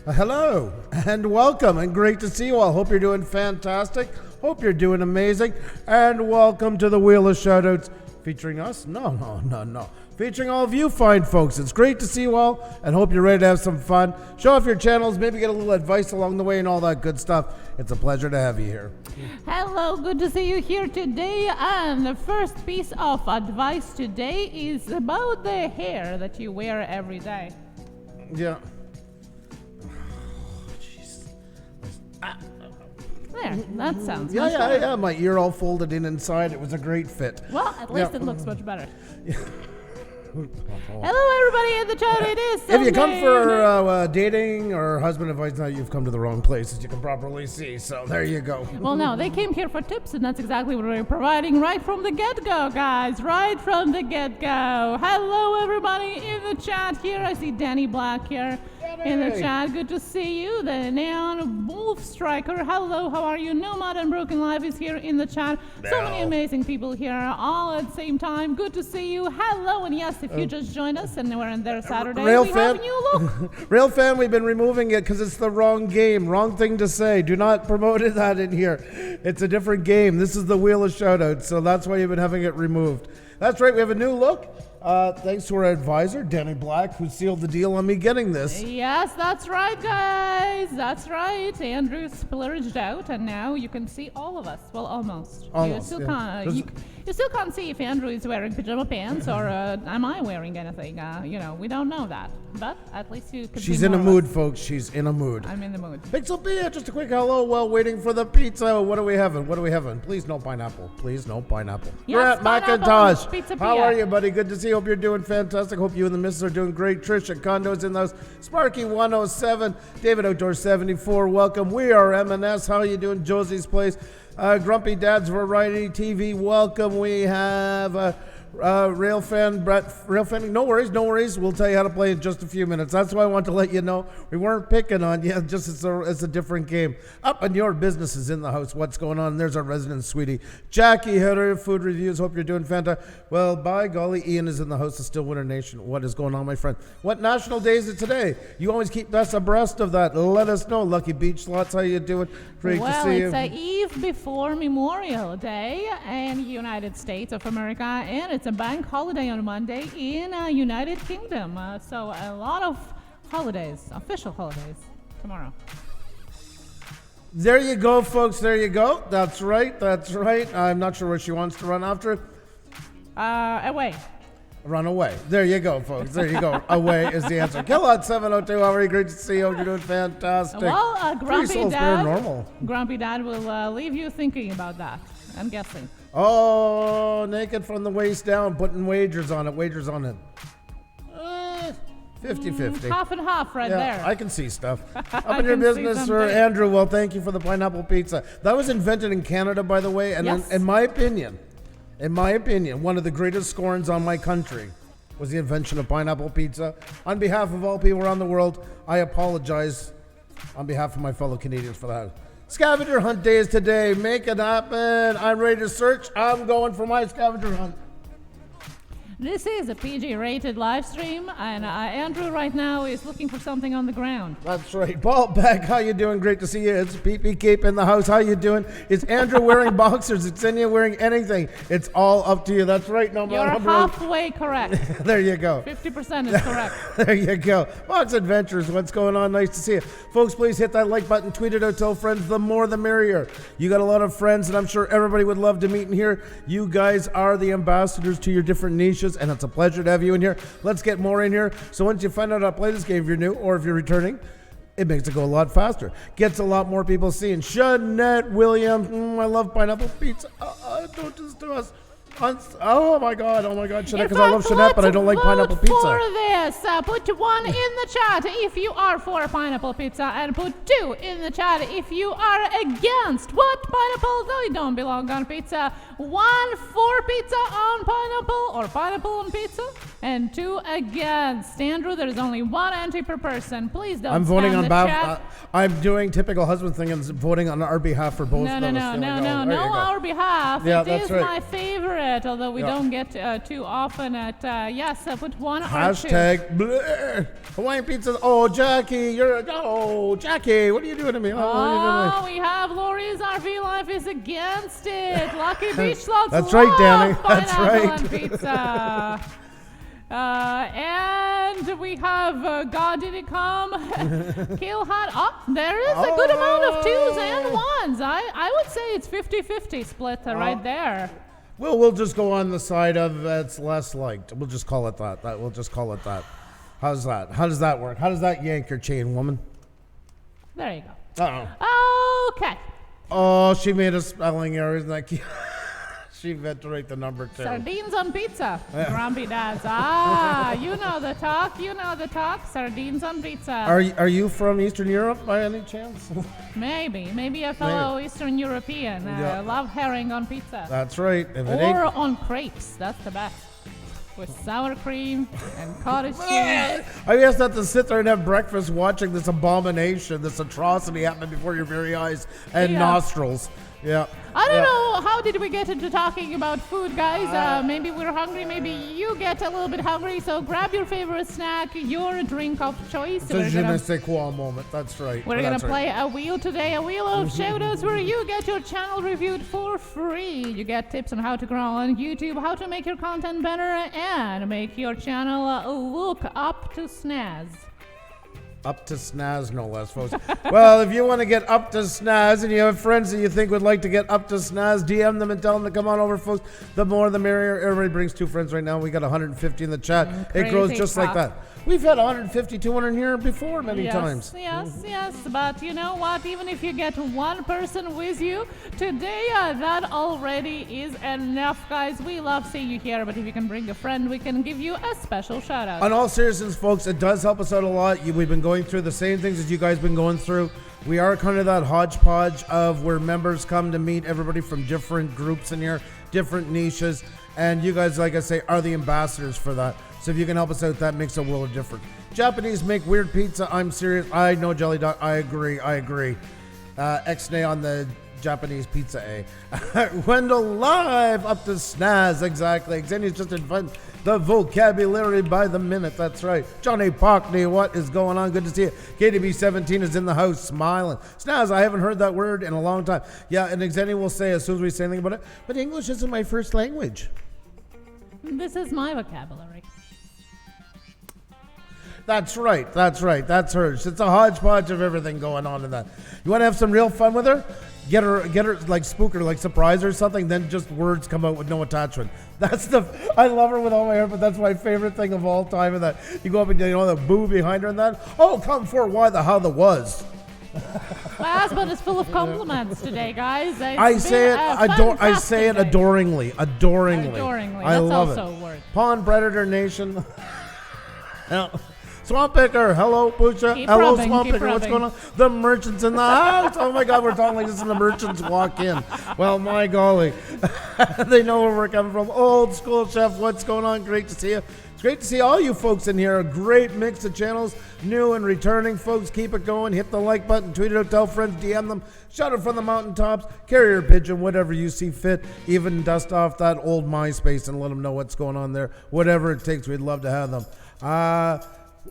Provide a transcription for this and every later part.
Hello and welcome and great to see you all. Hope you're doing fantastic. Hope you're doing amazing. And welcome to the Wheel of Shoutouts featuring us. No. Featuring all of you fine folks. It's great to see you all and hope you're ready to have some fun. Show off your channels, maybe get a little advice along the way and all that good stuff. It's a pleasure to have you here. Hello, good to see you here today. And the first piece of advice today is about the hair that you wear every day. Yeah. There, that sounds Yeah, much yeah, better. yeah. My ear all folded in inside. It was a great fit. Well, at least Yeah. it looks much better. Hello, everybody in the chat. It is If you come Sunday for dating or husband advice, now you've come to the wrong place, as you can properly see. So there you go. Well, no, they came here for tips, and that's exactly what we're providing right from the get-go, guys. Right from the get-go. Hello, everybody in the chat here. I see Danny Black here in the chat. Good to see you. The Neon Wolf Striker. Hello, how are you? Nomad and Broken Life is here in the chat. So many amazing people here all at the same time. Good to see you. Hello, and yes, if you just joined us and we're in there Saturday, we have a new look. Real fan, we've been removing it because it's the wrong game. Wrong thing to say. Do not promote that in here. It's a different game. This is the Wheel of Shoutouts, so that's why you've been having it removed. That's right, we have a new look. Thanks to our advisor, Danny Black, who sealed the deal on me getting this. Yes, that's right, guys. That's right. Andrew splurged out, and now you can see all of us. Well, almost. Almost, You still yeah. can't. You still can't see if Andrew is wearing pajama pants or am I wearing anything. We don't know that. But at least you can. She's see in a more of mood, us. folks. She's in a mood. I'm in the mood. Pixel B, just a quick hello while waiting for the pizza. What are we having? What are we having? Please no pineapple. Please no pineapple. Yes, Grant pineapple McIntosh. pizza How Pia. are you, buddy? Good to see you. Hope you're doing fantastic. Hope you and the missus are doing great. Trish at Condos in the house. Sparky 107. David Outdoor 74. Welcome. We are M&S. How are you doing? Josie's Place. Grumpy Dad's Variety TV. Welcome. We have Rail fan, Brett. Rail fan. No worries. We'll tell you how to play in just a few minutes. That's why I want to let you know we weren't picking on you. Just it's a different game. Up and your business is in the house. What's going on? There's our resident sweetie, Jackie Hitter. Food reviews. Hope you're doing fantastic. Well, by golly, Ian is in the house of Stillwater Nation. What is going on, my friend? What national day is it today? You always keep us abreast of that. Let us know. Lucky Beach Slots. How you doing? Great to see you. Well, it's a eve before Memorial Day in United States of America, and it's a bank holiday on Monday in United Kingdom. So a lot of holidays, official holidays, tomorrow. There you go, folks. There you go. That's right. I'm not sure where she wants to run after. Away. Run away. There you go, folks. There you go. Away is the answer. Killot 702. How are you? Great to see you. You're doing fantastic. Well, Pretty soul's paranormal. Grumpy Dad will leave you thinking about that, I'm guessing. Oh, naked from the waist down, putting wagers on it. 50-50. Half and half right there. I can see stuff. Up I in your can see business, something. Andrew. Well, thank you for the pineapple pizza. That was invented in Canada, by the way. And Yes. in my opinion, one of the greatest scorns on my country was the invention of pineapple pizza. On behalf of all people around the world, I apologize on behalf of my fellow Canadians for that. Scavenger hunt day is today. Make it happen. I'm ready to search. I'm going for my scavenger hunt. This is a PG-rated live stream, and Andrew right now is looking for something on the ground. That's right. Paul Beck, how you doing? Great to see you. It's PP Cape in the house. How you doing? Is Andrew wearing boxers? Is Xenia wearing anything? It's all up to you. That's right. No You're matter halfway correct. There you go. 50% is correct. There you go. Fox Adventures, what's going on? Nice to see you. Folks, please hit that like button. Tweet it out. Tell friends. The more the merrier. You got a lot of friends, and I'm sure everybody would love to meet in here. You guys are the ambassadors to your different niches, and it's a pleasure to have you in here. Let's get more in here. So once you find out how to play this game, if you're new or if you're returning, it makes it go a lot faster. Gets a lot more people seeing. Shanette Williams, I love pineapple pizza. Don't just do us. Oh my God, Shanette, because I love Shanette, but I don't like pineapple pizza. For this, put 1 in the chat if you are for pineapple pizza, and put 2 in the chat if you are against. What pineapple? They don't belong on pizza. 1 for pizza on pineapple or pineapple on pizza, and 2 against. Andrew, there is only 1 entry per person. Please don't. I'm voting on the behalf. chat. I'm doing typical husband thing and voting on our behalf for both. No, our behalf. Yeah, It that's is right. my favorite favorite, although we don't get too often at, put one or two. Hashtag bleh. Hawaiian pizza. Oh, Jackie, Jackie, what are you doing to me? Oh, we have Lori's RV Life is against it. Lucky Beach Lots. That's right, Danny. That's pineapple right. and pizza. And we have God Did It Come? Kill Hot. Oh, there is a good amount of 2s and 1s. I would say it's 50-50 split right there. Well, we'll just go on the side of that's less liked. We'll just call it that. We'll just call it that. How's that? How does that work? How does that yank your chain, woman? There you go. Uh-oh. Okay. Oh, she made a spelling error. Isn't that cute? She meant to write the number 2. Sardines on pizza. Grumpy dads. You know the talk. You know the talk. Sardines on pizza. Are you from Eastern Europe by any chance? Maybe a fellow Eastern European. Love herring on pizza. That's right. Or on crepes. That's the best. With sour cream and cottage cheese. I guess that to sit there and have breakfast watching this abomination, this atrocity happening before your very eyes and nostrils. Yeah. I don't know. How did we get into talking about food, guys? Maybe we're hungry. Maybe you get a little bit hungry. So grab your favorite snack, your drink of choice. It's a je ne sais quoi moment. That's right. We're going to play a wheel today, a Wheel of Shoutouts, where you get your channel reviewed for free. You get tips on how to grow on YouTube, how to make your content better, and make your channel look up to snaz. Up to snaz, no less, folks. Well, if you want to get up to snaz and you have friends that you think would like to get up to snaz, DM them and tell them to come on over, folks. The more the merrier. Everybody brings 2 friends right now. We got 150 in the chat. It grows just like that. We've had 150, 200 here before many times. Yes. But you know what? Even if you get one person with you today, that already is enough, guys. We love seeing you here, but if you can bring a friend, we can give you a special shout out. On all seriousness, folks, it does help us out a lot. We've been going through the same things as you guys been going through. We are kind of that hodgepodge of where members come to meet everybody from different groups in here, different niches, and you guys, like I say, are the ambassadors for that. So if you can help us out, that makes a world of difference. Japanese make weird pizza. I'm serious. I know, Jelly Dog. I agree. X-nay on the Japanese pizza, Wendell live up to snaz. Exactly. Xenia's just inventing the vocabulary by the minute. That's right. Johnny Pockney, what is going on? Good to see you. KDB17 is in the house smiling. Snaz, I haven't heard that word in a long time. Yeah, and Xenia will say as soon as we say anything about it, but English isn't my first language. This is my vocabulary. That's right. That's hers. It's a hodgepodge of everything going on in that. You want to have some real fun with her? Get her like spook her, like surprise her or something, then just words come out with no attachment. I love her with all my heart, but that's my favorite thing of all time. And that you go up and the boo behind her and that. Oh, come for why the how the was. Last but is full of compliments today, guys. I say it adoringly. Adoringly. I love also it. A word. Pond Predator Nation. Swamp Picker, hello Pusa, hello Swamp Picker, what's going on? The merchants in the house. Oh my God, we're talking like this and the merchants walk in. Well, my golly, they know where we're coming from. Old school chef, what's going on? Great to see you. It's great to see all you folks in here. A great mix of channels, new and returning folks. Keep it going. Hit the like button, tweet it out, tell friends, DM them, shout it from the mountaintops, carrier pigeon, whatever you see fit. Even dust off that old MySpace and let them know what's going on there. Whatever it takes, we'd love to have them.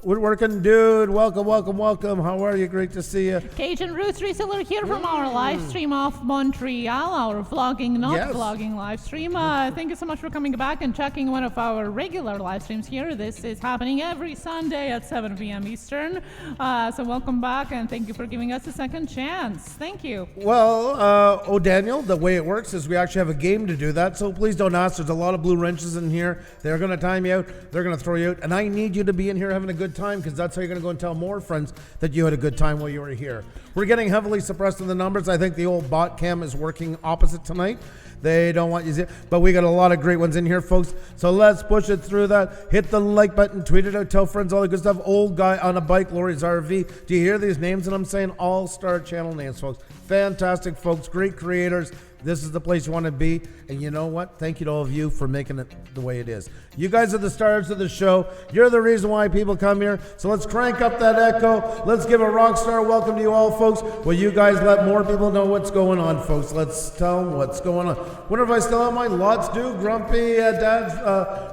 Woodworking dude, welcome. How are you? Great to see you. Cajun Roots Reseller here from our live stream of Montreal, our vlogging, vlogging live stream. Thank you so much for coming back and checking one of our regular live streams here. This is happening every Sunday at 7 p.m. Eastern. So welcome back and thank you for giving us a second chance. Thank you. Well, Daniel, the way it works is we actually have a game to do that. So please don't ask. There's a lot of blue wrenches in here. They're going to time you out. They're going to throw you out. And I need you to be in here having a good time, because that's how you're going to go and tell more friends that you had a good time while you were here. We're getting heavily suppressed in the numbers. I think the old bot cam is working opposite tonight. They don't want you to, but we got a lot of great ones in here, folks. So let's push it through that. Hit the like button, tweet it out, tell friends, all the good stuff. Old guy on a bike, Lori's RV. Do you hear these names that I'm saying? All-star channel names, folks. Fantastic folks, great creators. This is the place you want to be. And you know what? Thank you to all of you for making it the way it is. You guys are the stars of the show. You're the reason why people come here. So let's crank up that echo. Let's give a rock star welcome to you all, folks. Will you guys let more people know what's going on, folks? Let's tell them what's going on. Wonder if I still have my Lots Do Grumpy Dad's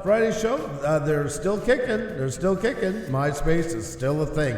Friday show. They're still kicking. They're still kicking. MySpace is still a thing.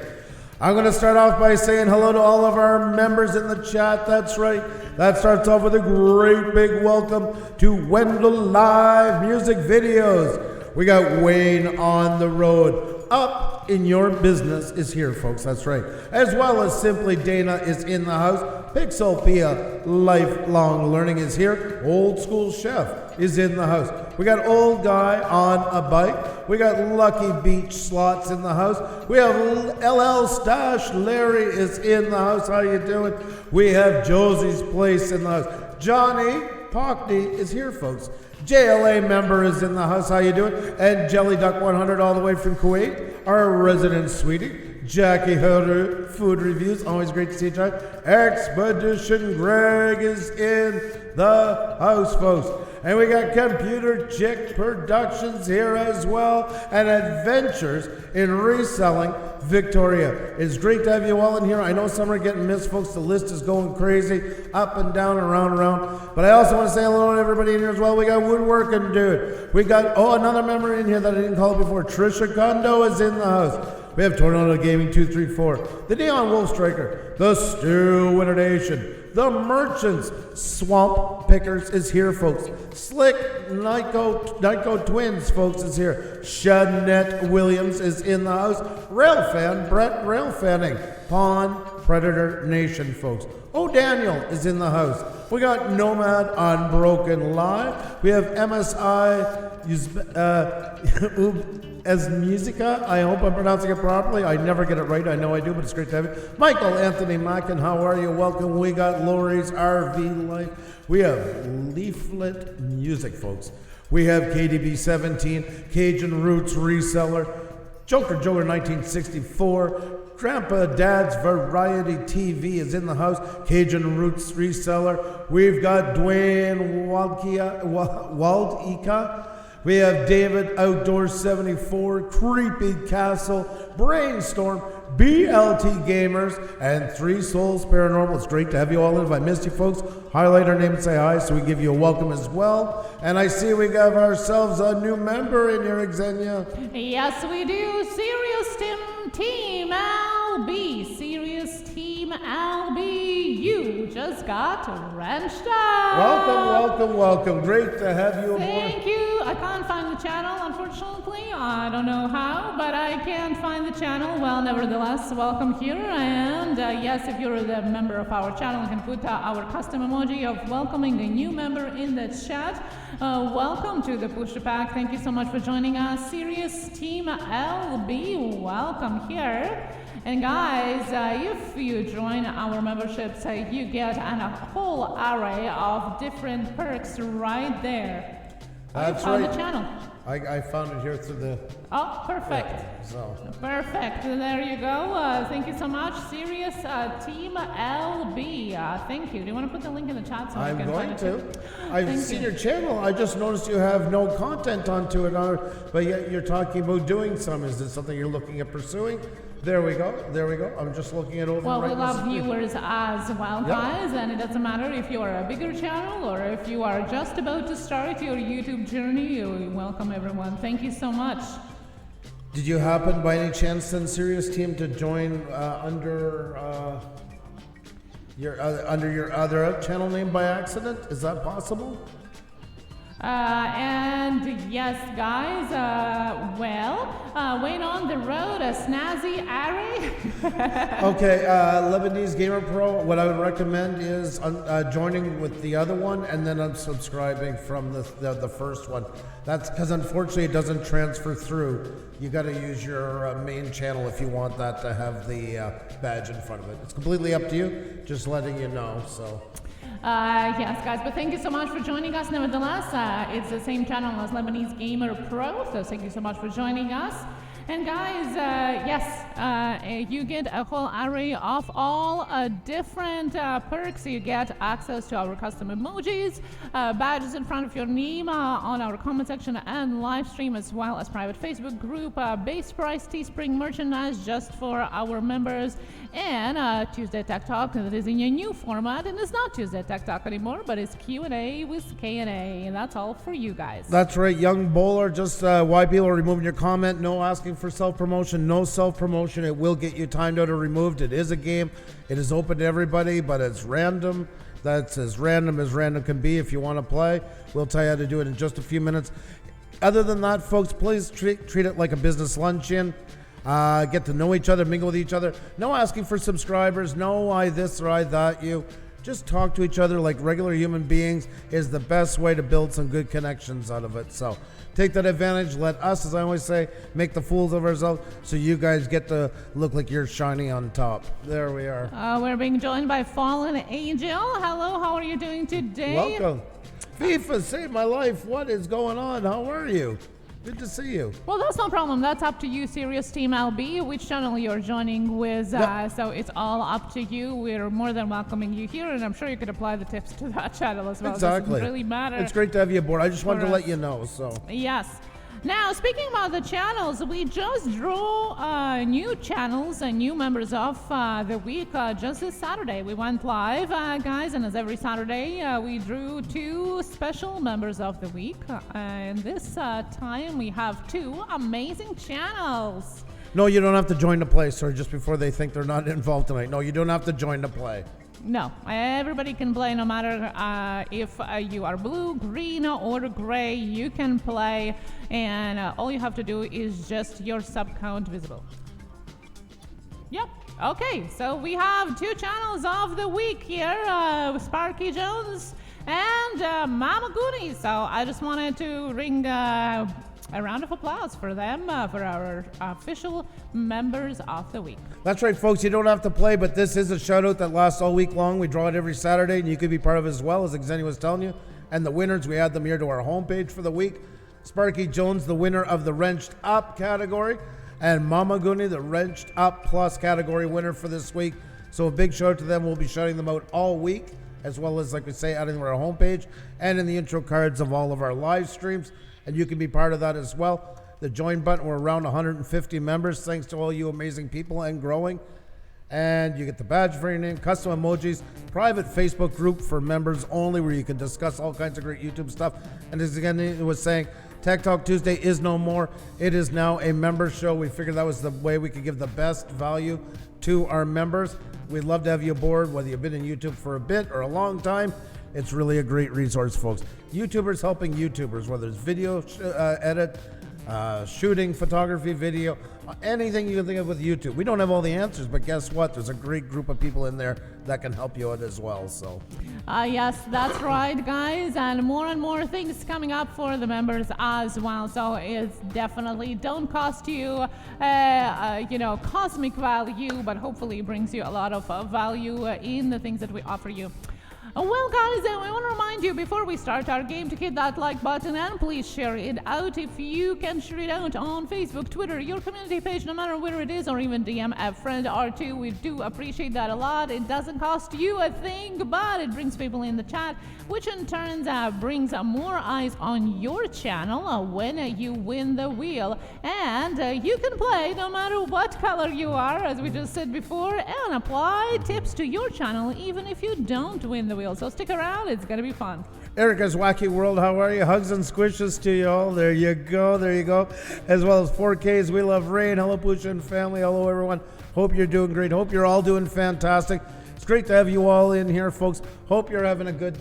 I'm going to start off by saying hello to all of our members in the chat. That's right. That starts off with a great big welcome to Wendell Live Music Videos. We got Wayne on the road. Up in your business is here, folks. That's right. As well as Simply Dana is in the house. Pixelpia Lifelong Learning is here. Old School Chef is in the house. We got Old Guy on a Bike. We got Lucky Beach Slots in the house. We have LL Stash Larry is in the house. How you doing? We have Josie's Place in the house. Johnny Pockney is here, folks. JLA member is in the house. How you doing? And Jelly Duck 100 all the way from Kuwait. Our resident sweetie. Jackie Hilder, Food Reviews. Always great to see you, John. Expedition Greg is in the house, folks. And we got Computer Chick Productions here as well. And Adventures in Reselling Victoria. It's great to have you all in here. I know some are getting missed, folks. The list is going crazy, up and down, around, around. But I also want to say hello to everybody in here as well. We got Woodworking Dude. We got, another member in here that I didn't call before. Trisha Kondo is in the house. We have Tornado Gaming 234, the Neon Wolf Striker, the Stu Winter Nation, the Merchants, Swamp Pickers is here, folks. Slick Nyko Twins, folks, is here. Shanette Williams is in the house. Railfan, Brett Railfanning, Pawn Predator Nation, folks. Oh, Daniel is in the house. We got Nomad Unbroken Live. We have MSI as Musica. I hope I'm pronouncing it properly. I never get it right. I know I do, but it's great to have you. Michael Anthony Mackin, how are you? Welcome. We got Lori's RV Life. We have Leaflet Music, folks. We have KDB 17, Cajun Roots Reseller, Joker 1964, Grandpa Dad's Variety TV is in the house. Cajun Roots Reseller. We've got Dwayne Waldika. We have David Outdoor 74, Creepy Castle, Brainstorm, BLT Gamers, and Three Souls Paranormal. It's great to have you all in. If I missed you folks, highlight our name and say hi so we give you a welcome as well. And I see we have ourselves a new member in here, Xenia. Yes, we do. Serious Team LB. Serious Team LB. You just got wrenched out. Welcome. Great to have you aboard. Thank you. I can't find the channel, unfortunately. I don't know how, but I can't find the channel. Well, nevertheless, welcome here. And yes, if you're the member of our channel, you can put our custom emoji of welcoming a new member in the chat. Welcome to the Push Pack. Thank you so much for joining us. Serious Team LB, welcome here. And guys, if you join our memberships, you get a whole array of different perks right there. That's right. The channel. I found it here through the... Oh, perfect. Yeah, so. Perfect. There you go. Thank you so much. Serious Team LB. Thank you. Do you want to put the link in the chat so I can find it? I'm going to. I've seen your channel. I just noticed you have no content onto it, but yet you're talking about doing some. Is this something you're looking at pursuing? There we go. I'm just looking at over Well, right we love viewers as well, guys, and it doesn't matter if you are a bigger channel or if you are just about to start your YouTube journey. We welcome everyone. Thank you so much. Did you happen by any chance, then, Serious Team, to join under your other channel name by accident? Is that possible? And yes, guys, Wayne on the road, a snazzy array. Okay, Lebanese Gamer Pro, what I would recommend is joining with the other one and then unsubscribing from the first one. That's because unfortunately it doesn't transfer through. You got to use your main channel if you want that to have the badge in front of it. It's completely up to you, just letting you know, so. Yes, guys, but thank you so much for joining us. Nevertheless, it's the same channel as Lebanese Gamer Pro, so thank you so much for joining us. And guys, yes, you get a whole array of all different perks. You get access to our custom emojis, badges in front of your name on our comment section and live stream, as well as private Facebook group, base price Teespring merchandise just for our members, and Tuesday Tech Talk that is in a new format, and it's not Tuesday Tech Talk anymore, but it's Q&A with K&A, and that's all for you guys. That's right, Young Bowler. Just why people are removing your comment. No asking for self-promotion. No self-promotion. It will get you timed out or removed. It is a game. It is open to everybody, but it's random. That's as random can be. If you want to play, we'll tell you how to do it in just a few minutes. Other than that, folks, please treat it like a business luncheon. Get to know each other, mingle with each other. No asking for subscribers. No I this or I that you. Just talk to each other like regular human beings is the best way to build some good connections out of it. So take that advantage. Let us, as I always say, make the fools of ourselves so you guys get to look like you're shiny on top. There we are. We're being joined by Fallen Angel. Hello, how are you doing today? Welcome. FIFA saved my life. What is going on? How are you? Good to see you. Well, that's no problem. That's up to you, Serious Team LB, which channel you're joining with. Yep. So it's all up to you. We're more than welcoming you here, and I'm sure you could apply the tips to that channel as well. Exactly. It doesn't really matter. It's great to have you aboard. I just wanted to let you know. So yes. Now, speaking about the channels, we just drew new channels and new members of the week just this Saturday. We went live, guys, and as every Saturday, we drew 2 special members of the week. And this time, we have 2 amazing channels. no, you don't have to join the play, sir, just before they think they're not involved tonight. No, you don't have to join the play. No, everybody can play, no matter if you are blue, green, or gray, you can play, and all you have to do is just your sub count visible. Yep. Okay, so we have 2 channels of the week here, Sparky Jones and Mama Goonies. So I just wanted to ring a round of applause for them, for our official members of the week. That's right, folks. You don't have to play, but this is a shout out that lasts all week long. We draw it every Saturday, and you could be part of it as well, as Xenia was telling you. And the winners, we add them here to our homepage for the week. Sparky Jones, the winner of the Wrenched Up category, and Mama Goonie, the Wrenched Up Plus category winner for this week. So a big shout out to them. We'll be shouting them out all week, as well as, like we say, adding them to our homepage and in the intro cards of all of our live streams. And you can be part of that as well. The join button, we're around 150 members, thanks to all you amazing people and growing. And you get the badge for your name, custom emojis, private Facebook group for members only, where you can discuss all kinds of great YouTube stuff. And as again, it was saying, Tech Talk Tuesday is no more. It is now a member show. We figured that was the way we could give the best value to our members. We'd love to have you aboard, whether you've been in YouTube for a bit or a long time. It's really a great resource, folks. YouTubers helping YouTubers, whether it's video edit, shooting, photography, video, anything you can think of with YouTube. We don't have all the answers, but guess what? There's a great group of people in there that can help you out as well. So, yes, that's right, guys, and more things coming up for the members as well. So it's definitely don't cost you, cosmic value, but hopefully brings you a lot of value in the things that we offer you. Well, guys, we want to remind you before we start our game to hit that like button and please share it out. If you can share it out on Facebook, Twitter, your community page, no matter where it is, or even DM a friend or 2, we do appreciate that a lot. It doesn't cost you a thing, but it brings people in the chat, which in turn brings more eyes on your channel when you win the wheel. And you can play no matter what color you are, as we just said before, and apply tips to your channel even if you don't win the wheel. So stick around, it's gonna be fun. Erica's Wacky World, how are you? Hugs and squishes to you all. There you go, there you go. As well as 4Ks, we love rain. Hello, Pusa and family. Hello, everyone. Hope you're doing great. Hope you're all doing fantastic. It's great to have you all in here, folks. Hope you're having a good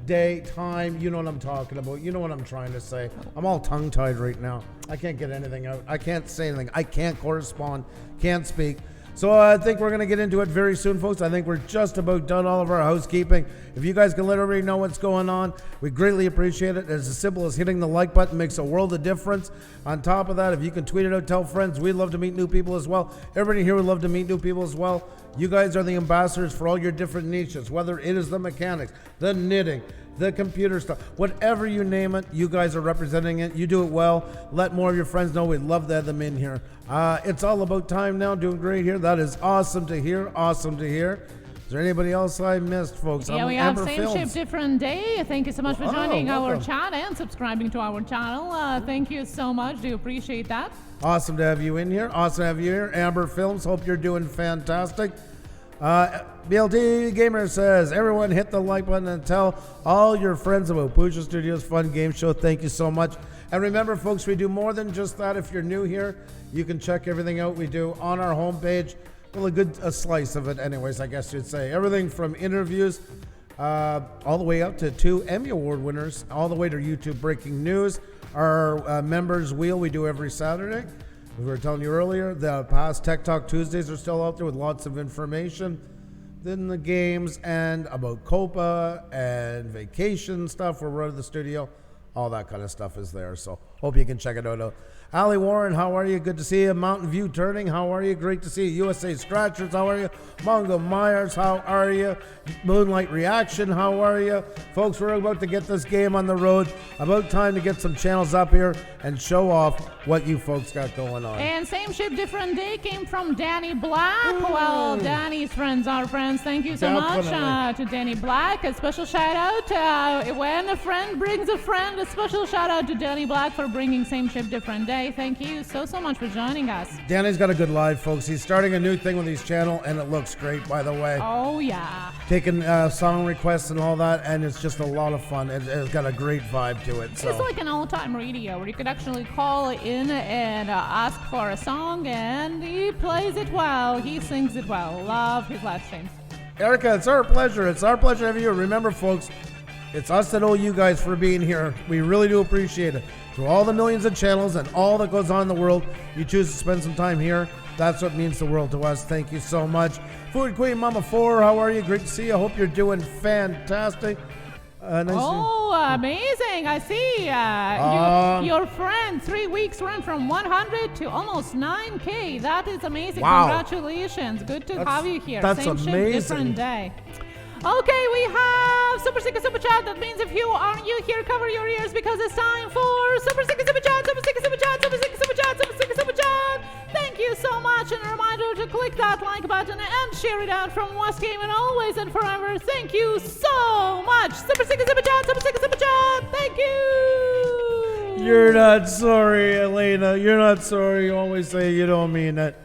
day, time. You know what I'm talking about. You know what I'm trying to say. I'm all tongue-tied right now. I can't get anything out. I can't say anything. I can't correspond. Can't speak. So I think we're going to get into it very soon, folks. I think we're just about done all of our housekeeping. If you guys can let everybody know what's going on, we greatly appreciate it. As simple as hitting the like button makes a world of difference. On top of that, if you can tweet it out, tell friends. We'd love to meet new people as well. Everybody here would love to meet new people as well. You guys are the ambassadors for all your different niches, whether it is the mechanics, the knitting, the computer stuff, whatever you name it, you guys are representing it. You do it well. Let more of your friends know. We'd love to have them in here. It's all about time now. Doing great here. That is awesome to hear. Awesome to hear. Is there anybody else I missed, folks? Yeah, we have Same Ship Different Day. Thank you so much for joining our chat and subscribing to our channel. Thank you so much. Do appreciate that. Awesome to have you in here. Awesome to have you here. Amber Films, hope you're doing fantastic. BLT Gamer says, everyone hit the like button and tell all your friends about Pusa Studios Fun Game Show. Thank you so much. And remember, folks, we do more than just that. If you're new here, you can check everything out we do on our homepage. Well, a slice of it anyways, I guess you'd say. Everything from interviews all the way up to 2 Emmy Award winners, all the way to YouTube breaking news. Our members wheel we do every Saturday. We were telling you earlier, the past Tech Talk Tuesdays are still out there with lots of information. Then the games and about Copa and vacation stuff. We're out of the studio. All that kind of stuff is there. So hope you can check it out. Ali Warren, how are you? Good to see you. Mountain View Turning, how are you? Great to see you. USA Scratchers, how are you? Mongo Myers, how are you? Moonlight Reaction, how are you? Folks, we're about to get this game on the road. About time to get some channels up here and show off what you folks got going on. And Same Ship Different Day came from Danny Black. Well, Danny's friends are friends. Thank you so much to Danny Black. A special shout out when a friend brings a friend. A special shout out to Danny Black for bringing Same Ship Different Day. Thank you so much for joining us. Danny's got a good live, folks. He's starting a new thing with his channel, and it looks great, by the way. Oh, yeah. Taking song requests and all that, and it's just a lot of fun. It's got a great vibe to it. So. It's like an old-time radio where you could actually call in and ask for a song, and he plays it well. He sings it well. Love his live streams. Erica, it's our pleasure. It's our pleasure having you. Remember, folks, it's us that owe you guys for being here. We really do appreciate it. To all the millions of channels and all that goes on in the world, you choose to spend some time here. That's what means the world to us. Thank you so much. Food Queen Mama 4, how are you? Great to see you. I hope you're doing fantastic. Amazing. I see. Your friend, 3 weeks went from 100 to almost 9K. That is amazing. Wow. Congratulations. Good to have you here. That's Same amazing. Ship, different day. Okay, we have Super Sticker Super Chat. That means if you aren't you here, cover your ears because it's time for Super Sticker Super Chat, Super Sticker Super Chat, Super Sticker Super Chat, Super Sticker Super Chat. Thank you so much, and a reminder to click that like button and share it out from Housekeeping always and forever. Thank you so much. Super Sticker Super Chat, Super Sticker Super Chat. Thank you. You're not sorry, Elena. You're not sorry. You always say you don't mean it.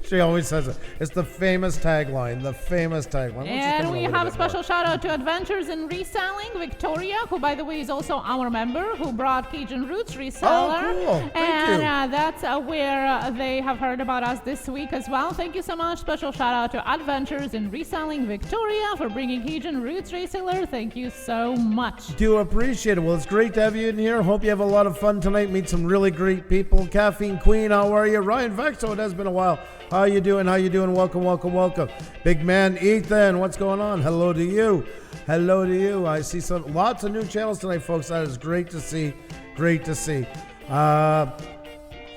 She always says it. It's the famous tagline. The famous tagline. And we have a special shout out to Adventures in Reselling, Victoria, who by the way is also our member, who brought Cajun Roots Reseller. Oh, cool. Thank you. That's where they have heard about us this week as well. Thank you so much. Special shout out to Adventures in Reselling, Victoria, for bringing Cajun Roots Reseller. Thank you so much. Do appreciate it. Well, it's great to have you in here. Hope you have a lot of fun tonight. Meet some really great people. Caffeine Queen, how are you? Ryan Vexo, it has been a while. How you doing? How you doing? Welcome, welcome, welcome. Big man Ethan, what's going on? Hello to you. Hello to you. I see lots of new channels tonight, folks. That is great to see. Great to see.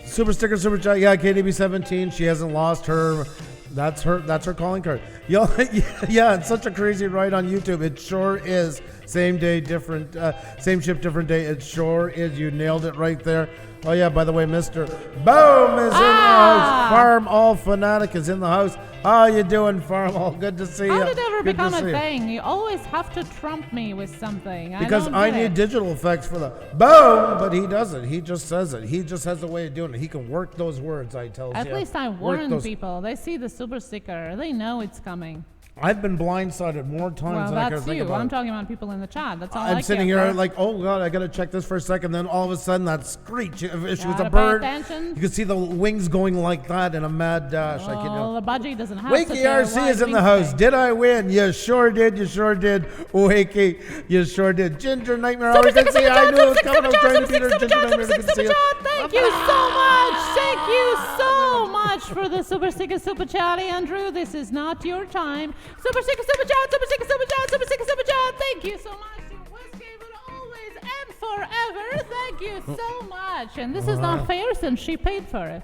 Super Sticker, Super Chat. Yeah, KDB17. She hasn't lost her. That's her calling card. Yeah, it's such a crazy ride on YouTube. It sure is. Same day, different. Same ship, different day. It sure is. You nailed it right there. Oh yeah, by the way, Mr. Boom is in the house. Farm All Fanatic is in the house. How you doing, Farm All? Good to see you. How did it ever become a thing? You always have to trump me with something. Because I need digital effects for the boom, but he doesn't. He just says it. He just has a way of doing it. He can work those words, I tell you. At least I warn people. They see the super sticker. They know it's coming. I've been blindsided more times than I can think about. I'm talking about people in the chat. That's all I'm sitting here like, oh God, I gotta check this for a second. Then all of a sudden, that screech. If she was a bird, you could see the wings going like that in a mad dash. Well, the budgie doesn't have Wakey RC is in the house. Did I win? You sure did. You sure did. Wakey, you sure did. Ginger Nightmare. I good to see you. I knew it was coming. I'm trying to beat her. Ginger Nightmare. Good to see you. Thank you so much. Thank you so much for the Super Sticker Super Chat, Andrew. This is not your time. Super Sticker Super Chat, Super Sticker Super Chat, Super Sticker Super Chat. Thank you so much to Housekeeping always and forever. Thank you so much. And this is not fair since she paid for it.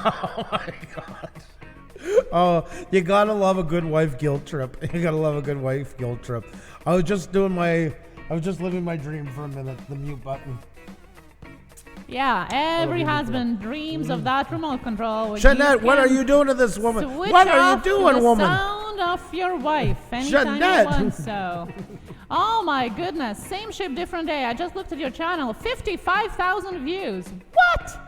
Oh my God. Oh, you gotta love a good wife guilt trip. You gotta love a good wife guilt trip. I was just living my dream for a minute. The mute button. Yeah, every husband dreams of that remote control. Jeanette, what are you doing to this woman? What are you doing, woman? Sound of your wife anytime you want so. Oh my goodness, same ship, different day. I just looked at your channel, 55,000 views. What?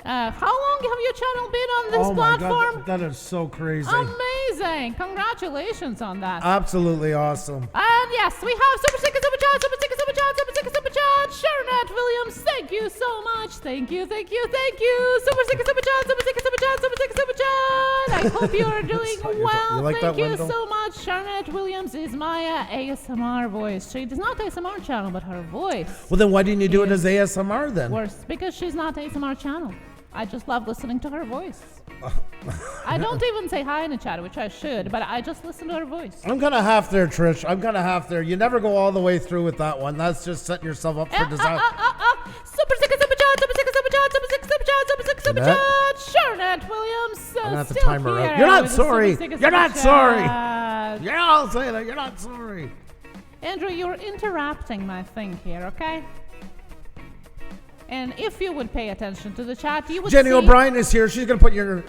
How long have your channel been on this platform? God, that is so crazy. Amazing. Congratulations on that. Absolutely awesome. And yes, we have Super Sticker, Super Chat, Super Sticker, Super Chat, Super Sticker, Super Chat. Shoutout Williams, thank you so much. Thank you, thank you, thank you. Super Sticker, Super Chat, Super Sticker, Super Chat, Super Sticker, Super Chat. I hope you are doing well. You like thank that, you Wendell? so much. Shoutout Williams is my ASMR voice. She does not ASMR channel, but her voice. Well, then why didn't you do it as ASMR then? Worse, because she's not ASMR channel. I just love listening to her voice. I don't even say hi in the chat, which I should, but I just listen to her voice. I'm kind of half there, Trish. I'm kind of half there. You never go all the way through with that one. That's just setting yourself up for disaster. Super Sticker, Super Chat, Super Sticker, Super Chat, Super Sticker, Super Chat, Super Sticker, Super Chat. Shoutout Williams. I'm gonna have to time her out. You're not sorry. You're not sorry. Yeah, I'll say that. You're not sorry. Andrew, you're interrupting my thing here, okay? And if you would pay attention to the chat, you would Jenny see... O'Brien is here. She's going to put you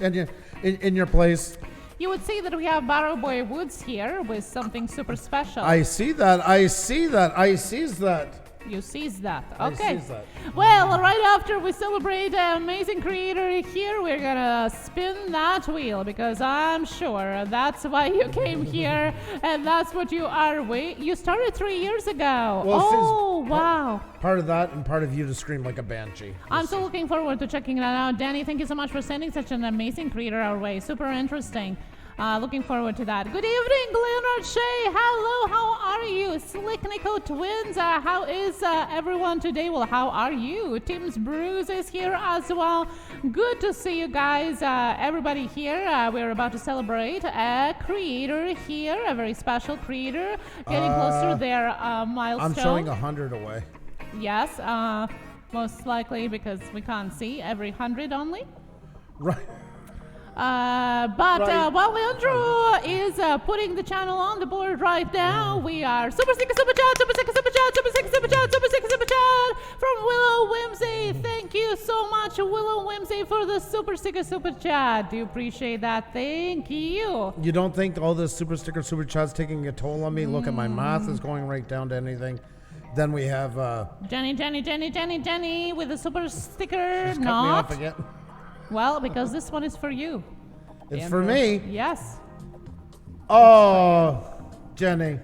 in your place. You would see that we have Barrow Boy Woods here with something super special. I see that. I see that. I sees that. You sees that. I Okay. sees that. Well, right after we celebrate an amazing creator here, we're gonna spin that wheel because I'm sure that's why you came here and that's what you are. You started 3 years ago. Well, Wow. Part of that and part of you to scream like a banshee. I'm so looking forward to checking that out. Danny, thank you so much for sending such an amazing creator our way. Super interesting. Looking forward to that. Good evening, Leonard Shea. Hello, how are you? Slick Nico Twins. How is everyone today? Well, how are you? Tim's Bruce is here as well. Good to see you guys. Everybody here. We're about to celebrate a creator here, a very special creator, getting closer to their milestone. I'm showing 100 away. Yes, most likely because we can't see every 100 only. Right. While Andrew is putting the channel on the board right now, we are Super Sticker, Super Chat, Super Sticker, Super Chat, Super Sticker, Super Chat, Super Sticker, Super Chat from Willow Whimsy. Thank you so much, Willow Whimsy, for the Super Sticker, Super Chat. Do you appreciate that? Thank you. You don't think all this Super Sticker, Super Chat's taking a toll on me? Look at my math is going right down to anything. Then we have Jenny with the Super Sticker. She's cut me off again. Well, because this one is for you. It's Andrew. for me. Yes. Oh, Jenny.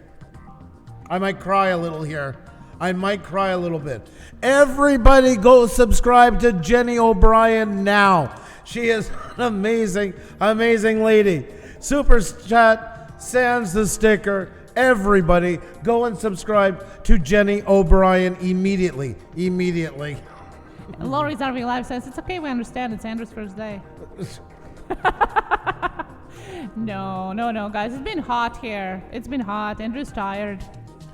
I might cry a little here. I might cry a little bit. Everybody go subscribe to Jenny O'Brien now. She is an amazing, amazing lady. Super Chat, sans the sticker. Everybody go and subscribe to Jenny O'Brien immediately. Immediately. Lori's RV Live says, it's okay, we understand, it's Andrew's first day. No, guys, it's been hot here. It's been hot. Andrew's tired.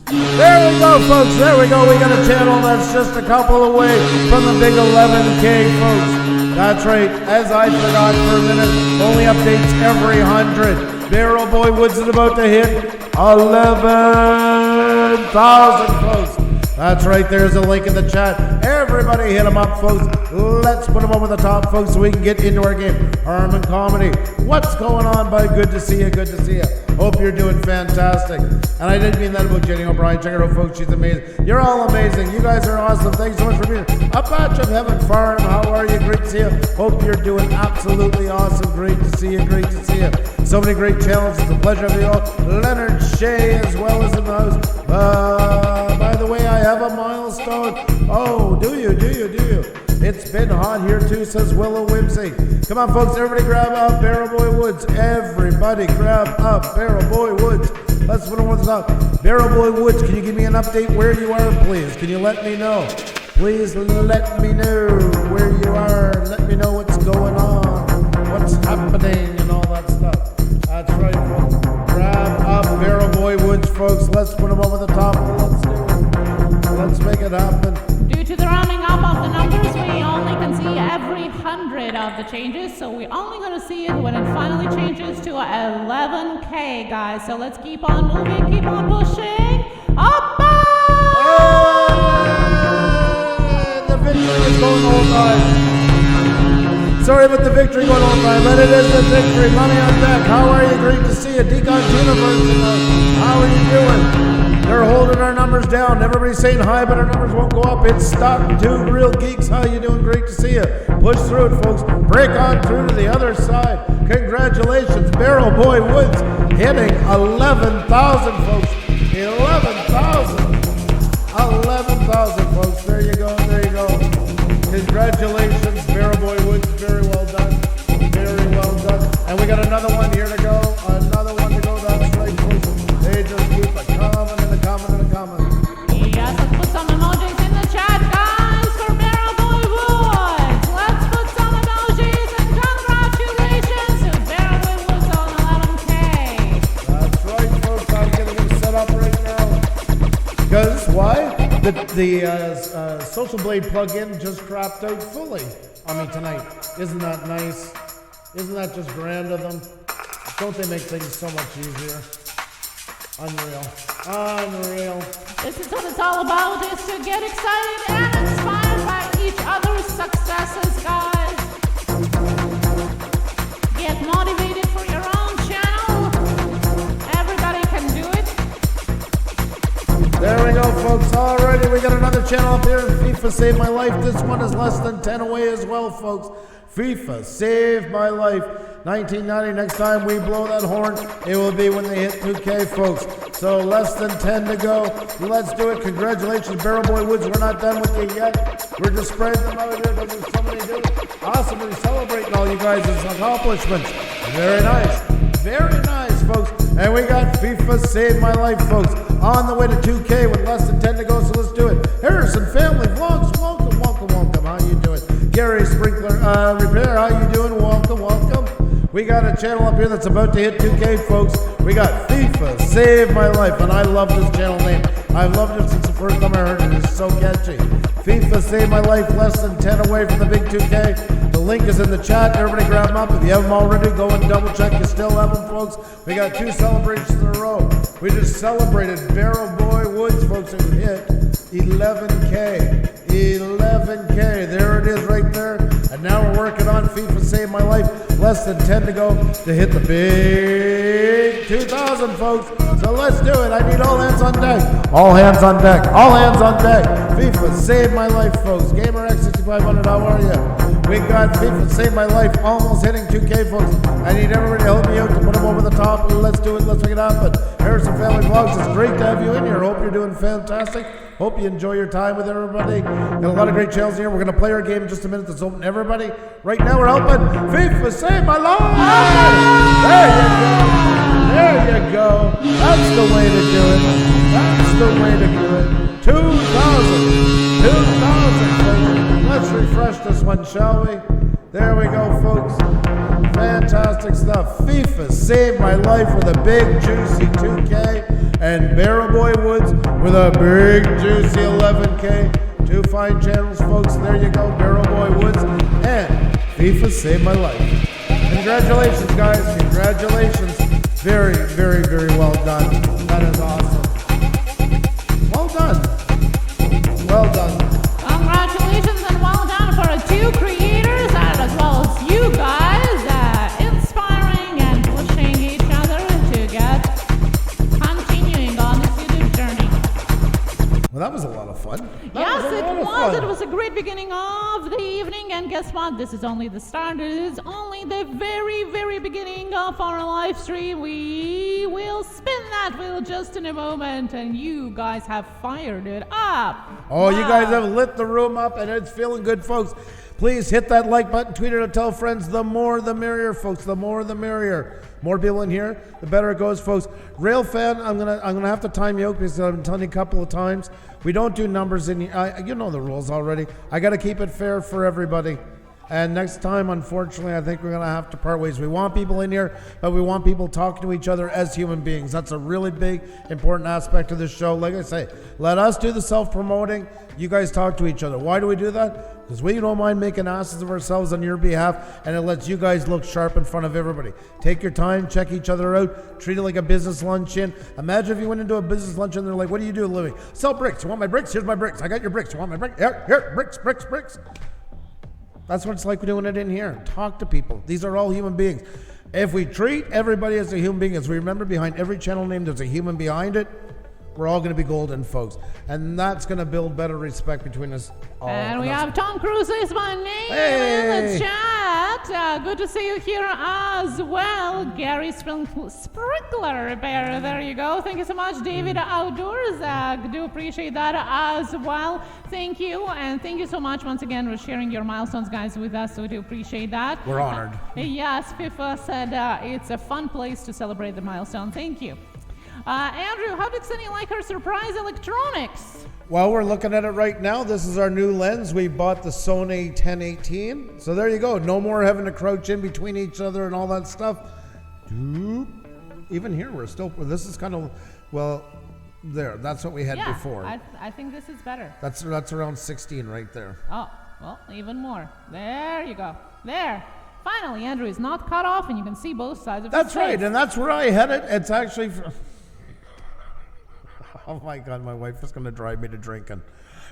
There we go, folks. There we go. We got a channel that's just a couple away from the big 11K, folks. That's right. As I forgot for a minute, only updates every 100. Barrel Boy Woods is about to hit 11,000, folks. That's right, there's a link in the chat. Everybody hit them up, folks. Let's put them over the top, folks, so we can get into our game. Harmon Comedy. What's going on, bud? Good to see you, good to see you. Hope you're doing fantastic. And I didn't mean that about Jenny O'Brien. Check her out, folks. She's amazing. You're all amazing. You guys are awesome. Thanks so much for being here. Up at of Heaven Farm. How are you? Great to see you. Hope you're doing absolutely awesome. Great to see you. Great to see you. So many great channels. It's a pleasure to have you all. Leonard Shea as well as in the house. By the way, I have a milestone. Oh, do you? It's been hot here too, says Willow Whimsy. Come on, folks, everybody grab up Barrel Boy Woods. Everybody grab up Barrel Boy Woods. Let's put them on the top. Barrel Boy Woods, can you give me an update where you are, please? Can you let me know? Please let me know where you are. Let me know what's going on, what's happening, and all that stuff. That's right, folks. Grab up Barrel Boy Woods, folks. Let's put them over the top. Let's do it. Let's make it happen. Due to the rounding up of the numbers, we only can see every every 100 of the changes, so we're only going to see it when it finally changes to 11K, guys. So let's keep on moving, keep on pushing. Up! The victory is going all right. Sorry about the victory going all right, but it is the victory. Money on deck. How are you? Great to see you. Deacon Universe. How are you doing? They're holding our numbers down. Everybody's saying hi, but our numbers won't go up. It's stuck. Two real geeks. How you doing? Great to see you. Push through it, folks. Break on through to the other side. Congratulations. Barrel Boy Woods hitting 11,000, folks. 11,000. 11,000, folks. There you go. There you go. Congratulations, Barrel Boy Woods. Very well done. Very well done. And we got another one here to go. Another one to go. That's right, folks. They just keep a comment and a comment and a comment. Yes, let's put some emojis in the chat, guys, for Barrel Boy Woods. Let's put some emojis and congratulations to Barrel Boy Woods on 11K. That's right, folks. I'm getting them set up right now. Because why? The Social Blade plugin just crapped out fully on me tonight. Isn't that nice? Isn't that just grand of them? Don't they make things so much easier? Unreal. Unreal. This is what it's all about, is to get excited and inspired by each other's successes, guys. Get motivated for your own channel. Everybody can do it. There we go, folks. Alrighty, we got another channel up here in FIFA Save My Life. This one is less than 10 away as well, folks. FIFA Save My Life 1990. Next time we blow that horn, it will be when they hit 2K, folks. So less than 10 to go. Let's do it. Congratulations, Barrel Boy Woods. We're not done with you yet. We're just spreading them out here because there's so many doing. Awesome. We're celebrating all you guys' accomplishments. Very nice. Very nice, folks. And we got FIFA Save My Life, folks, on the way to 2K with less than 10 to go, so let's do it. Harrison Family Vlogs, welcome, welcome, welcome. How you doing? Gary Sprinkler Repair, how you doing? Welcome, welcome. We got a channel up here that's about to hit 2K, folks. We got FIFA Save My Life, and I love this channel name. I've loved it since the first time I heard it. It's so catchy. FIFA Save My Life, less than 10 away from the big 2K. The link is in the chat. Everybody grab them up. If you have them already, go and double check. You still have them, folks. We got 2 celebrations in a row. We just celebrated Barrel Boy Woods, folks, who hit 11K. 11K. There it is right there. And now we're working on FIFA Save My Life. Less than 10 to go to hit the big 2,000, folks. So let's do it. I need all hands on deck. All hands on deck. All hands on deck. FIFA Save My Life, folks. Gamer X6500, how are you? We got FIFA Save My Life almost hitting 2K, folks. I need everybody to help me out to put them over the top. Let's do it. Let's make it happen. Harrison Family Vlogs, it's great to have you in here. Hope you're doing fantastic. Hope you enjoy your time with everybody. Got a lot of great channels here. We're going to play our game in just a minute. That's open to everybody. Right now we're helping FIFA Save My Life. There you go. There you go. That's the way to do it. That's the way to do it. 2,000. 2,000. Let's refresh this one, shall we? There we go, folks. Fantastic stuff. FIFA Save My Life with a big, juicy 2K. And Barrel Boy Woods with a big, juicy 11K. 2 fine channels, folks. There you go. Barrel Boy Woods and FIFA Save My Life. Congratulations, guys. Congratulations. Very, very, very well done. That is awesome. Well done. Well done. Congratulations and well done for 2 creators and as well as you guys, inspiring and pushing each other to get continuing on this YouTube journey. Well, that was a lot of fun. Yes, it was. It was a great beginning of the evening, and guess what? This is only the start. It is only the very, very beginning of our live stream. We will spin that wheel just in a moment, and you guys have fired it up. Oh, wow. You guys have lit the room up, and it's feeling good, folks. Please hit that like button, tweet it, and tell friends. The more the merrier, folks. The more the merrier. More people in here, the better it goes, folks. Railfan, I'm gonna have to time you out because I've been telling you a couple of times. We don't do numbers in. You know the rules already. I got to keep it fair for everybody. And next time, unfortunately, I think we're going to have to part ways. We want people in here, but we want people talking to each other as human beings. That's a really big, important aspect of this show. Like I say, let us do the self-promoting. You guys talk to each other. Why do we do that? Because we don't mind making asses of ourselves on your behalf, and it lets you guys look sharp in front of everybody. Take your time, check each other out, treat it like a business luncheon. Imagine if you went into a business luncheon and they're like, what do you do, Louis? Sell bricks. You want my bricks? Here's my bricks. I got your bricks. You want my bricks? Here, bricks. That's what it's like doing it in here. Talk to people. These are all human beings. If we treat everybody as a human being, as we remember behind every channel name, there's a human behind it, we're all going to be golden, folks. And that's going to build better respect between us all. And we have Tom Cruise is my name in the chat. Good to see you here as well. Gary Sprinkler Bear, there you go. Thank you so much. David Outdoors, do appreciate that as well. Thank you. And thank you so much once again for sharing your milestones, guys, with us. We do appreciate that. We're honored. Yes, FIFA said it's a fun place to celebrate the milestone. Thank you. Andrew, how did Sunny like her surprise electronics? Well, we're looking at it right now. This is our new lens. We bought the Sony 1018. So there you go. No more having to crouch in between each other and all that stuff. Even here, we're still, this is kind of, well, there. That's what we had before. I think this is better. That's around 16 right there. Oh, well, even more. There you go. There. Finally, Andrew is not cut off and you can see both sides of his face. That's right, and that's where I had it. It's actually... Oh my God, my wife is going to drive me to drinking.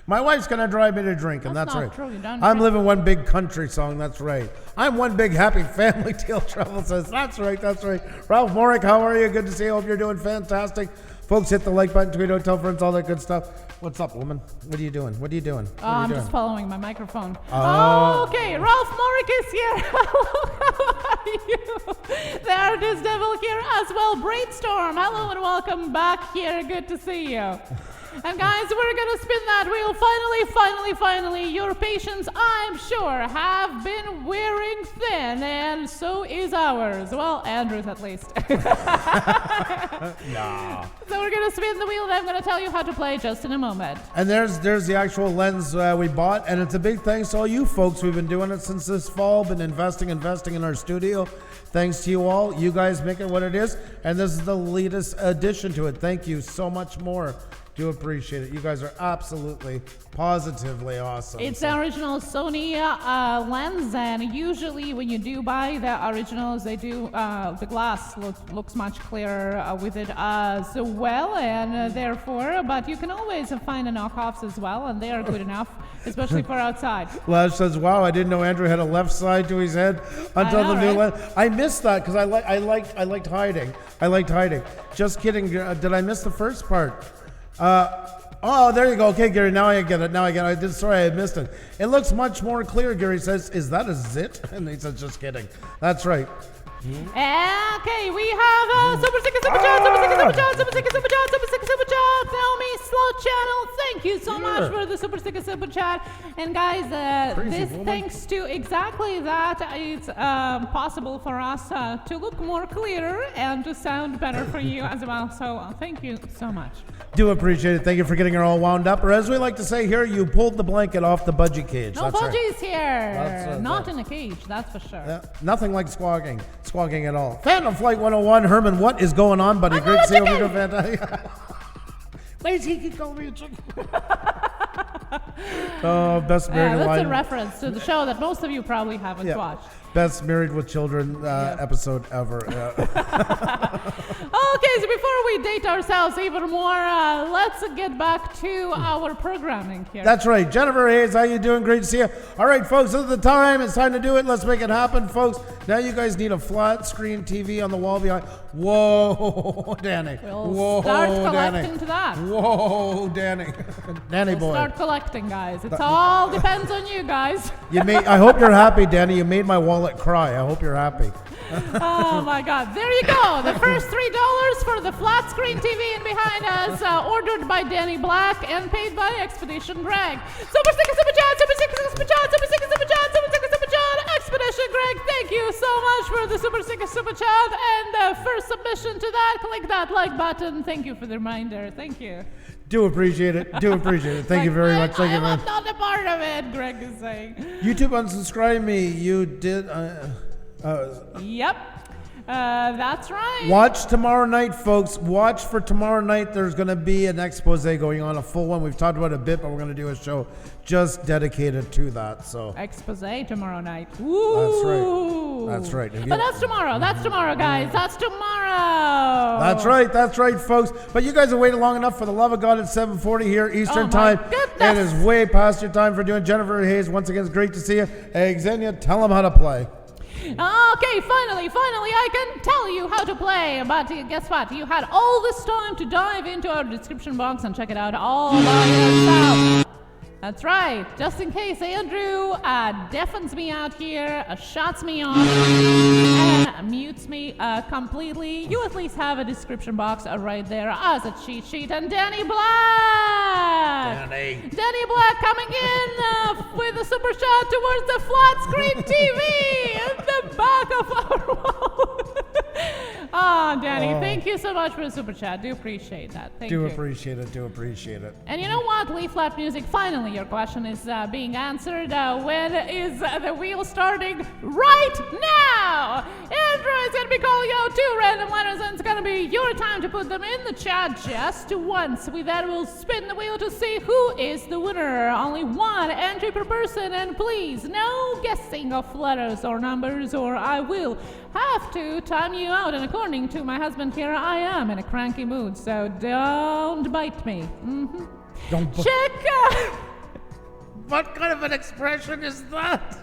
My wife's going to drive me to drinking, that's right. True. I'm living one big country song, that's right. I'm one big happy family, Teal Travel says. That's right. Ralph Morick, how are you? Good to see you. Hope you're doing fantastic. Folks, hit the like button, tweet out, tell friends, all that good stuff. What's up, woman? What are you doing? I'm just following my microphone. Oh, okay. Ralph Morick is here. Hello, how are you? There it is, Devil here as well. Brainstorm, hello and welcome back here. Good to see you. And guys, we're gonna spin that wheel. Finally, your patience, I'm sure, have been wearing thin, and so is ours. Well, Andrew's at least. Nah. So we're gonna spin the wheel, and I'm gonna tell you how to play just in a moment. And there's the actual lens we bought, and it's a big thanks to all you folks. We've been doing it since this fall, been investing in our studio. Thanks to you all. You guys make it what it is, and this is the latest addition to it. Thank you so much more. Do appreciate it. You guys are absolutely, positively awesome. It's the original Sony lens, and usually when you do buy the originals, they do the glass looks much clearer with it as well, and therefore, but you can always find the knockoffs as well, and they are good enough, especially for outside. Lash says, "Wow, I didn't know Andrew had a left side to his head until the new lens." I missed that because I liked hiding. Just kidding. Did I miss the first part? Oh, there you go. Okay, Gary, now I get it. Sorry, I missed it. It looks much more clear, Gary says. Is that a zit? And he says, just kidding. That's right. Okay, we have super sticker, super chat. Naomi Slow Channel, thank you so much for the super sticker, super chat. And guys, this thanks to exactly that, it's possible for us to look more clearer and to sound better for you as well. So thank you so much. Do appreciate it. Thank you for getting her all wound up. Or as we like to say here, you pulled the blanket off the budgie cage. No budgies here. Not in a cage, that's for sure. Yeah, nothing like squawking at all. Phantom Flight 101, Herman, what is going on, buddy? Great to see you. You're fantastic. Why does he keep calling me a chicken? Oh, best married that's line. a reference to the show that most of you probably haven't watched. Best Married with Children episode ever. Okay, so before we date ourselves even more, let's get back to our programming here. That's right. Jennifer Hayes, how you doing? Great to see you. All right, folks, this is the time. It's time to do it. Let's make it happen, folks. Now you guys need a flat screen TV on the wall behind. Whoa, Danny. We'll start collecting to that. Whoa, Danny. Danny boy. Start collecting, guys. It all depends on you guys. I hope you're happy, Danny. You made my wallet cry. I hope you're happy. Oh my God. There you go. The first $3 for the flat screen TV in behind us, ordered by Danny Black and paid by Expedition Greg. Super sticker, super chat, super sticker, super chat, super sticker, super chat, super sticker, super chat. Expedition Greg Greg, thank you so much for the super sticker super chat and the first submission to that. Click that like button. Thank you for the reminder. Thank you. Do appreciate it. Do appreciate it. Thank you very much. Thank you, man. I'm not a part of it, Greg is saying. YouTube unsubscribe me. You did. Yep. That's right. Watch tomorrow night, folks. Watch for tomorrow night. There's going to be an expose going on, a full one. We've talked about it a bit, but we're going to do a show just dedicated to that. So expose tomorrow night. Ooh. That's right. But that's tomorrow. That's tomorrow, guys. That's tomorrow. That's right. That's right, folks. But you guys have waited long enough. For the love of God, it's 7:40 here Eastern time. Goodness. It is way past your time for doing. Jennifer Hayes, once again, it's great to see you. Hey, Xenia, tell them how to play. Okay, finally, I can tell you how to play. But guess what? You had all this time to dive into our description box and check it out all by yourself. That's right. Just in case Andrew deafens me out here, shuts me off, and mutes me completely, you at least have a description box right there as a cheat sheet. And Danny Black! Danny Black coming in with a super chat towards the flat screen TV in the back of our wall. Danny, thank you so much for the super chat. Do appreciate that. Thank you. Do appreciate it. Do appreciate it. And you know what? Lee Flat Music, finally your question is being answered. When is the wheel starting? Right now! Andrew is going to be calling out 2 random letters, and it's going to be your time to put them in the chat just once. With that, we'll spin the wheel to see who is the winner. Only 1 entry per person, and please, no guessing of letters or numbers, or I will have to time you out. And according to my husband here, I am in a cranky mood, so don't bite me. Don't Check! What kind of an expression is that?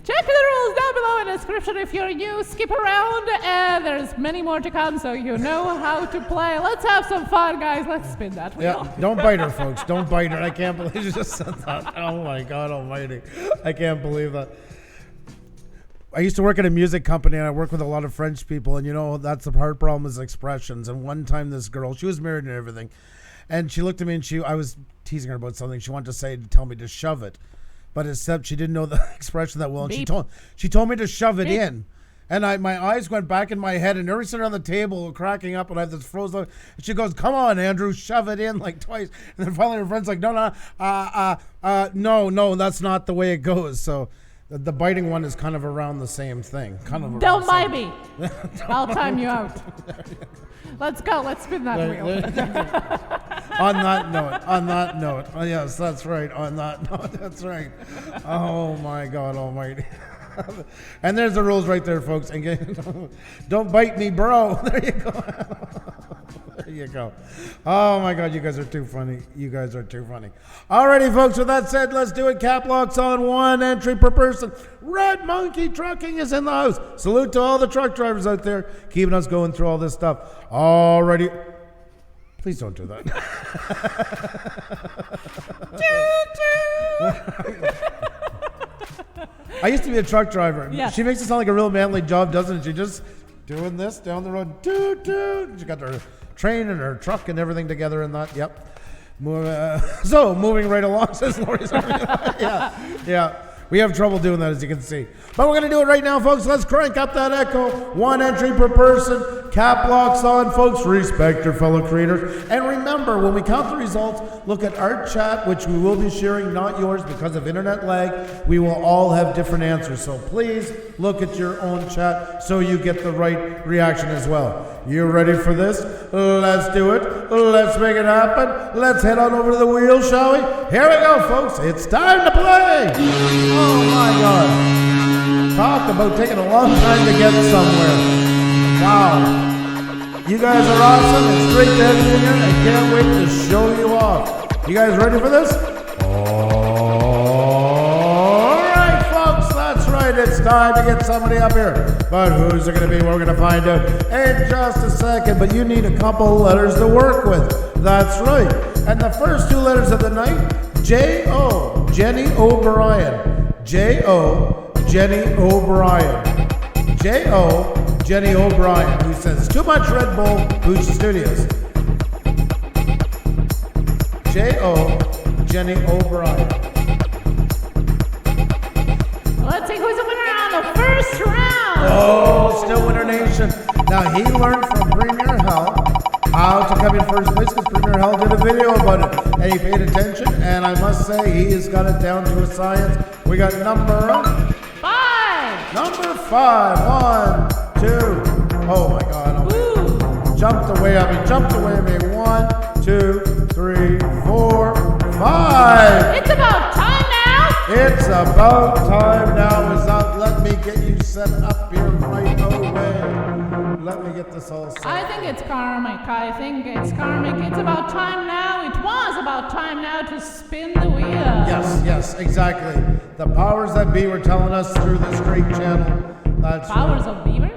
Check the rules down below in the description if you're new. Skip around, and there's many more to come, so you know how to play. Let's have some fun, guys. Let's spin that wheel. Yeah, don't bite her, folks. Don't bite her. I can't believe you just said that. Oh my God almighty. I can't believe that. I used to work at a music company, and I work with a lot of French people, and you know, that's the hard problem is expressions. And one time this girl, she was married and everything, and she looked at me and I was teasing her about something. She wanted to tell me to shove it, but except she didn't know the expression that well, and she told me to shove it in. And my eyes went back in my head, and every sitting on the table cracking up, and I have this frozen look. And she goes, "Come on, Andrew, shove it in," like twice. And then finally her friend's like, no, that's not the way it goes. So the biting one is kind of around the same thing. Don't bite me. I'll time you out. Let's go. Let's spin that wheel. On that note. Oh, yes, that's right. On that note, that's right. Oh, my God almighty. And there's the rules right there, folks. And don't bite me, bro. There you go. There you go. Oh, my God. You guys are too funny. You guys are too funny. Alrighty, folks. With that said, let's do it. Cap locks on 1 entry per person. Red Monkey Trucking is in the house. Salute to all the truck drivers out there keeping us going through all this stuff. Alrighty. Please don't do that. I used to be a truck driver. Yeah. She makes it sound like a real manly job, doesn't it? She just doing this down the road. She got her train and her truck and everything together and that. Yep. So moving right along, says Lori. Yeah. We have trouble doing that, as you can see. But we're going to do it right now, folks. Let's crank up that echo. 1 entry per person. Cap locks on, folks. Respect your fellow creators. And remember, when we count the results, look at our chat, which we will be sharing, not yours, because of internet lag. We will all have different answers. So please look at your own chat so you get the right reaction as well. You ready for this? Let's do it. Let's make it happen. Let's head on over to the wheel, shall we? Here we go, folks. It's time to play. Oh, my God. Talk about taking a long time to get somewhere. Wow. You guys are awesome. It's great to have you here. I can't wait to show you off. You guys ready for this? All right, folks. That's right. It's time to get somebody up here. But who's it going to be? We're going to find out in just a second. But you need a couple letters to work with. That's right. And the first 2 letters of the night, J-O, Jenny O'Brien. J-O, Jenny O'Brien. J-O, Jenny O'Brien, who says, too much Red Bull, Pusa Studios. J-O, Jenny O'Brien. Oh, still Winner Nation. Now, he learned from Premier Hell how to come in first place because Premier Hell did a video about it. And he paid attention, and I must say, he has got it down to a science. We got number 5. Number 5. 1, 2. Oh my God. Jumped away at me. 1, 2, 3, 4, 5. It's about time now. It's about time now. Is up. Let me get you set up here right away. Let me get this all set. I think it's karmic. It's about time now. It was about time now to spin the wheel. Yes, exactly. The powers that be were telling us through this great channel. That's powers of beaver?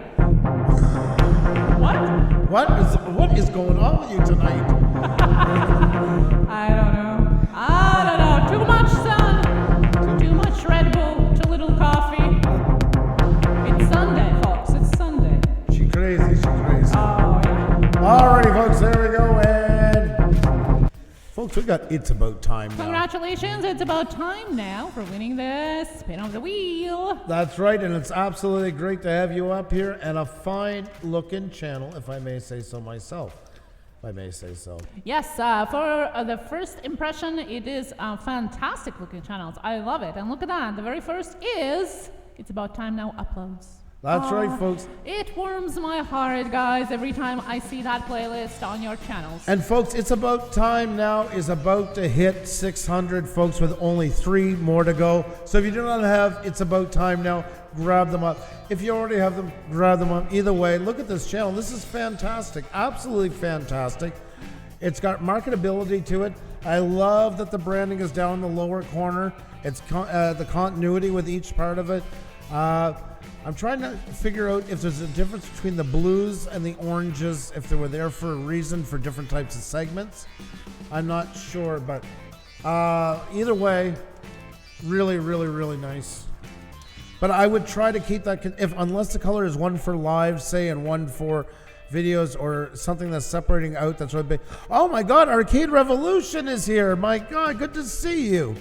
What is going on with you tonight? I don't know. Too much sun, too much Red Bull, too little coffee. It's Sunday, folks. It's Sunday. She's crazy. Oh, yeah. Alrighty, folks. There we go. And folks, we got It's About Time now. Congratulations. It's about time now for winning the spin of the wheel. That's right, and it's absolutely great to have you up here and a fine-looking channel, if I may say so myself. Yes, for the first impression, it is a fantastic looking channel. I love it. And look at that. The very first is It's About Time Now uploads. That's right, folks. It warms my heart, guys, every time I see that playlist on your channels. And folks, It's About Time Now is about to hit 600, folks, with only 3 more to go. So if you do not have It's About Time Now, grab them up. If you already have them, grab them up. Either way, look at this channel. This is fantastic. Absolutely fantastic. It's got marketability to it. I love that the branding is down in the lower corner. It's the continuity with each part of it. I'm trying to figure out if there's a difference between the blues and the oranges, if they were there for a reason for different types of segments. I'm not sure, but either way, really, really, really nice. But I would try to keep that, unless the color is one for live, say, and one for videos or something that's separating out. That's really big. Oh my God, Arcade Revolution is here. My God, good to see you.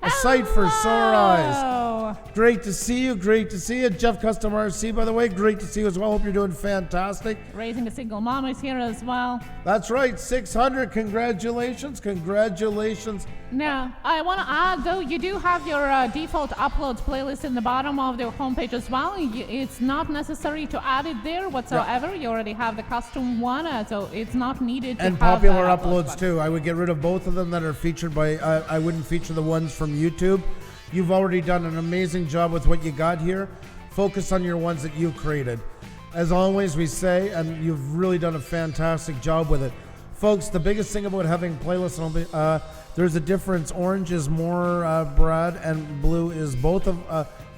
A sight for sore eyes. Great to see you. Jeff Custom RC, by the way, great to see you as well. Hope you're doing fantastic. Raising a Single Mom is here as well. That's right, 600. Congratulations. Now, I want to add, though, you do have your default uploads playlist in the bottom of the homepage as well. It's not necessary to add it there whatsoever. Yeah. You already have the custom one, so it's not needed to have popular uploads, too. I would get rid of both of them that are featured by, I wouldn't feature the ones from YouTube. You've already done an amazing job with what you got here. Focus on your ones that you created. As always, we say, and you've really done a fantastic job with it. Folks, the biggest thing about having playlists, there's a difference. Orange is more Brad, and blue is both of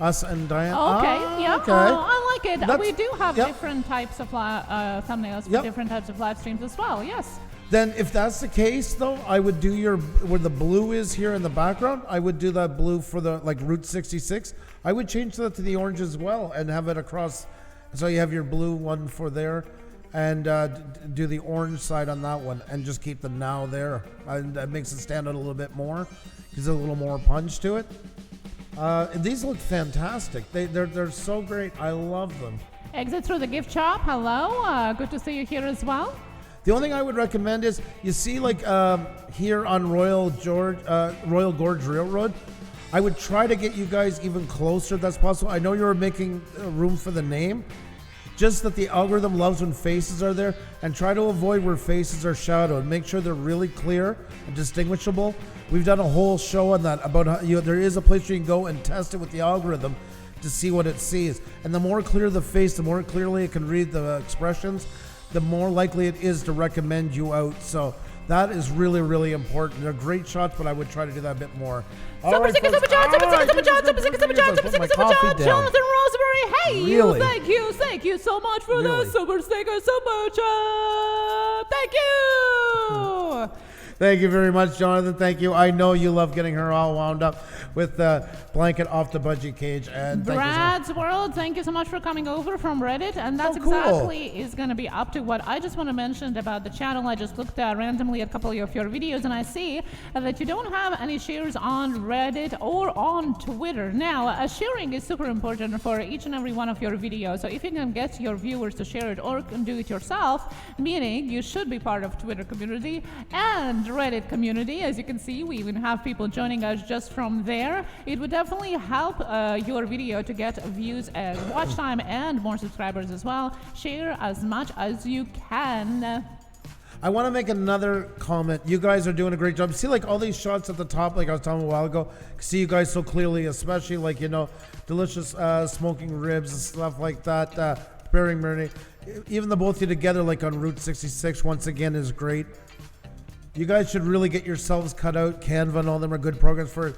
us and Diane. Okay, yeah. Okay. I like it. We do have different types of thumbnails for different types of live streams as well, yes. Then if that's the case, though, I would do where the blue is here in the background, I would do that blue for the, like, Route 66. I would change that to the orange as well and have it across. So you have your blue one for there and do the orange side on that one and just keep the now there. And that makes it stand out a little bit more. Gives it a little more punch to it. These look fantastic. They're so great. I love them. Exit through the gift shop. Hello. Good to see you here as well. The only thing I would recommend is, you see, like here on Royal Gorge Railroad, I would try to get you guys even closer if that's possible. I know you were making room for the name, just that the algorithm loves when faces are there, and try to avoid where faces are shadowed. Make sure they're really clear and distinguishable. We've done a whole show on that about how there is a place where you can go and test it with the algorithm to see what it sees. And the more clear the face, the more clearly it can read the expressions, the more likely it is to recommend you out. So that is really, really important. They're great shots, but I would try to do that a bit more. Super Jonathan Roseberry. Hey, really? Thank you so much for the super sticker, super chat. Thank you. Thank you very much, Jonathan. Thank you. I know you love getting her all wound up with the blanket off the budgie cage. And Brad's World, thank you so much for coming over from Reddit. And that's cool. exactly is going to be up to what I just want to mention about the channel. I just looked randomly at a couple of your videos, and I see that you don't have any shares on Reddit or on Twitter. Now, sharing is super important for each and every one of your videos. So if you can get your viewers to share it or can do it yourself, meaning you should be part of Twitter community and Reddit community. As you can see, we even have people joining us just from there. It would definitely help your video to get views and watch time and more subscribers as well. Share as much as you can. I want to make another comment. You guys are doing a great job. See, like all these shots at the top, like I was telling a while ago, see you guys so clearly, especially like, you know, delicious smoking ribs and stuff like that, preparing marinade. Even the both of you together, like on Route 66, once again, is great. You guys should really get yourselves cut out. Canva and all them are good programs for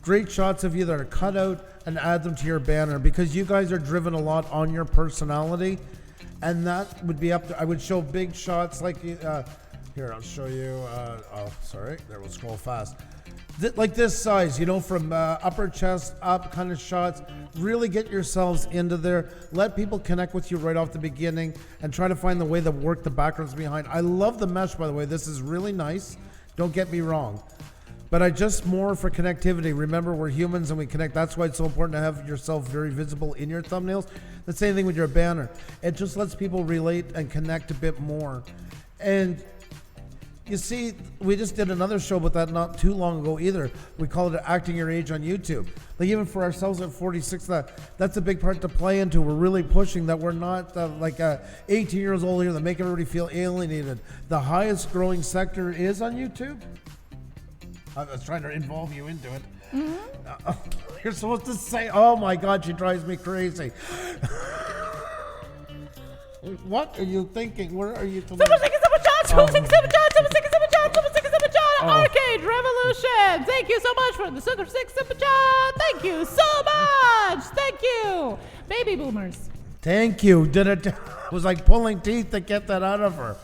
great shots of you that are cut out and add them to your banner, because you guys are driven a lot on your personality, and that would be up to, I would show big shots like, here, I'll show you, oh, sorry, there, we'll scroll fast. Like this size, you know, from upper chest up kind of shots. Really get yourselves into there. Let people connect with you right off the beginning and try to find the way to work the backgrounds behind. I love the mesh, by the way. This is really nice. Don't get me wrong. But I just more for connectivity. Remember, we're humans and we connect. That's why it's so important to have yourself very visible in your thumbnails. The same thing with your banner. It just lets people relate and connect a bit more. And you see, we just did another show about that not too long ago either. We called it Acting Your Age on YouTube. Like even for ourselves at 46, that's a big part to play into. We're really pushing that we're not like 18 years old here that make everybody feel alienated. The highest growing sector is on YouTube. I was trying to involve you into it. Mm-hmm. You're supposed to say, oh my God, she drives me crazy. What are you thinking? Where are you? Arcade Revolution, thank you so much for the Super 6 Super Chat. Thank you so much. Thank you. Baby boomers. Thank you. Did it was like pulling teeth to get that out of her.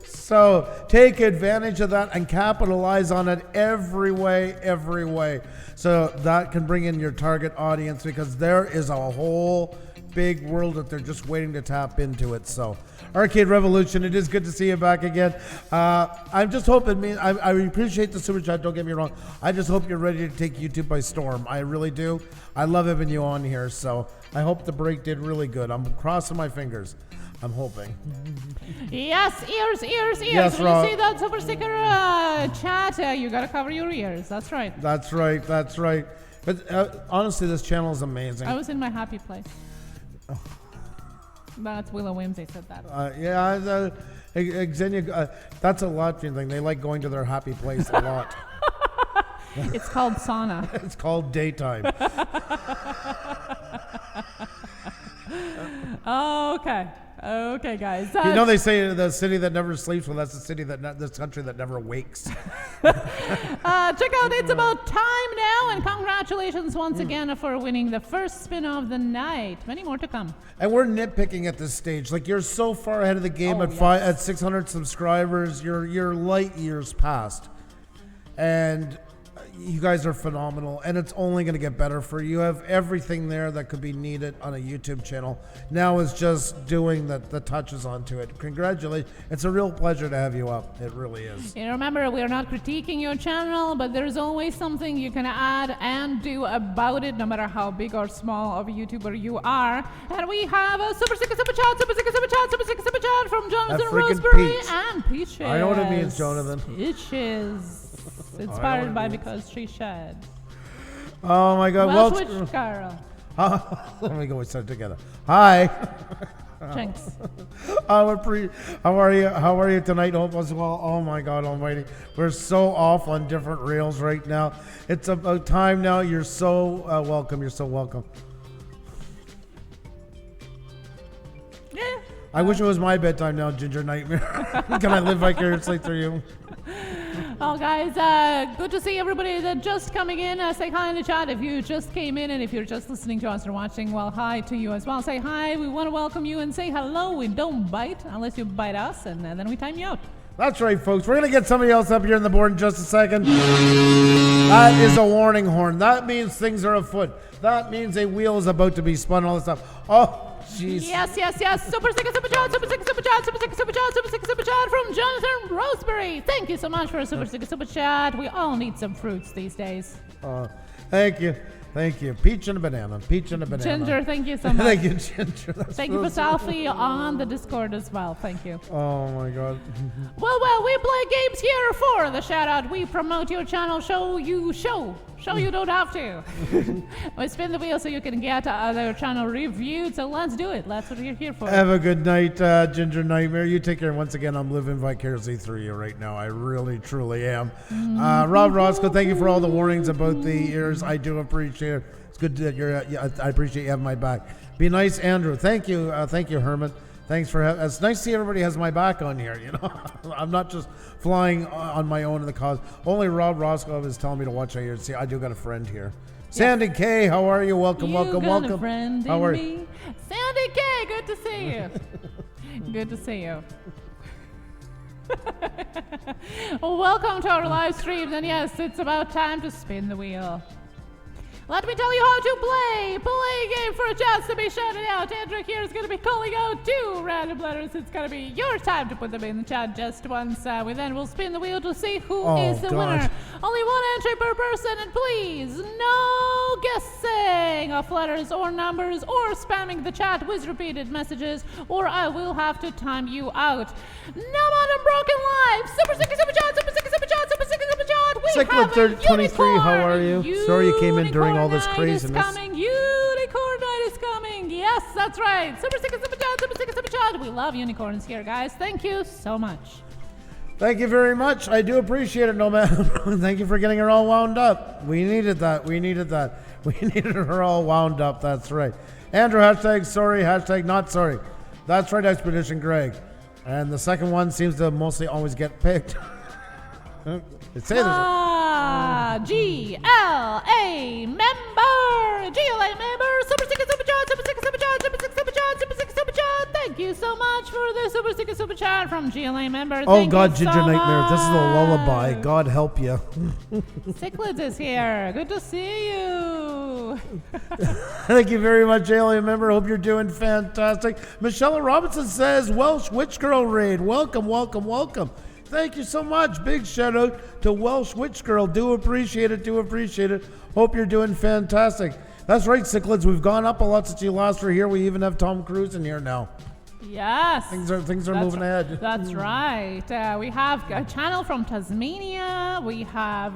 So take advantage of that and capitalize on it every way, every way. So that can bring in your target audience, because there is a whole big world that they're just waiting to tap into it. So Arcade Revolution, it is good to see you back again. I'm just hoping, I appreciate the super chat, don't get me wrong. I just hope you're ready to take YouTube by storm. I really do. I love having you on here, so I hope the break did really good. I'm crossing my fingers. I'm hoping. Yes, ears. Yes, when you see that super sticker chat, you gotta cover your ears. That's right. That's right. But honestly, this channel is amazing. I was in my happy place. That's Willow Whimsy said that. Xenia, that's a Latvian thing. They like going to their happy place a lot. It's called sauna. It's called daytime. Okay, guys. You know, they say the city that never sleeps, well, that's the city this country that never wakes. Check out It's About Time now, and congratulations once again for winning the first spin of the night. Many more to come. And we're nitpicking at this stage. Like, you're so far ahead of the game at 600 subscribers. You're light years past. And you guys are phenomenal, and it's only going to get better for you. You have everything there that could be needed on a YouTube channel. Now is just doing the touches onto it. Congratulations. It's a real pleasure to have you up. It really is. And remember, we are not critiquing your channel, but there's always something you can add and do about it, no matter how big or small of a YouTuber you are. And we have a super sticker super chat from Jonathan Roseberry Peach. And Peaches. I know what it means, Jonathan. Peaches. Inspired by Because She Shed. Oh my God. Well, switch, Carol. Let me go. We start together. Hi. Thanks. How are you? How are you tonight? Hope as well. Oh my God Almighty. We're so off on different rails right now. It's about time now. You're so welcome. You're so welcome. Yeah. I wish it was my bedtime now, Ginger Nightmare. Can I live vicariously through you? Well, guys, good to see everybody that just coming in. Say hi in the chat if you just came in, and if you're just listening to us or watching, well, hi to you as well. Say hi. We want to welcome you and say hello. We don't bite unless you bite us, and then we time you out. That's right, folks. We're going to get somebody else up here on the board in just a second. That is a warning horn. That means things are afoot. That means a wheel is about to be spun, all this stuff. Oh, jeez. Yes. Super sticker, super chat, super sticker, super chat, super sticker, super chat, super sticker, super chat from Jonathan Roseberry. Thank you so much for a super sticker, super chat. We all need some fruits these days. Thank you. Thank you. Peach and a banana. Peach and a banana. Ginger, thank you so much. Thank you, Ginger. Thank you for selfie on the Discord as well. Thank you. Oh, my God. Well, we play games here for the shout out. We promote your channel, show you don't have to. We spin the wheel so you can get other channel reviewed. So let's do it. That's what we're here for. Have a good night, Ginger Nightmare. You take care. Once again, I'm living vicariously through you right now. I really, truly am. Rob Roscoe, thank you for all the warnings about the ears. I do appreciate it. It's good that you're. I appreciate you having my back. Be nice, Andrew. Thank you, Herman. Thanks for having. It's nice to see everybody has my back on here. You know, I'm not just flying on my own in the cause. Only Rob Roscoe is telling me to watch out here. See, I do got a friend here. Yes. Sandy K, how are you? Welcome. A friend how are you? Sandy K, good to see you. Good to see you. Welcome to our live stream. And yes, it's about time to spin the wheel. Let me tell you how to play. Play a game for a chance to be shouted out. Andrew here is going to be calling out 2 random letters. It's going to be your time to put them in the chat just once. We then will spin the wheel to see who is the winner. Only 1 entry per person, and please, no guessing of letters or numbers or spamming the chat with repeated messages, or I will have to time you out. No more broken life. Super sticker, super chat, super sticker, super chat, super sticker, super chat. We have a 23, how are you? Sorry you came in during all this craziness. Unicorn night is coming. Yes, that's right. Super sticker, super chat, super sticker, super chat. We love unicorns here, guys. Thank you so much. Thank you very much. I do appreciate it, Nomad. Thank you for getting her all wound up. We needed that. We needed her all wound up. That's right. Andrew, hashtag sorry, hashtag not sorry. That's right, Expedition Greg. And the second one seems to mostly always get picked. GLA member, super sticker, super chat, super sticker, super chat, super sticker, super chat, super sticker, super chat. Thank you so much for the super sticker, super chat from GLA member. Oh God, Ginger Nightmare, this is a lullaby. God help you. Cichlids is here. Good to see you. Thank you very much, GLA member. Hope you're doing fantastic. Michelle Robinson says, Welsh Witch Girl Raid. Welcome, welcome, welcome. Thank you so much. Big shout out to Welsh Witch Girl. Do appreciate it. Do appreciate it. Hope you're doing fantastic. That's right, Cichlids. We've gone up a lot since you last were here. We even have Tom Cruise in here now. Yes. Things are moving ahead. That's right. We have a channel from Tasmania. We have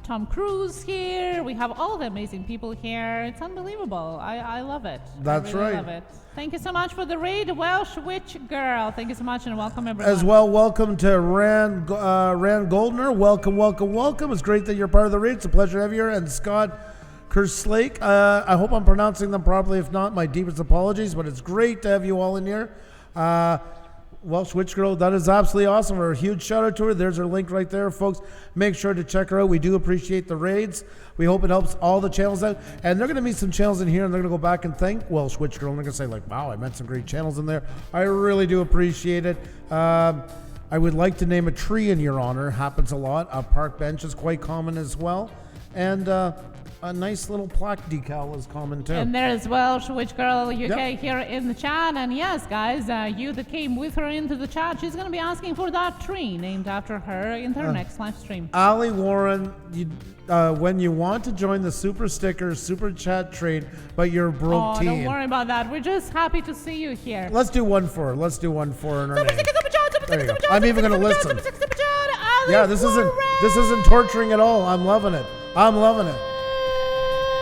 Tom Cruise here. We have all the amazing people here. It's unbelievable. I love it. That's I really right. love it. Thank you so much for the raid, Welsh Witch Girl. Thank you so much, and welcome everyone. As well, welcome to Rand Goldner. Welcome, welcome, welcome. It's great that you're part of the raid. It's a pleasure to have you here. And Scott Kerslake. I hope I'm pronouncing them properly. If not, my deepest apologies. But it's great to have you all in here. Welsh Witch Girl, that is absolutely awesome. We're a huge shout out to her. There's her link right there, folks. Make sure to check her out. We do appreciate the raids. We hope it helps all the channels out. And they're going to meet some channels in here, and they're going to go back and thank Welsh Witch Girl. And they're going to say, like, wow, I met some great channels in there. I really do appreciate it. I would like to name a tree in your honor. Happens a lot. A park bench is quite common as well. And a nice little plaque decal is common too. And there's Welsh Witch Girl UK here in the chat. And yes, guys, you that came with her into the chat, she's going to be asking for that tree named after her in her next live stream. Ali Warren, when you want to join the super sticker, super chat trade, but you're broke teen. Don't worry about that. We're just happy to see you here. Let's do one for her. Let's do one for her in her name. Super chat, I'm even going to listen. Yeah, this isn't torturing at all. I'm loving it. I'm loving it.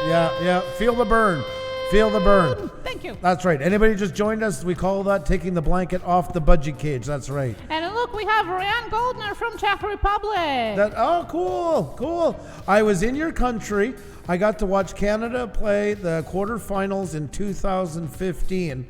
Yeah. Feel the burn. Feel the burn. Thank you. That's right. Anybody just joined us? We call that taking the blanket off the budgie cage. That's right. And look, we have Ryan Goldner from Czech Republic. Cool. I was in your country. I got to watch Canada play the quarterfinals in 2015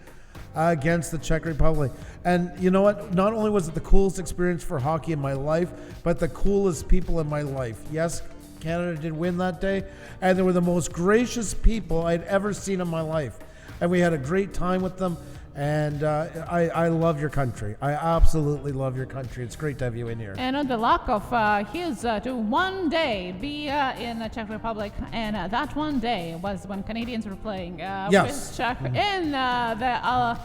against the Czech Republic. And you know what? Not only was it the coolest experience for hockey in my life, but the coolest people in my life. Yes, Canada did win that day, and they were the most gracious people I'd ever seen in my life. And we had a great time with them. And I love your country. I absolutely love your country. It's great to have you in here. And on the luck of his to one day be in the Czech Republic, and that one day was when Canadians were playing with Czech in the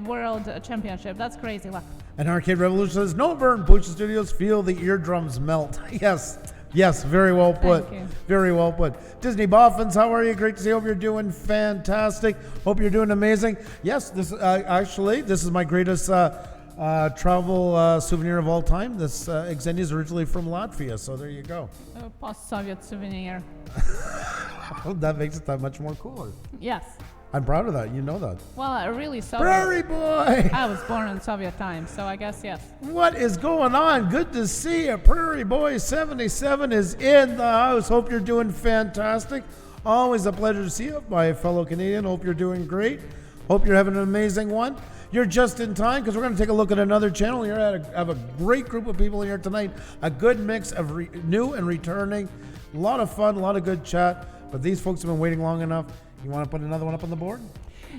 World Championship. That's crazy luck. And Arcade Revolution says, no burn, Pusa Studios, feel the eardrums melt. Yes, very well put. Thank you. Very well put. Disney Boffins, how are you? Great to see you. Hope you're doing fantastic. Hope you're doing amazing. Yes, this is my greatest travel souvenir of all time. This Xenia is originally from Latvia, so there you go. Post-Soviet souvenir. That makes it that much more cooler. Yes. I'm proud of that. You know that. Well, really Soviet. Prairie boy! I was born in Soviet times, so I guess yes. What is going on? Good to see you. Prairie Boy 77 is in the house. Hope you're doing fantastic. Always a pleasure to see you, my fellow Canadian. Hope you're doing great. Hope you're having an amazing one. You're just in time because we're going to take a look at another channel here. I have a great group of people here tonight. A good mix of new and returning. A lot of fun, a lot of good chat. But these folks have been waiting long enough. You want to put another one up on the board?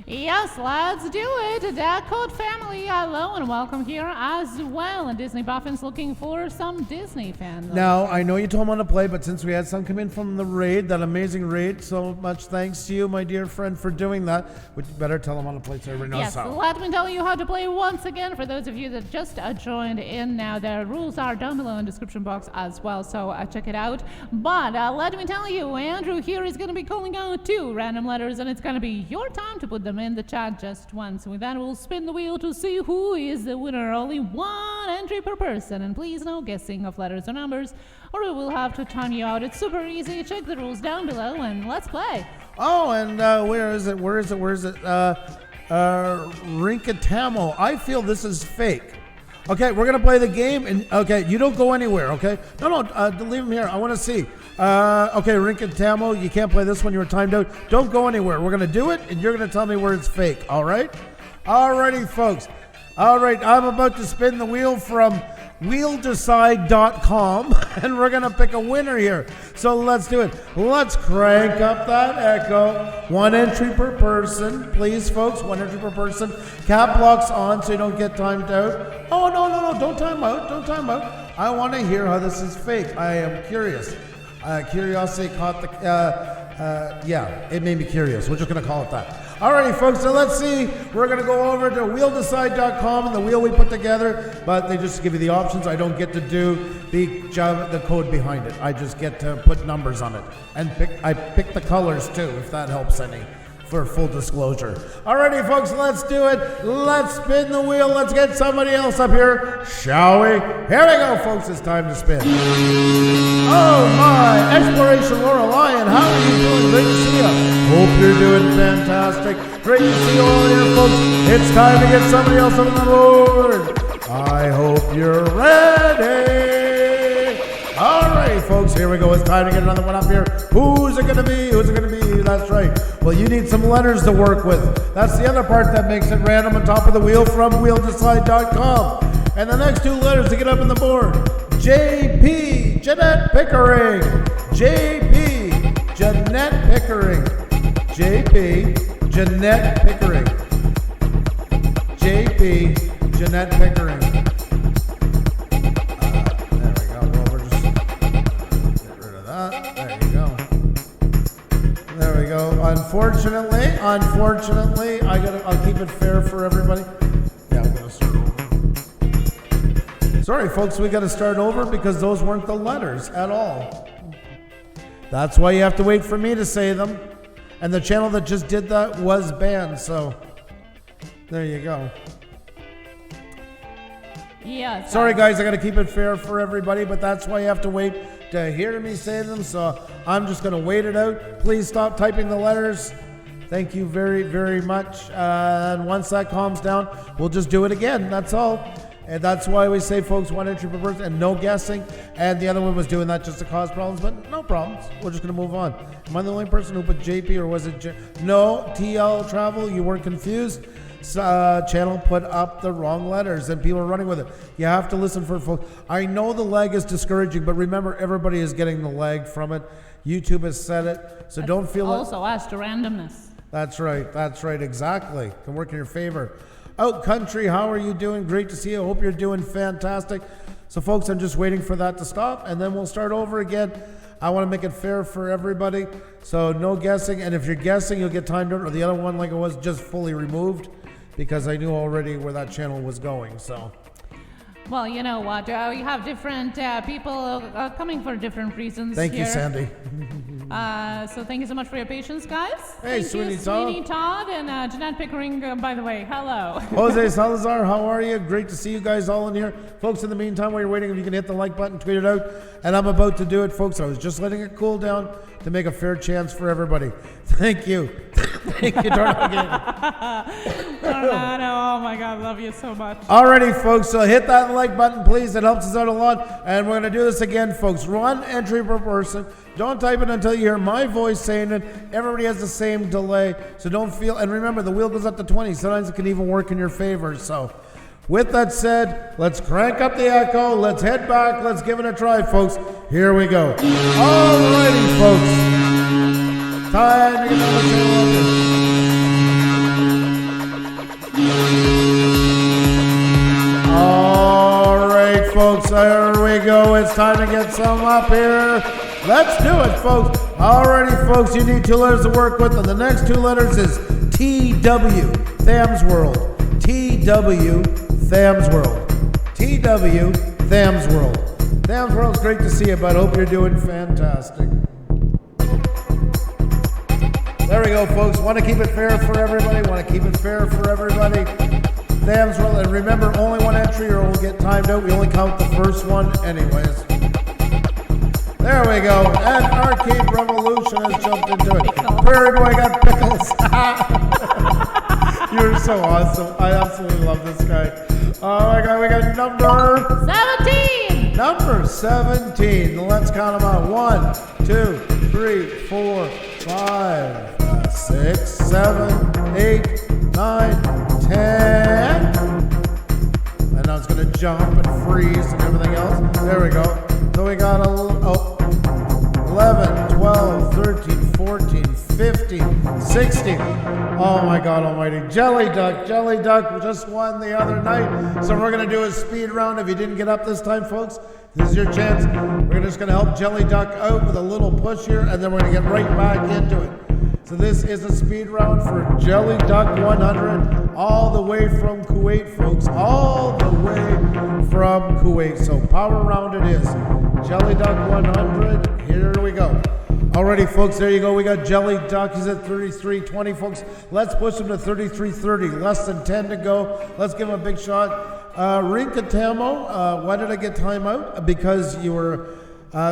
Yes, let's do it. That Code family, hello and welcome here as well. And Disney Buffin's looking for some Disney fans. Now, I know you told them to play, but since we had some come in from the raid, that amazing raid, so much thanks to you, my dear friend, for doing that. Would you better tell them how to play so everybody knows yes, how. let me tell you how to play once again for those of you that just joined in now. The rules are down below in the description box as well, so check it out. But let me tell you, Andrew here is going to be calling out 2 random letters, and it's going to be your time to put them in the chat just once. With that, we'll spin the wheel to see who is the winner. Only 1 entry per person, and please no guessing of letters or numbers, or we will have to time you out. It's super easy. Check the rules down below, and let's play. Oh, and where is it? Rinkatamo. I feel this is fake. Okay, we're going to play the game, and okay, you don't go anywhere, okay? No, leave him here. I want to see. Okay, Rinkatamo, you can't play this one. You were timed out. Don't go anywhere. We're going to do it, and you're going to tell me where it's fake, all right? Alrighty, folks. All right, I'm about to spin the wheel from wheeldecide.com, and we're going to pick a winner here. So let's do it. Let's crank up that echo. 1 entry per person. Please, folks, 1 entry per person. Cap locks on so you don't get timed out. Oh, no. Don't time out. Don't time out. I want to hear how this is fake. I am curious. Curiosity caught the... yeah, it made me curious. We're just going to call it that. Alrighty, folks, so let's see. We're going to go over to wheeldecide.com and the wheel we put together, but they just give you the options. I don't get to do the code behind it. I just get to put numbers on it. And I pick the colors, too, if that helps any, for full disclosure. Alrighty, folks, let's do it. Let's spin the wheel. Let's get somebody else up here, shall we? Here we go, folks. It's time to spin. Oh, my. Exploration Laura Lion, how are you doing? Great to see you. Hope you're doing fantastic. Great to see you all here, folks. It's time to get somebody else on the board. I hope you're ready. All right, folks, here we go. It's time to get another one up here. Who's it going to be? Who's it going to be? That's right. Well, you need some letters to work with. That's the other part that makes it random on top of the wheel from wheeldecide.com. And the next 2 letters to get up on the board. JP, Jeanette Pickering. JP, Jeanette Pickering. JP, Jeanette Pickering. JP, Jeanette Pickering. There we go. Well, we're just get rid of that. There you go. There we go. Unfortunately, I'll keep it fair for everybody. Yeah, we're gonna start over. Sorry, folks, we got to start over because those weren't the letters at all. That's why you have to wait for me to say them. And the channel that just did that was banned, so there you go. Yeah. Sorry, guys, I got to keep it fair for everybody, but that's why you have to wait to hear me say them, so I'm just going to wait it out. Please stop typing the letters. Thank you very, very much. And once that calms down, we'll just do it again. That's all. And that's why we say, folks, 1 entry per person and no guessing. And the other one was doing that just to cause problems, but no problems. We're just going to move on. Am I the only person who put JP, or was it No, TL Travel, you weren't confused. Channel put up the wrong letters and people are running with it. You have to listen for folks. I know the lag is discouraging, but remember, everybody is getting the lag from it. YouTube has said it, so don't feel also as to randomness. That's right, exactly. Can work in your favor. Out country, how are you doing? Great to see you. Hope you're doing fantastic. So folks, I'm just waiting for that to stop, and then we'll start over again. I want to make it fair for everybody, so no guessing. And if you're guessing, you'll get timed out, or the other one, like it was, just fully removed, because I knew already where that channel was going. So. Well, you know what? We have different people coming for different reasons. Thank you, Sandy. So thank you so much for your patience, guys. Hey, thank Sweeney you, Todd. Sweeney Todd and Jeanette Pickering, by the way. Hello. Jose Salazar, how are you? Great to see you guys all in here. Folks, in the meantime, while you're waiting, if you can hit the like button, tweet it out. And I'm about to do it, folks. I was just letting it cool down to make a fair chance for everybody. Thank you. Thank you, Tornado. Tornado, oh my God, love you so much. Alrighty, folks, so hit that like button, please. It helps us out a lot. And we're going to do this again, folks. One entry per person. Don't type it until you hear my voice saying it. Everybody has the same delay, so don't feel. And remember, the wheel goes up to 20. Sometimes it can even work in your favor. So, with that said, let's crank up the echo. Let's head back. Let's give it a try, folks. Here we go. Alrighty, folks. Time to get on the channel up. Alright, folks. There we go. It's time to get some up here. Let's do it, folks. Alrighty, folks, you need two letters to work with, and the next two letters is TW, Tham's World. TW, Tham's World. TW, Tham's World. Tham's World, great to see you, bud. Hope you're doing fantastic. There we go, folks. Want to keep it fair for everybody. Tham's World, and remember, only one entry or we'll get timed out. We only count the first one anyways. There we go. And Arcade Revolution has jumped into it. Prairie Boy got pickles. You're so awesome. I absolutely love this guy. Oh my God, we got number 17. Number 17. Let's count them out. 1, 2, 3, 4, 5, 6, 7, 8, 9, 10. And now it's going to jump and freeze and everything else. There we go. So we got 11, 12, 13, 14, 15, 16. Oh my God almighty. Jelly Duck just won the other night. So we're going to do a speed round. If you didn't get up this time, folks, this is your chance. We're just going to help Jelly Duck out with a little push here, and then we're going to get right back into it. So this is a speed round for Jelly Duck 100, all the way from Kuwait, folks. All the way from Kuwait. So power round it is. Jelly Duck 100, here we go. Alrighty, folks, there you go. We got Jelly Duck. He's at 33.20, folks. Let's push him to 33.30. Less than 10 to go. Let's give him a big shot. Rinkatamo, why did I get time out? Because you were,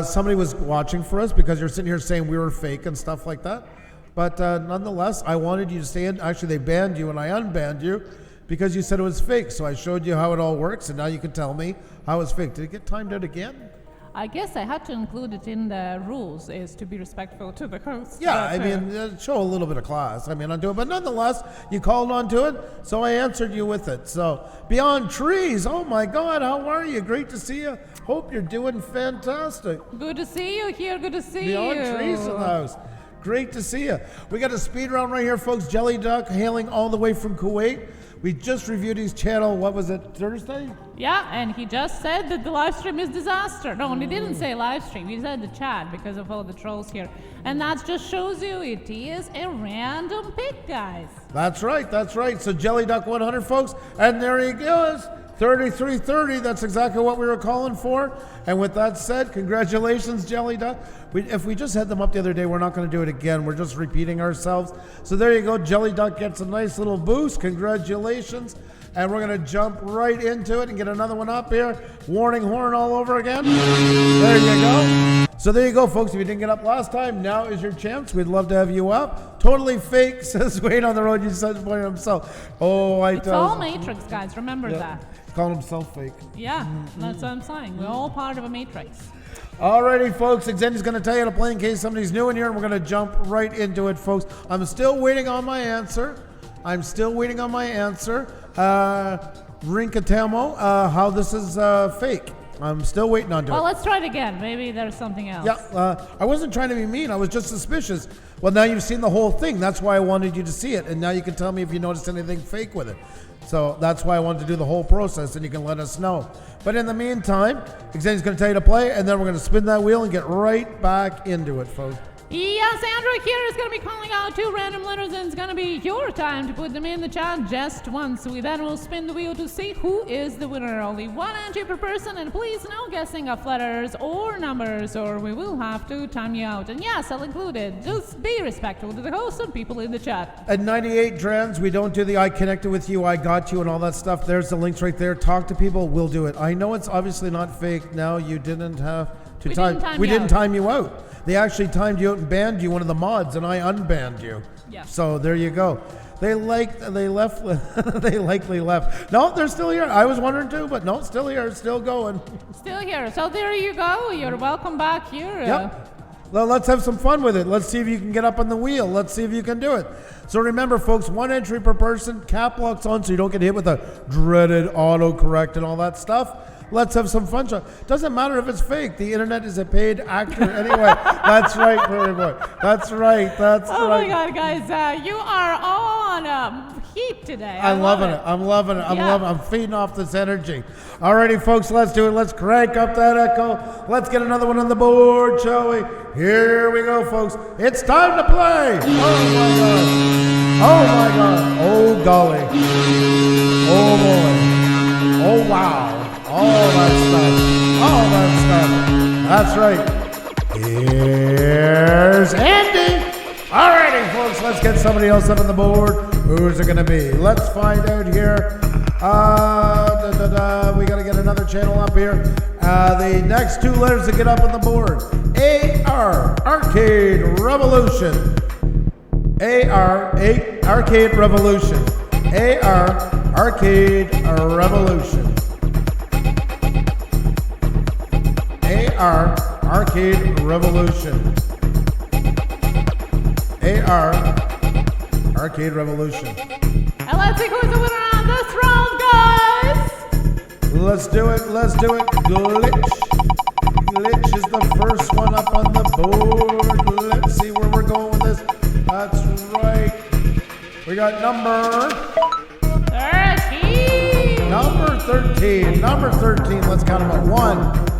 somebody was watching for us because you're sitting here saying we were fake and stuff like that. But nonetheless, I wanted you to stay in. Actually, they banned you and I unbanned you because you said it was fake. So I showed you how it all works, and now you can tell me how it's fake. Did it get timed out again? I guess I had to include it in the rules, is to be respectful to the host. Yeah, I mean, show a little bit of class. I mean, onto it, but nonetheless, you called onto it, so I answered you with it. So, Beyond Trees, oh my God, how are you? Great to see you. Hope you're doing fantastic. Good to see you here. Good to see Beyond you. Trees in the house. Great to see you. We got a speed round right here, folks. Jelly Duck hailing all the way from Kuwait. We just reviewed his channel, what was it, Thursday? Yeah, and he just said that the live stream is disaster. No, he didn't say live stream. He said the chat because of all the trolls here. And that just shows you it is a random pick, guys. That's right, that's right. So Jelly Duck 100, folks. And there he goes. 33.30, that's exactly what we were calling for. And with that said, congratulations, Jelly Duck. If we just had them up the other day, we're not going to do it again. We're just repeating ourselves. So there you go. Jelly Duck gets a nice little boost. Congratulations. And we're going to jump right into it and get another one up here. Warning horn all over again. There you go. So there you go, folks. If you didn't get up last time, now is your chance. We'd love to have you up. Totally fake, says Wade on the road. You said point himself. Oh, it's all Matrix, guys. Remember that. Calling himself fake. Yeah, that's what I'm saying. We're all part of a matrix. Alrighty, folks. Xandy's going to tell you to play in case somebody's new in here, and we're going to jump right into it, folks. I'm still waiting on my answer. Rinkatamo, how this is fake. I'm still waiting on to Well, it. let's try it again. Maybe there's something else. Yeah, I wasn't trying to be mean. I was just suspicious. Well, now you've seen the whole thing. That's why I wanted you to see it. And now you can tell me if you noticed anything fake with it. So that's why I wanted to do the whole process, and you can let us know. But in the meantime, Xandy's going to tell you to play, and then we're going to spin that wheel and get right back into it, folks. Yes, Andrew here is going to be calling out 2 random letters, and it's going to be your time to put them in the chat just once. We then will spin the wheel to see who is the winner. Only 1 entry per person, and please no guessing of letters or numbers, or we will have to time you out. And yes, I'll include it. Just be respectful to the host and people in the chat. At 98 Drans, we don't do the I connected with you, I got you, and all that stuff. There's the links right there. Talk to people, we'll do it. I know it's obviously not fake. Now you didn't have to we didn't time you out. They actually timed you out and banned you, one of the mods, and I unbanned you. Yeah. So there you go. They left. They likely left. No, they're still here. I was wondering too, but no, still here, still going. Still here. So there you go. You're welcome back here. Yep. Well, let's have some fun with it. Let's see if you can get up on the wheel. Let's see if you can do it. So remember, folks, 1 entry per person. Cap lock's on so you don't get hit with a dreaded autocorrect and all that stuff. Let's have some fun. Doesn't matter if it's fake. The internet is a paid actor anyway. That's right, Prairie Boy. That's right. That's oh right. Oh my God, guys, you are on heat today. I'm loving it. I'm loving it. I'm feeding off this energy. Alrighty, folks, let's do it. Let's crank up that echo. Let's get another one on the board, shall we? Here we go, folks. It's time to play. Oh my God. Oh my God. Oh golly. Oh boy. Oh wow. All that stuff. That's right. Here's Andy. Alrighty, folks, let's get somebody else up on the board. Who's it going to be? Let's find out here. We got to get another channel up here. The next 2 letters to get up on the board. AR, Arcade Revolution. AR, Arcade Revolution. AR, Arcade Revolution. AR, Arcade Revolution. AR, Arcade Revolution. And let's see who's the winner on this round, guys. Let's do it. Let's do it. Glitch. Glitch is the first one up on the board. Let's see where we're going with this. That's right. We got number 13. Number 13. Number 13. Let's count them up. 1.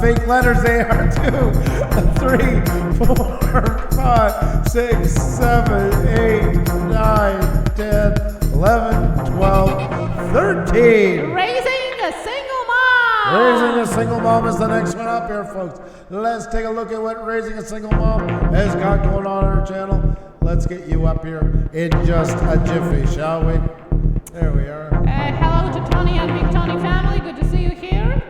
Fake letters, they are 2, 3, 4, 5, 6, 7, 8, 9, 10, 11, 12, 13. Raising a single mom. Raising a single mom is the next one up here, folks. Let's take a look at what Raising a Single Mom has got going on our channel. Let's get you up here in just a jiffy, shall we? There we are. Hello to Tony and Big Tony family. Good to see you here.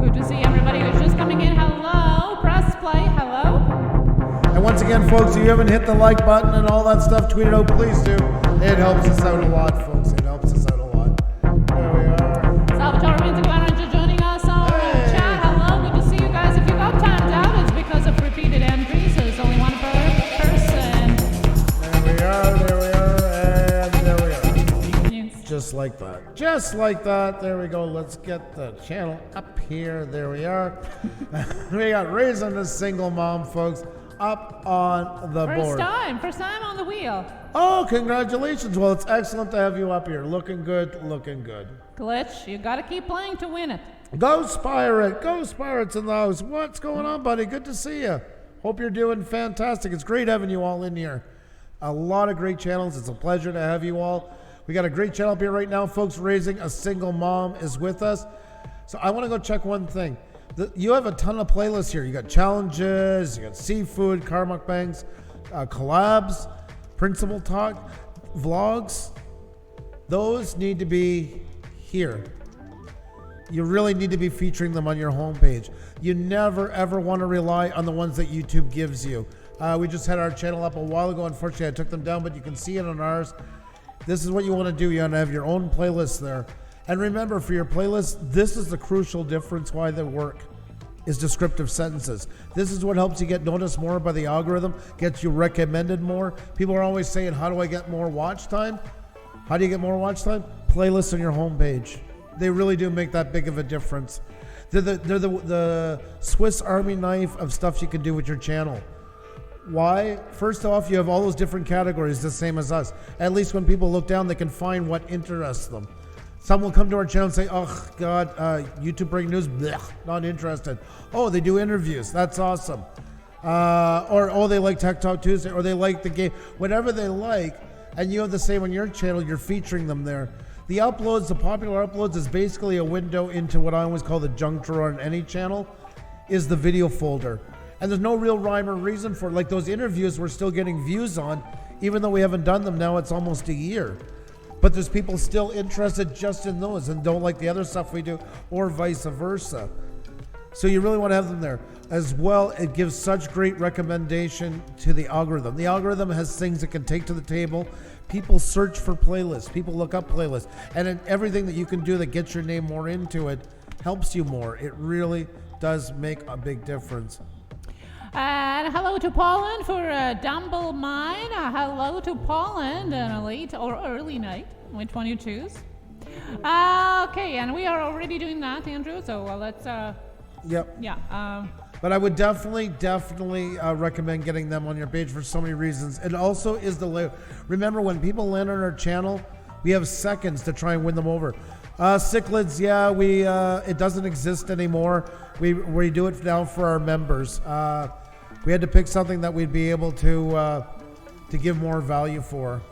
Good to see everybody who's just coming in. Hello. Press play. Hello. And once again, folks, if you haven't hit the like button and all that stuff, tweet it out, please do. It helps us out a lot, folks. It helps us out a lot. There we are. Salvatore Vinzaguaranja joining us on chat. Hello. Good to see you guys. If you got timed out, it's because of repeated entries, so there's only 1 per person. There we are. There we are. And there we are. Yes. Just like that. Just like that. There we go. Let's get the channel up here. There we are. We got Raising a Single Mom, folks, up on the board. First time on the wheel. Oh, congratulations. Well, it's excellent to have you up here. Looking good, looking good. Glitch, you gotta keep playing to win it. Ghost Pirates in the house. What's going on, buddy? Good to see you. Hope you're doing fantastic. It's great having you all in here. A lot of great channels. It's a pleasure to have you all. We got a great channel up here right now, folks. Raising a Single Mom is with us. So I want to go check one thing. You have a ton of playlists here. You got challenges, you got seafood, car mukbangs, collabs, principal talk, vlogs. Those need to be here. You really need to be featuring them on your homepage. You never ever want to rely on the ones that YouTube gives you. We just had our channel up a while ago. Unfortunately, I took them down, but you can see it on ours. This is what you want to do. You want to have your own playlist there. And remember, for your playlist, this is the crucial difference why they work, is descriptive sentences. This is what helps you get noticed more by the algorithm, gets you recommended more. People are always saying, how do I get more watch time? How do you get more watch time? Playlists on your homepage. They really do make that big of a difference. They're the Swiss Army knife of stuff you can do with your channel. Why? First off, you have all those different categories, the same as us. At least when people look down, they can find what interests them. Some will come to our channel and say, oh, God, YouTube breaking news, blech, not interested. Oh, they do interviews. That's awesome. Or, oh, they like Tech Talk Tuesday, or they like the game. Whatever they like, and you have the same on your channel, you're featuring them there. The uploads, the popular uploads, is basically a window into what I always call the junk drawer on any channel, is the video folder. And there's no real rhyme or reason for it. Like those interviews we're still getting views on, even though we haven't done them now, it's almost a year. But there's people still interested just in those and don't like the other stuff we do, or vice versa. So you really want to have them there. As well, it gives such great recommendation to the algorithm. The algorithm has things it can take to the table. People search for playlists. People look up playlists. And then everything that you can do that gets your name more into it helps you more. It really does make a big difference. And hello to Poland for Dumble Mine. Hello to Poland on a late or early night. Which one you choose? Okay, and we are already doing that, Andrew. So let's. Yep. Yeah. But I would definitely recommend getting them on your page for so many reasons. It also is the layout. Remember, when people land on our channel, we have seconds to try and win them over. Cichlids, yeah, it doesn't exist anymore. We do it now for our members. We had to pick something that we'd be able to give more value for.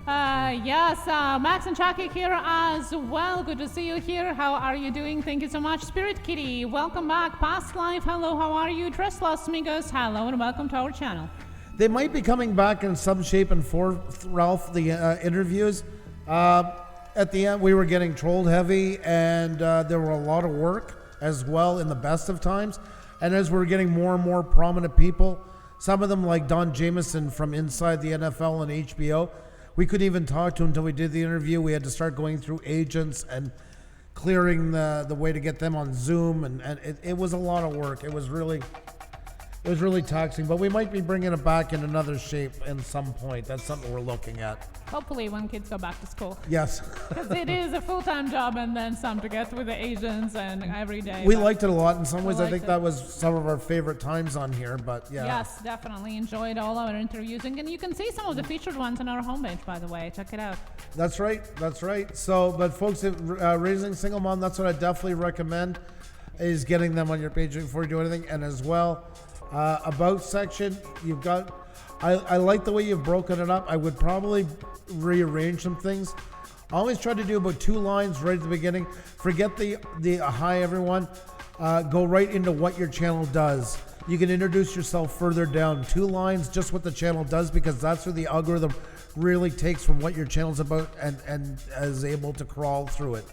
Yes, Max and Chucky here as well. Good to see you here. How are you doing? Thank you so much. Spirit Kitty, welcome back. Past Life, hello, how are you? Tres Los Amigos, hello, and welcome to our channel. They might be coming back in some shape and form, Ralph, the interviews. At the end, we were getting trolled heavy, and there were a lot of work as well in the best of times. And as we were getting more and more prominent people, some of them like Don Jameson from Inside the NFL and HBO, we couldn't even talk to him until we did the interview. We had to start going through agents and clearing the way to get them on Zoom, and it was a lot of work. It was really taxing, but we might be bringing it back in another shape at some point. That's something we're looking at. Hopefully when kids go back to school. Yes. Because it is a full-time job and then some to get with the agents and every day. We liked it a lot. In some ways, I think that was some of our favorite times on here, but yeah. Yes, definitely enjoyed all our interviews. And you can see some of the featured ones on our homepage, by the way. Check it out. That's right. So, but folks, raising single mom, that's what I definitely recommend, is getting them on your page before you do anything. And as well, about section, you've got, I like the way you've broken it up. I would probably rearrange some things. I always try to do about 2 lines right at the beginning. Forget the hi everyone. Go right into what your channel does. You can introduce yourself further down. 2 lines, just what the channel does, because that's where the algorithm really takes from what your channel's about and is able to crawl through it.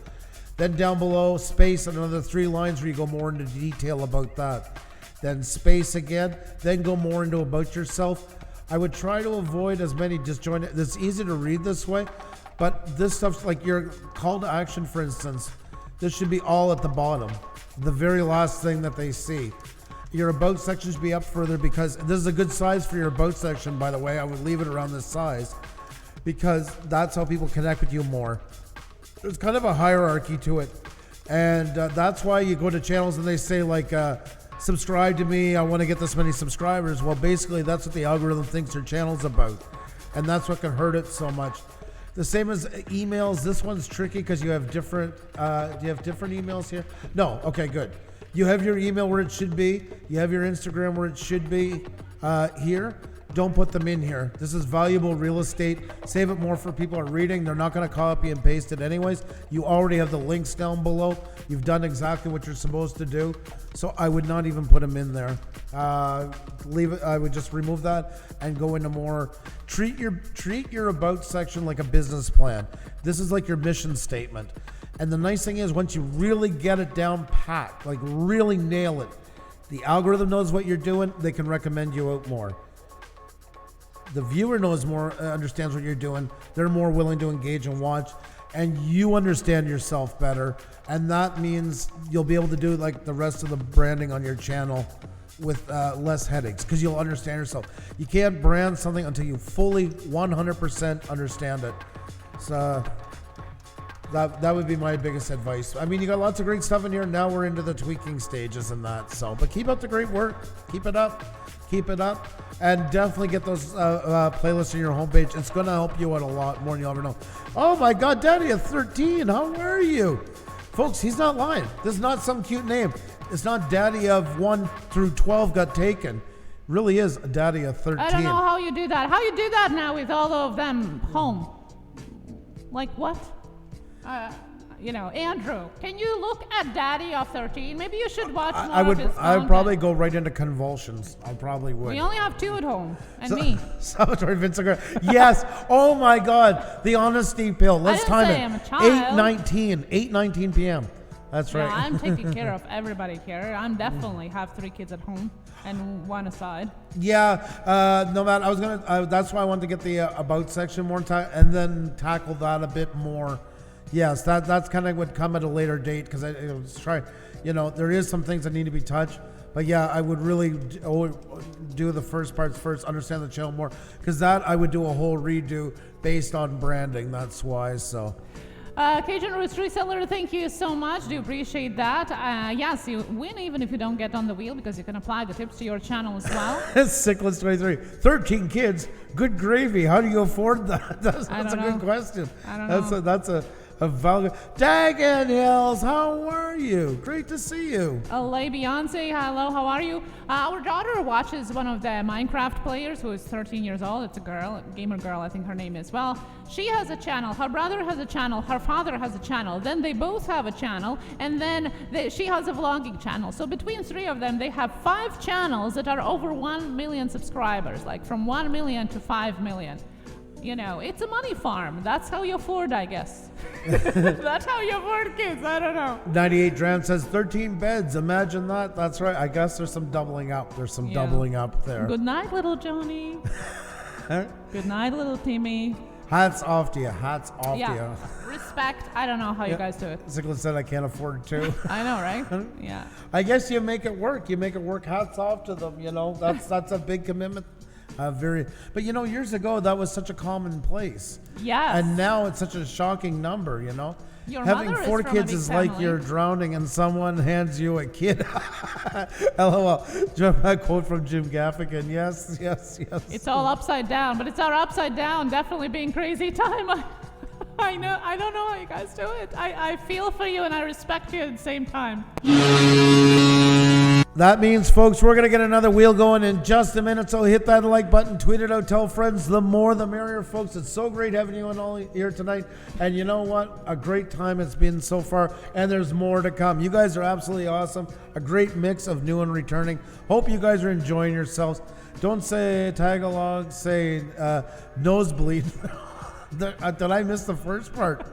Then down below, space, another 3 lines where you go more into detail about that. Then space again, then go more into about yourself. I would try to avoid as many disjointed. It's easy to read this way, but this stuff's like your call to action, for instance. This should be all at the bottom, the very last thing that they see. Your about section should be up further, because this is a good size for your about section, by the way. I would leave it around this size, because that's how people connect with you more. There's kind of a hierarchy to it, and that's why you go to channels and they say like, subscribe to me, I want to get this many subscribers. Well, basically that's what the algorithm thinks your channel's about, and that's what can hurt it so much. The same as emails. This one's tricky because you have different do you have different emails here? No. Okay, good. You have your email where it should be. You have your Instagram where it should be here. Don't put them in here. This is valuable real estate. Save it more for people are reading. They're not going to copy and paste it anyways. You already have the links down below. You've done exactly what you're supposed to do. So I would not even put them in there. Leave it. I would just remove that and go into more. Treat your about section like a business plan. This is like your mission statement. And the nice thing is, once you really get it down pat, like really nail it, the algorithm knows what you're doing. They can recommend you out more. The viewer knows more, understands what you're doing. They're more willing to engage and watch, and you understand yourself better. And that means you'll be able to do like the rest of the branding on your channel with less headaches, because you'll understand yourself. You can't brand something until you fully 100% understand it. So That would be my biggest advice. I mean, you got lots of great stuff in here. Now we're into the tweaking stages and that. So, but keep up the great work. Keep it up. Keep it up. And definitely get those playlists on your homepage. It's going to help you out a lot more than you'll ever know. Oh my God, Daddy of 13. How are you? Folks, he's not lying. This is not some cute name. It's not Daddy of 1 through 12 got taken. Really is a Daddy of 13. I don't know how you do that. How you do that now with all of them home? Like what? Andrew, can you look at Daddy of 13? Maybe you should watch more of his content. I would probably go right into convulsions. I probably would. We only have 2 at home, and me. Salvatore Vincent. Yes. Oh my God. The honesty pill. Let's time it. I'm a child. 8:19 p.m. That's right. Yeah, I'm taking care of everybody here. I'm definitely have 3 kids at home and 1 aside. Yeah. No matter. I was gonna. That's why I wanted to get the about section more time and then tackle that a bit more. Yes, that's kind of would come at a later date because I was trying. There is some things that need to be touched. But yeah, I would really do the first parts first, understand the channel more, because that I would do a whole redo based on branding. That's why. So. Cajun Roots Reseller, thank you so much. Do appreciate that. Yes, you win even if you don't get on the wheel because you can apply the tips to your channel as well. Sickless 23. 13 kids. Good gravy. How do you afford that? That's a good question. I don't know. That's a valid. Dagan Hills, how are you? Great to see you. Lay Beyonce, hello, how are you? Our daughter watches one of the Minecraft players who is 13 years old. It's a girl, a gamer girl, I think her name is. Well, she has a channel, her brother has a channel, her father has a channel, then they both have a channel, and then she has a vlogging channel. So between 3 of them, they have 5 channels that are over 1 million subscribers, like from 1 million to 5 million. It's a money farm. That's how you afford, I guess. That's how you afford kids. I don't know. 98 Dram says 13 beds. Imagine that. That's right. I guess there's some doubling up. There's some doubling up there. Good night, little Johnny. Good night, little Timmy. Hats off to you. Hats off to you. Respect. I don't know how you guys do it. Zicklin said I can't afford it too. I know, right? Yeah. I guess you make it work. You make it work. Hats off to them. That's a big commitment. But years ago that was such a common place. Yes. And now it's such a shocking number. Your having mother 4 is from kids a big is family. like you're drowning and someone hands you a kid. LOL. A quote from Jim Gaffigan. Yes. It's all upside down, but it's our upside down definitely being crazy time. I know. I don't know how you guys do it. I feel for you and I respect you at the same time. That means, folks, we're going to get another wheel going in just a minute, so hit that like button, tweet it out, tell friends. The more, the merrier, folks. It's so great having you all here tonight, and you know what? A great time it's been so far, and there's more to come. You guys are absolutely awesome. A great mix of new and returning. Hope you guys are enjoying yourselves. Don't say tag-along, say nosebleed. Did I miss the first part?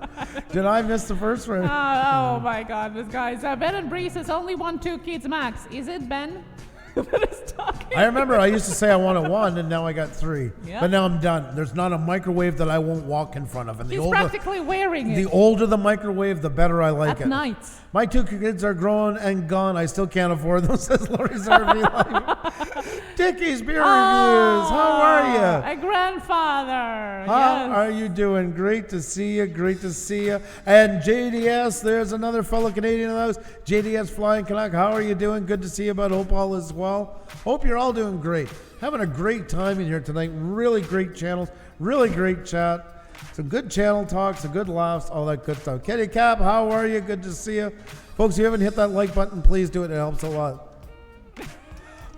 Did I miss the first part? Oh my God, this guy's Ben and Bree says only 2 kids max. Is it Ben that is talking? I remember I used to say I wanted 1, and now I got 3. Yep. But now I'm done. There's not a microwave that I won't walk in front of. And He's practically wearing it. The older the microwave, the better I like it. At night. My 2 kids are grown and gone. I still can't afford them, says Lori's RV. Dickie's Beer Reviews. How are you? A grandfather. How yes. are you doing? Great to see you. Great to see you. And JDS, there's another fellow Canadian in the house. JDS Flying Canuck. How are you doing? Good to see you, bud. Hope all is well. Hope you're all doing great. Having a great time in here tonight. Really great channels. Really great chat. Some good channel talk, some good laughs, all that good stuff. Kitty Cap, how are you? Good to see you. Folks, if you haven't hit that like button, please do it. It helps a lot.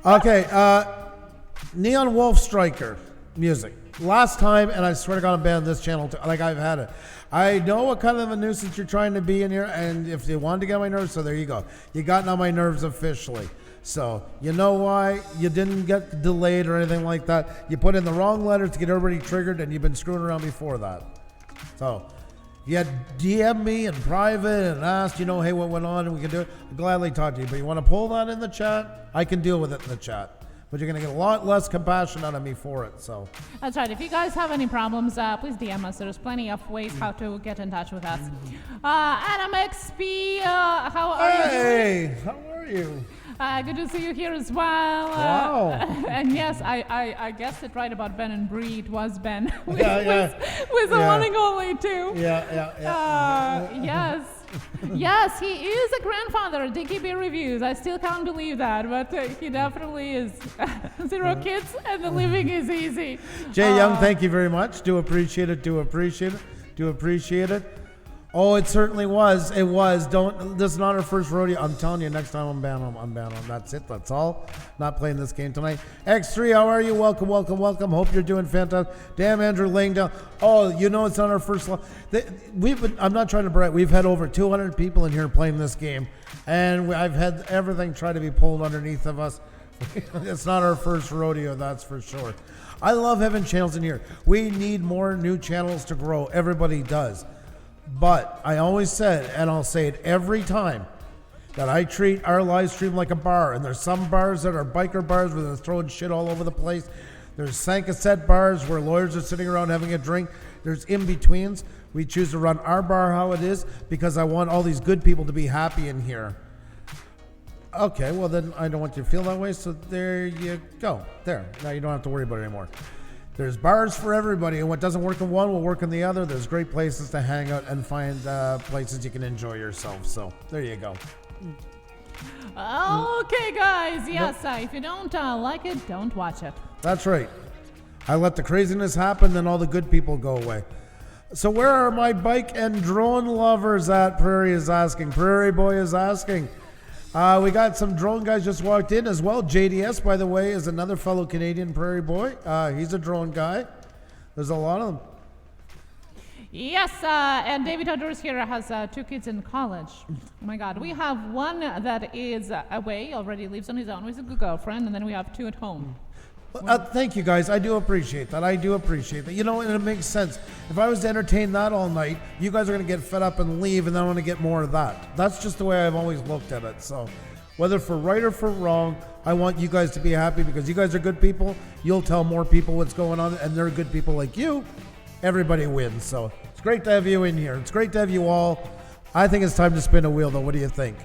Okay, Neon Wolf Striker music. Last time, and I swear to God I'm banned this channel, too, like I've had it. I know what kind of a nuisance you're trying to be in here, and if you wanted to get on my nerves, so there you go. You got on my nerves officially. So, you know why? You didn't get delayed or anything like that. You put in the wrong letters to get everybody triggered, and you've been screwing around before that. So, if you had DM me in private and asked, hey, what went on, and we can do it, I'd gladly talk to you. But you want to pull that in the chat? I can deal with it in the chat. But you're going to get a lot less compassion out of me for it. So that's right. If you guys have any problems, please DM us. There's plenty of ways how to get in touch with us. Adam XP, how are you doing? Hey, how are you? Good to see you here as well. Wow. And yes, I guessed it right about Ben and Bree. It was Ben. with the Yeah. one and only too. Yeah. Yes. Yes, he is a grandfather. DKB reviews. I still can't believe that, but he definitely is. 0 kids and the living is easy. Jay Young, thank you very much. Do appreciate it. Do appreciate it. Do appreciate it. Oh, it certainly was. It was. This is not our first rodeo. I'm telling you, next time I'm banning them. That's it. That's all. Not playing this game tonight. X3, how are you? Welcome. Hope you're doing fantastic. Damn, Andrew laying down. Oh, you know it's not our first. I'm not trying to brag. We've had over 200 people in here playing this game, and I've had everything try to be pulled underneath of us. It's not our first rodeo, that's for sure. I love having channels in here. We need more new channels to grow. Everybody does. But I always said, and I'll say it every time, that I treat our live stream like a bar. And there's some bars that are biker bars where they're throwing shit all over the place. There's Sankaset bars where lawyers are sitting around having a drink. There's in-betweens. We choose to run our bar how it is because I want all these good people to be happy in here. Okay, well then I don't want you to feel that way, so there you go. There, now you don't have to worry about it anymore. There's bars for everybody, and what doesn't work in one will work in the other. There's great places to hang out and find places you can enjoy yourself. So there you go. Okay, guys. Yes, if you don't like it, don't watch it. That's right. I let the craziness happen, then all the good people go away. So where are my bike and drone lovers at? Prairie is asking. Prairie Boy is asking. We got some drone guys just walked in as well. JDS, by the way, is another fellow Canadian Prairie Boy. He's a drone guy. There's a lot of them. Yes, and David Outdoors here has 2 kids in college. Oh my God, we have one that is away, already lives on his own with a good girlfriend, and then we have 2 at home. Thank you, guys. I do appreciate that. You know, and it makes sense. If I was to entertain that all night, you guys are going to get fed up and leave, and then I want to get more of that. That's just the way I've always looked at it. So whether for right or for wrong, I want you guys to be happy because you guys are good people. You'll tell more people what's going on, and they're good people like you. Everybody wins. So it's great to have you in here. It's great to have you all. I think it's time to spin a wheel, though. What do you think?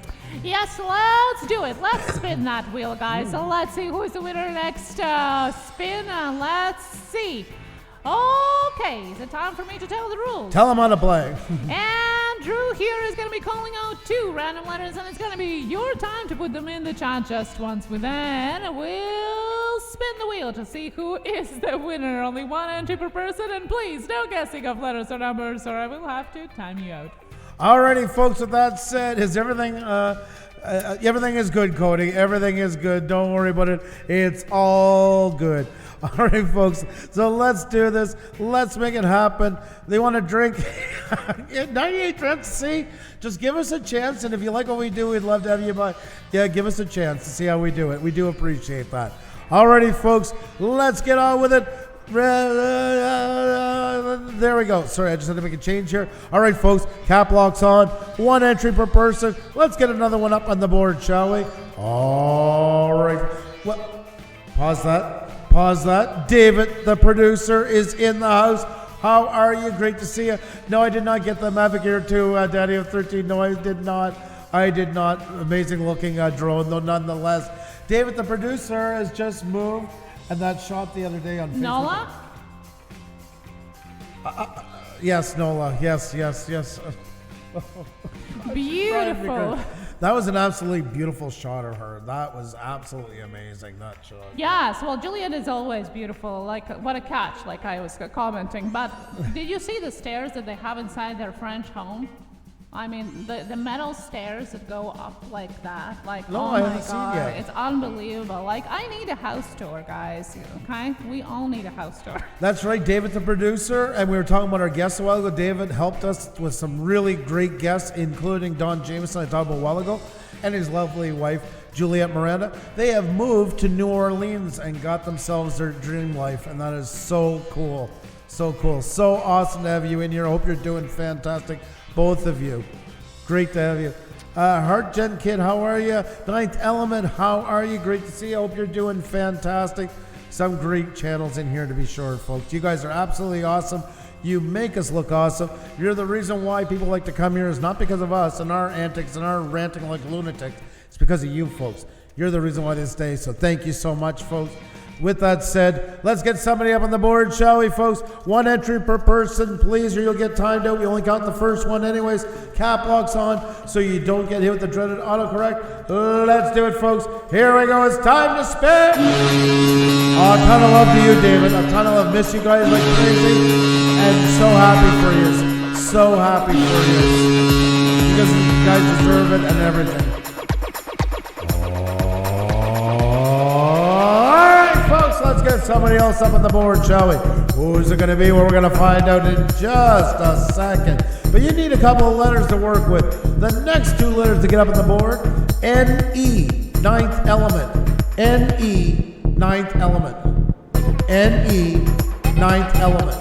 Yes, let's do it. Let's spin that wheel, guys. So let's see who's the winner next spin. Let's see. Okay, is it time for me to tell the rules? Tell them how to play. And Drew here is going to be calling out 2 random letters, and it's going to be your time to put them in the chat just once. Then we'll spin the wheel to see who is the winner. Only 1 entry per person, and please, no guessing of letters or numbers, or I will have to time you out. Alrighty, folks, with that said, is everything is good, Cody. Everything is good. Don't worry about it. It's all good. All right, folks. So let's do this. Let's make it happen. They want to drink 98 cents. See, just give us a chance. And if you like what we do, we'd love to have you by. Yeah, give us a chance to see how we do it. We do appreciate that. Alrighty, folks. Let's get on with it. There we go. Sorry, I just had to make a change here. All right, folks. Cap locks on. 1 entry per person. Let's get another one up on the board, shall we? All right. Well, pause that. David, the producer, is in the house. How are you? Great to see you. No, I did not get the Mavic Air 2, Daddy of 13. No, I did not. Amazing looking drone, though, nonetheless. David, the producer, has just moved. And that shot the other day on Facebook. Nola? Yes, Nola. Yes. Beautiful. That was an absolutely beautiful shot of her. That was absolutely amazing, that shot. Yes, well, Juliet is always beautiful. Like, what a catch, like I was commenting. But did you see the stairs that they have inside their French home? I mean, the metal stairs that go up like that. Like, no, oh I my haven't God, seen yet. it's unbelievable. Like, I need a house tour, guys. Okay, we all need a house tour. That's right, David, the producer, and we were talking about our guests a while ago. David helped us with some really great guests, including Don Jameson, I talked about a while ago, and his lovely wife, Juliet Miranda. They have moved to New Orleans and got themselves their dream life, and that is so cool. So cool. So awesome to have you in here. I hope you're doing fantastic, both of you. Great to have you. Heart Gen Kid, how are you? Ninth Element, how are you? Great to see you. I hope you're doing fantastic. Some great channels in here, to be sure, folks. You guys are absolutely awesome. You make us look awesome. You're the reason why people like to come here is not because of us and our antics and our ranting like lunatics. It's because of you folks. You're the reason why they stay. So thank you so much, folks. With that said, let's get somebody up on the board, shall we, folks? 1 entry per person, please, or you'll get timed out. We only count the first one anyways. Cap lock's on, so you don't get hit with the dreaded autocorrect. Let's do it, folks. Here we go. It's time to spin. Oh, a ton of love to you, David. A ton of love. Miss you guys like crazy. And so happy for you. So happy for you. Because you guys deserve it and everything. Let's get somebody else up on the board, shall we? Who's it going to be? Well, we're going to find out in just a second. But you need a couple of letters to work with. The next 2 letters to get up on the board, N-E, 9th element. N-E, 9th element. N-E, 9th element.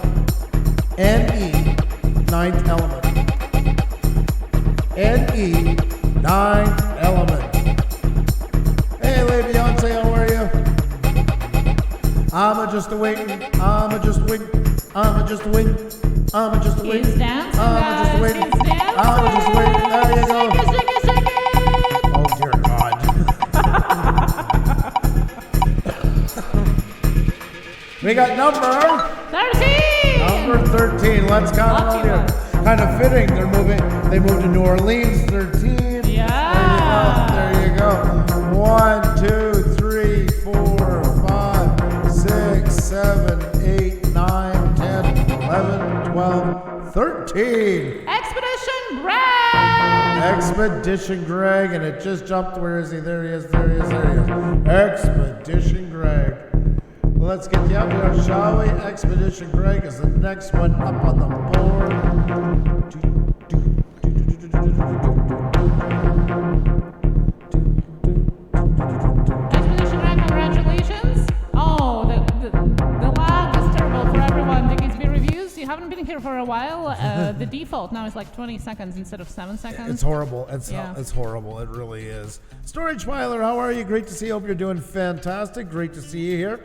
N-E, 9th element. N-E, 9th element. Hey, Lady Beyonce, how are you? I'ma just waiting, I'ma just waiting, I'ma just waiting, I'ma just waiting, He's dancing, I'ma just waiting, He's dancing. I'ma just waiting, there you go. Shake it, shake it, shake it. Oh dear God. We got number 13. Number 13, let's count them on here. Kind of fitting, they moved to New Orleans, 13. Yeah. There you go. 1, 2, 3, 4, 5, 6, 7, 8, 9, 10, 11, 12, 13. Expedition Greg. Expedition Greg, and it just jumped. Where is he? There he is, there he is, there he is. Expedition Greg. Let's get you up here, shall we? Expedition Greg is the next one up on the board. Expedition Greg, congratulations. Oh, the lag is terrible for everyone. The XP reviews, you haven't been here for a while. The default now is like 20 seconds instead of 7 seconds. It's horrible. It's Yeah. horrible. It really is. Storage Filer, how are you? Great to see you. Hope you're doing fantastic. Great to see you here.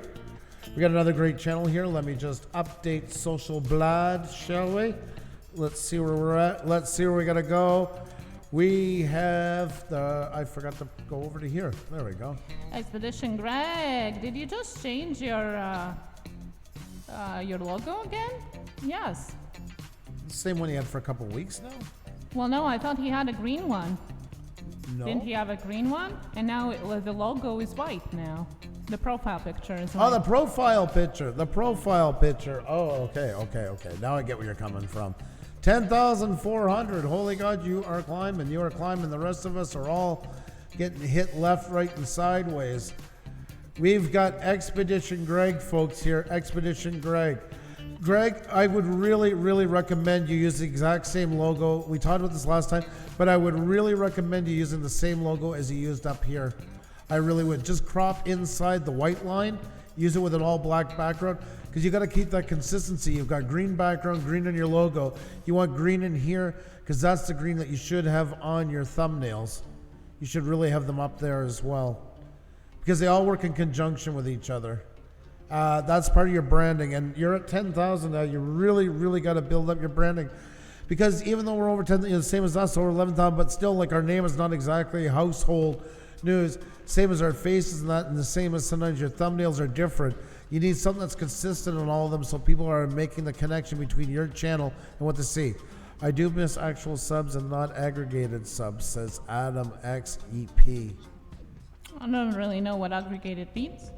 We got another great channel here. Let me just update Social Blood, shall we? Let's see where we're at. Let's see where we gotta go. We have I forgot to go over to here. There we go. Expedition Greg, did you just change your logo again? Yes. Same one he had for a couple weeks now? Well, no, I thought he had a green one. No. Didn't he have a green one? And now the logo is white now. The profile picture is Oh, white. the profile picture. The profile picture. Oh, okay. Now I get where you're coming from. 10,400. Holy God, you are climbing. You are climbing. The rest of us are all getting hit left, right, and sideways. We've got Expedition Greg, folks, here. Expedition Greg. Greg, I would really, really recommend you use the exact same logo. We talked about this last time, but I would really recommend you using the same logo as you used up here. I really would. Just crop inside the white line. Use it with an all black background because you got to keep that consistency. You've got green background, green on your logo. You want green in here because that's the green that you should have on your thumbnails. You should really have them up there as well because they all work in conjunction with each other. That's part of your branding, and you're at 10,000 now. You really, really got to build up your branding because even though we're over 10,000, same as us, over 11,000, but still, like, our name is not exactly household news. Same as our faces and that, and the same as sometimes your thumbnails are different. You need something that's consistent on all of them so people are making the connection between your channel and what to see. I do miss actual subs and not aggregated subs, says Adam XEP. I don't really know what aggregated means.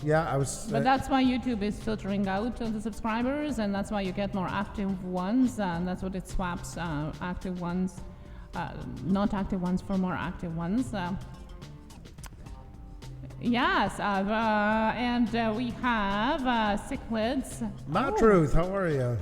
Yeah, I was. But that's why YouTube is filtering out the subscribers, and that's why you get more active ones, and that's what it swaps active ones, not active ones for more active ones. Yes, and we have cichlids. Not Truth, how are you?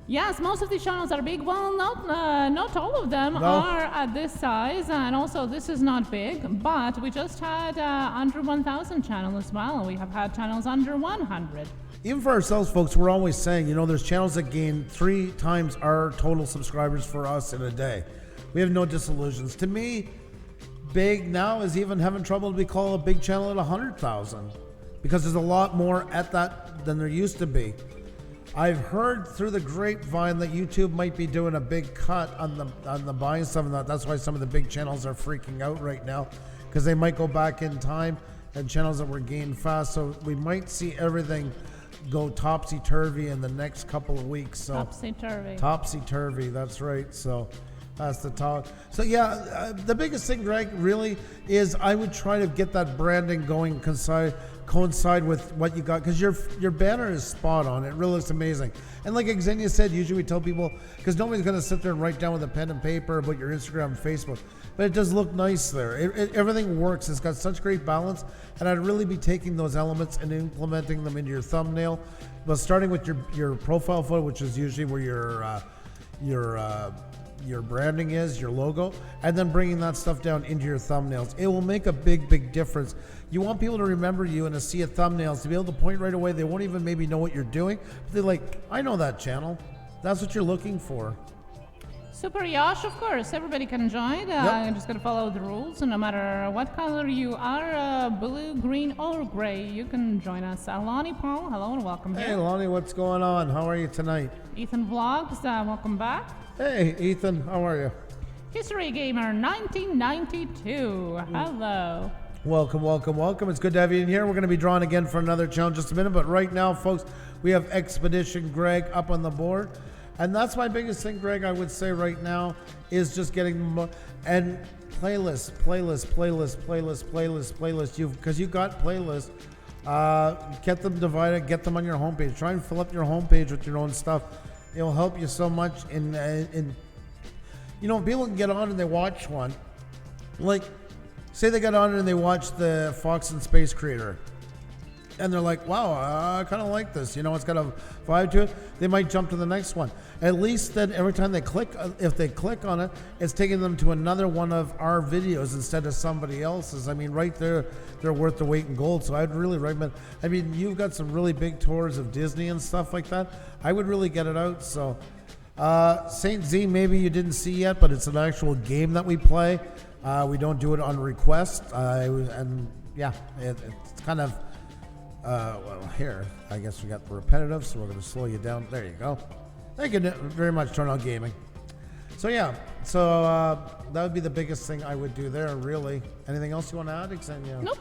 Yes, most of these channels are big. Well, not all of them are at this size, and also this is not big. But we just had under 1,000 channel as well. We have had channels under 100. Even for ourselves, folks, we're always saying, you know, there's channels that gain 3 times our total subscribers for us in a day. We have no disillusions. To me, big now is even having trouble to be called a big channel at 100,000 because there's a lot more at that than there used to be. I've heard through the grapevine that YouTube might be doing a big cut on the buying stuff, and that's why some of the big channels are freaking out right now, because they might go back in time and channels that were gained fast. So we might see everything go topsy-turvy in the next couple of weeks. So Topsy-turvy. Topsy-turvy, that's right. So that's the talk. So yeah, the biggest thing, Greg, really is I would try to get that branding going, coincide with what you got, because your banner is spot on. It really looks amazing. And like Xenia said, usually we tell people, because nobody's going to sit there and write down with a pen and paper about your Instagram and Facebook, but it does look nice there. Everything works. It's got such great balance, and I'd really be taking those elements and implementing them into your thumbnail, but starting with your profile photo, which is usually where your branding is, your logo, and then bringing that stuff down into your thumbnails. It will make a big difference. You want people to remember you and to see a thumbnails, to be able to point right away. They won't even maybe know what you're doing, but they're like, I know that channel. That's what you're looking for. Super Yash, of course. Everybody can join. I'm just going to follow the rules. No matter what color you are, blue, green, or gray, you can join us. Lonnie Paul, hello and welcome Hey, here. Lonnie, what's going on? How are you tonight? Ethan Vlogs, welcome back. Hey, Ethan, how are you? History Gamer 1992, hello. Welcome. It's good to have you in here. We're going to be drawing again for another challenge in just a minute, but right now, folks, we have Expedition Greg up on the board. And that's my biggest thing, Greg, I would say right now, is just getting more, and playlists, because you've got playlists. Get them divided, get them on your homepage. Try and fill up your homepage with your own stuff. It'll help you so much in people can get on and they watch one. Like, say they got on and they watch the Fox and Space Creator. And they're like, wow, I kind of like this. It's got a vibe to it. They might jump to the next one. At least then every time they click, if they click on it, it's taking them to another one of our videos instead of somebody else's. I mean, right there, they're worth the weight in gold. So I'd really recommend. I mean, you've got some really big tours of Disney and stuff like that. I would really get it out. So Saint Z, maybe you didn't see yet, but it's an actual game that we play. We don't do it on request. It's kind of... well, here, I guess we got repetitive, so we're going to slow you down. There you go. Thank you very much, Turn Out Gaming. So, yeah, that would be the biggest thing I would do there, really. Anything else you want to add, Xenia? Nope.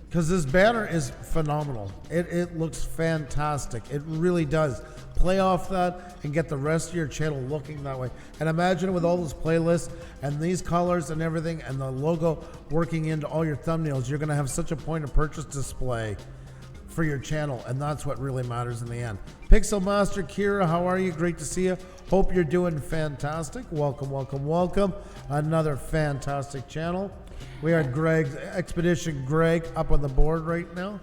Because this banner is phenomenal. It looks fantastic. It really does. Play off that and get the rest of your channel looking that way. And imagine with all those playlists and these colors and everything and the logo working into all your thumbnails, you're going to have such a point of purchase display for your channel, and that's what really matters in the end. Pixel Master Kira, how are you? Great to see you. Hope you're doing fantastic. Welcome. Another fantastic channel. We are Expedition Greg up on the board right now.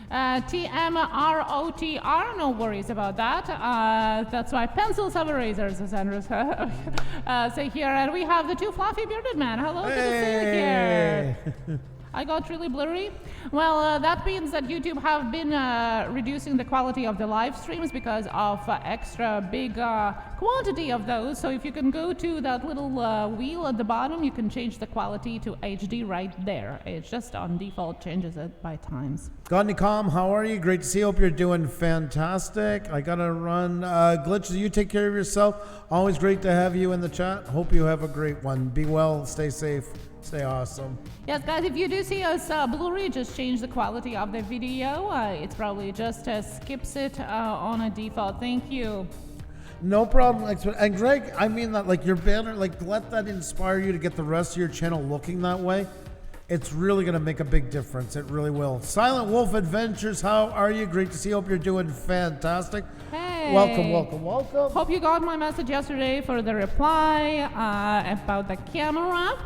TMROTR, no worries about that. That's why pencils have erasers, as Andrew say here. And we have the two fluffy bearded men. Hello, good to see you here. I got really blurry. Well, that means that YouTube have been reducing the quality of the live streams because of extra big quantity of those. So if you can go to that little wheel at the bottom, you can change the quality to HD right there. It's just on default changes it by times. Godnicom, how are you? Great to see you. Hope you're doing fantastic. I gotta run. Glitch, you take care of yourself. Always great to have you in the chat. Hope you have a great one. Be well, stay safe. Stay awesome. Yes, guys, if you do see us blurry, just change the quality of the video. It's probably just skips it on a default. Thank you. No problem. And Greg, I mean that, like, your banner, like, let that inspire you to get the rest of your channel looking that way. It's really going to make a big difference. It really will. Silent Wolf Adventures, how are you? Great to see you. Hope you're doing fantastic. Hey. Welcome. Hope you got my message yesterday for the reply about the camera.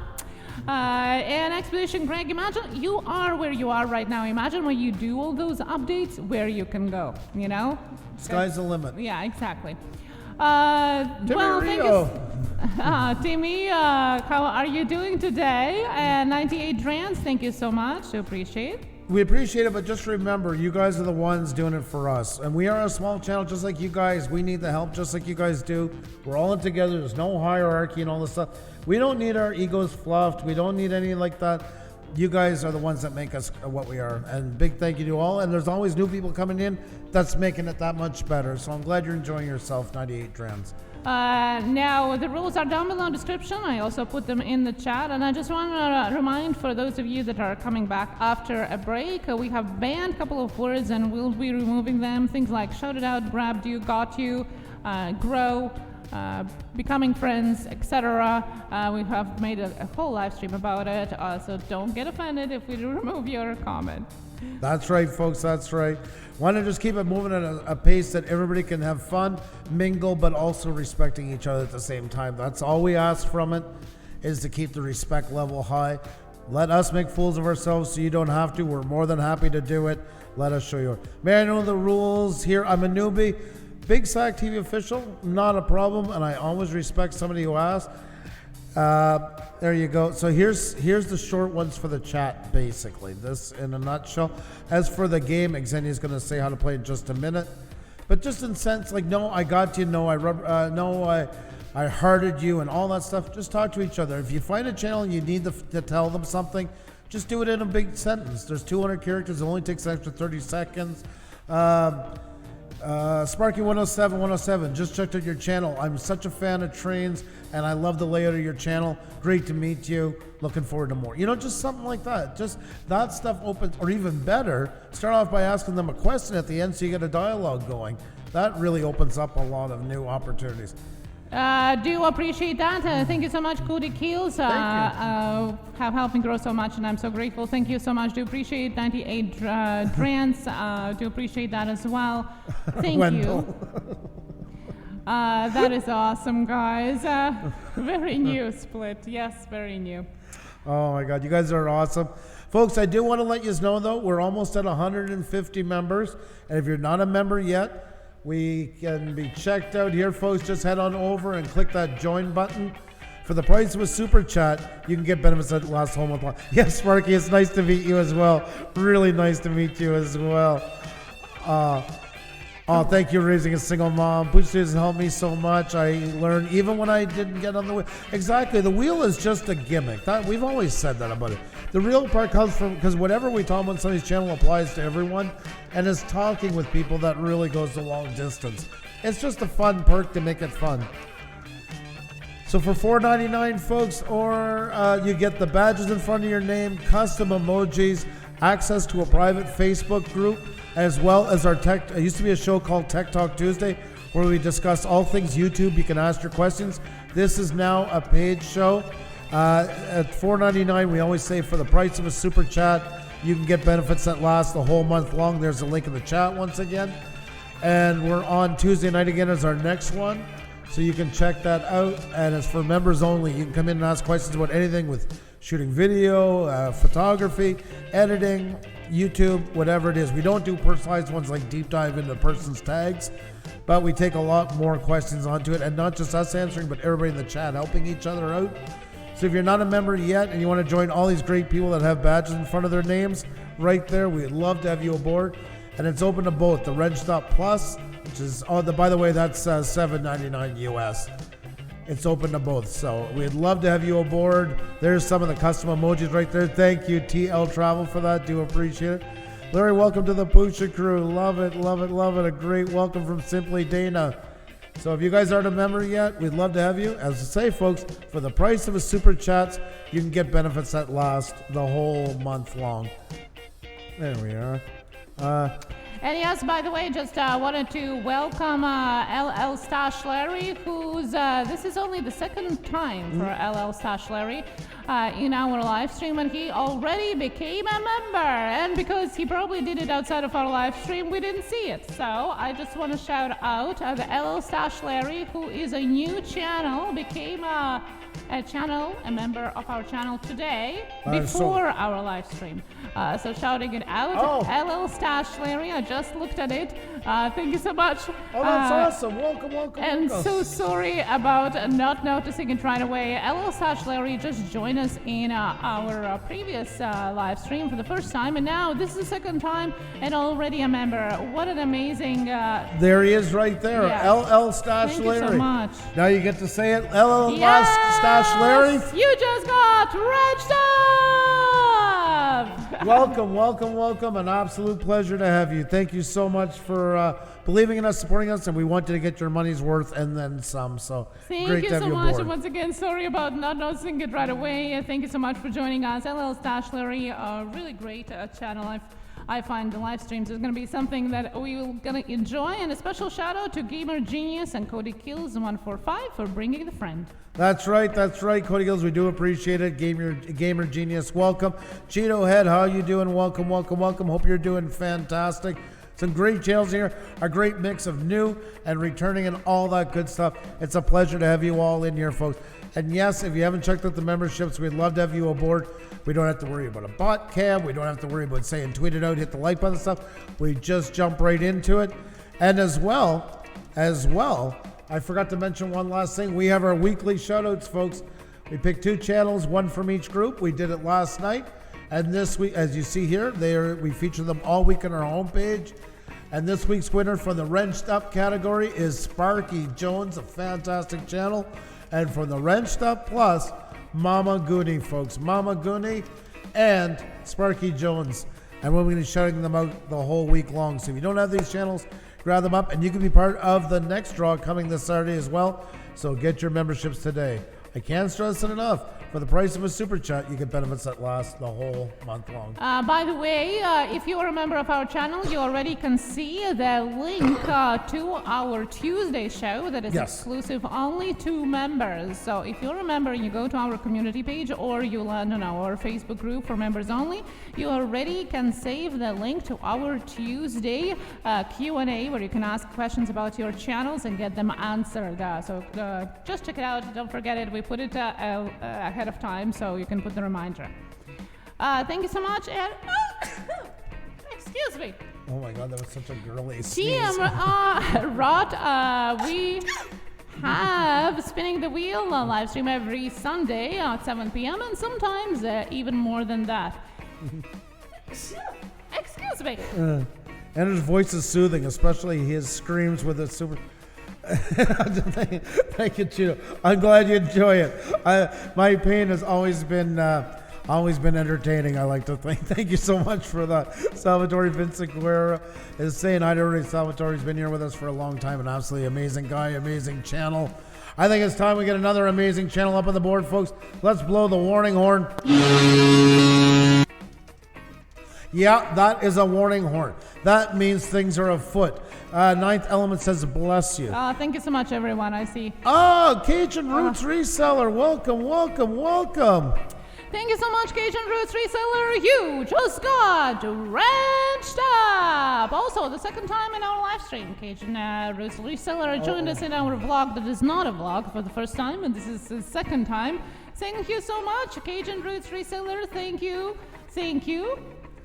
And Expedition Greg, imagine you are where you are right now. Imagine when you do all those updates, where you can go, Sky's the limit. Yeah, exactly. Well, thank you. Timmy, how are you doing today? And 98 Drans, thank you so much. Appreciate. We appreciate it, but just remember, you guys are the ones doing it for us. And we are a small channel just like you guys. We need the help just like you guys do. We're all in together. There's no hierarchy and all this stuff. We don't need our egos fluffed. We don't need any like that. you guys are the ones that make us what we are. And big thank you to all. And there's always new people coming in that's making it that much better. So I'm glad you're enjoying yourself, 98 Trans. Now, the rules are down below in the description. I also put them in the chat. And I just want to remind for those of you that are coming back after a break, we have banned a couple of words and we'll be removing them. Things like shouted out, grabbed you, got you, grow, becoming friends, etc. We have made a whole live stream about it. So don't get offended if we remove your comment. That's right, folks. That's right. Want to just keep it moving at a pace that everybody can have fun, mingle, but also respecting each other at the same time. That's all we ask from it, is to keep the respect level high. Let us make fools of ourselves so you don't have to. We're more than happy to do it. Let us show you. May I know the rules here? I'm a newbie. Big Sack TV official, not a problem, and I always respect somebody who asks. There you go. So here's the short ones for the chat, basically. This in a nutshell. As for the game, Xenia's going to say how to play in just a minute. But just in sense, like, no, I got you. No, I hearted you and all that stuff. Just talk to each other. If you find a channel and you need to tell them something, just do it in a big sentence. There's 200 characters. It only takes an extra 30 seconds. Sparky 107, just checked out your channel. I'm such a fan of trains and I love the layout of your channel. Great to meet you. Looking forward to more. You know, just something like that. Just that stuff opens, or even better, start off by asking them a question at the end so you get a dialogue going. That really opens up a lot of new opportunities. Do appreciate that. Thank you so much, Cody Keels. Have helped me grow so much, and I'm so grateful. Thank you so much. Do appreciate 98 Trans. Do appreciate that as well. Thank you. That is awesome, guys. Very new split. Yes, very new. Oh my God, you guys are awesome. Folks, I do want to let you know, though, we're almost at 150 members. And if you're not a member yet, we can be checked out here, folks. Just head on over and click that join button. For the price of a super chat, you can get benefits that last whole month long. Yes, Sparky, it's nice to meet you as well. Really nice to meet you as well. Oh, thank you, raising a single mom. Pusa has helped me so much. I learned even when I didn't get on the wheel. Exactly, the wheel is just a gimmick. We've always said that about it. The real part comes from, because whatever we talk about on somebody's channel applies to everyone, and is talking with people that really goes the long distance. It's just a fun perk to make it fun. So for $4.99, folks, or you get the badges in front of your name, custom emojis, access to a private Facebook group, as well as our tech. It used to be a show called Tech Talk Tuesday, where we discuss all things YouTube. You can ask your questions. This is now a paid show. At $4.99, we always say for the price of a super chat, you can get benefits that last the whole month long. There's a link in the chat once again. And we're on Tuesday night again as our next one. So you can check that out. And it's for members only. You can come in and ask questions about anything with shooting video, photography, editing, YouTube, whatever it is. We don't do personalized ones like deep dive into person's tags, but we take a lot more questions onto it, and not just us answering, but everybody in the chat helping each other out. So if you're not a member yet and you want to join all these great people that have badges in front of their names right there, we'd love to have you aboard. And it's open to both the Reg Stop Plus, which is, by the way, that's $7.99 US. It's open to both, so we'd love to have you aboard. There's some of the custom emojis right there. Thank you, TL Travel, for that. Do appreciate it. Larry, welcome to the Pusa crew. Love it, love it, love it. A great welcome from Simply Dana. So if you guys aren't a member yet, we'd love to have you. As I say, folks, for the price of a super chat, you can get benefits that last the whole month long. There we are. And yes, by the way, just wanted to welcome LL Stash Larry, who's, this is only the second time for LL Stash Larry in our live stream, and he already became a member. And because he probably did it outside of our live stream, we didn't see it. So I just want to shout out the LL Stash Larry, who is a new channel, became a member of our channel today before our live stream. So shouting it out, LL Stash Larry, I just looked at it. Thank you so much. Oh, that's awesome. Welcome, welcome, and welcome. So sorry about not noticing it right away. LL Stash Larry just joined us in our previous live stream for the first time, and now this is the second time and already a member. What an amazing... there he is right there, yes. LL Stash Larry. Thank you so much. Now you get to say it, LL Stash Larry. You just got registered! Welcome, welcome, welcome. An absolute pleasure to have you. Thank you so much for believing in us, supporting us, and we want you to get your money's worth and then some. So Thank great you to have so you much. aboard. And once again, sorry about not noticing it right away. Thank you so much for joining us. LL Stash Larry, a really great channel. I find the live streams is going to be something that we will going to enjoy. And a special shout out to Gamer Genius and Cody Kills 145 for bringing the friend. That's right, Cody Gills. We do appreciate it. Gamer Genius, welcome. Cheeto Head, how you doing? Welcome, welcome, welcome. Hope you're doing fantastic. Some great channels here, a great mix of new and returning and all that good stuff. It's a pleasure to have you all in here, folks. And yes, if you haven't checked out the memberships, we'd love to have you aboard. We don't have to worry about a bot cam. We don't have to worry about saying tweet it out, hit the like button stuff. We just jump right into it. And as well, I forgot to mention one last thing. We have our weekly shoutouts, folks. We pick 2 channels, one from each group. We did it last night. And this week, as you see here, we feature them all week on our homepage. And this week's winner for the Wrenched Up category is Sparky Jones, a fantastic channel. And for the Wrenched Up Plus, Mama Goonie, folks. Mama Goonie and Sparky Jones. And we're going to be shouting them out the whole week long. So if you don't have these channels, grab them up. And you can be part of the next draw coming this Saturday as well. So get your memberships today. I can't stress it enough. For the price of a super chat, you get benefits that last the whole month long. By the way, if you are a member of our channel, you already can see the link to our Tuesday show that is exclusive only to members. So if you're a member and you go to our community page or you land on our Facebook group for members only, you already can save the link to our Tuesday Q&A where you can ask questions about your channels and get them answered. So just check it out. Don't forget it. We put it ahead of time so you can put the reminder. Thank you so much. And excuse me. Oh my God, that was such a girly sneeze. Rod, we have Spinning the Wheel live stream every Sunday at 7 p.m. and sometimes even more than that. Excuse me. And his voice is soothing, especially his screams with a super... Thank you, Cheeto. I'm glad you enjoy it. My pain has always been entertaining, I like to think. Thank you so much for that. Salvatore Vincent Guerra is saying hi to everybody. Salvatore's been here with us for a long time. An absolutely amazing guy, amazing channel. I think it's time we get another amazing channel up on the board, folks. Let's blow the warning horn. Yeah, that is a warning horn. That means things are afoot. Ninth Element says bless you. Thank you so much, everyone. I see. Oh, Cajun Roots Reseller. Welcome, welcome, welcome. Thank you so much, Cajun Roots Reseller. You just got wrenched up. Also, the second time in our live stream, Cajun Roots Reseller joined us in our vlog that is not a vlog for the first time, and this is the second time. Thank you so much, Cajun Roots Reseller. Thank you. Thank you.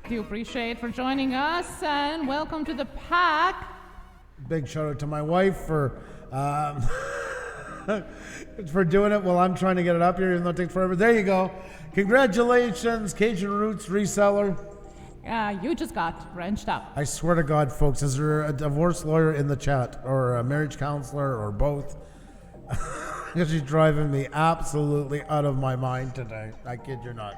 Do appreciate for joining us, and welcome to the pack. Big shout out to my wife for for doing it while I'm trying to get it up here, even though it takes forever. There you go. Congratulations, Cajun Roots Reseller. You just got wrenched up. I swear to God, folks, is there a divorce lawyer in the chat or a marriage counselor or both? Because she's driving me absolutely out of my mind today. I kid you not.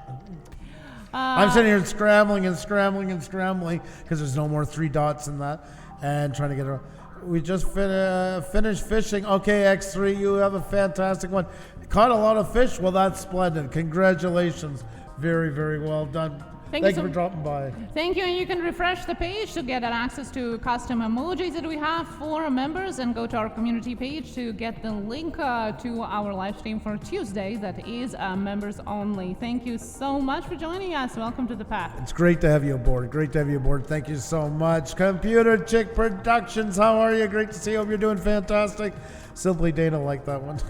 I'm sitting here scrambling because there's no more 3 dots in that and trying to get it. We just finished fishing. Okay, X3, you have a fantastic one. Caught a lot of fish? Well, that's splendid. Congratulations. Very, very well done. Thank you for dropping by. Thank you, and you can refresh the page to get access to custom emojis that we have for members, and go to our community page to get the link to our live stream for Tuesday that is members only. Thank you so much for joining us. Welcome to the pack. It's great to have you aboard. Great to have you aboard. Thank you so much. Computer Chick Productions, how are you? Great to see you. Hope you're doing fantastic. Simply Dana liked that one.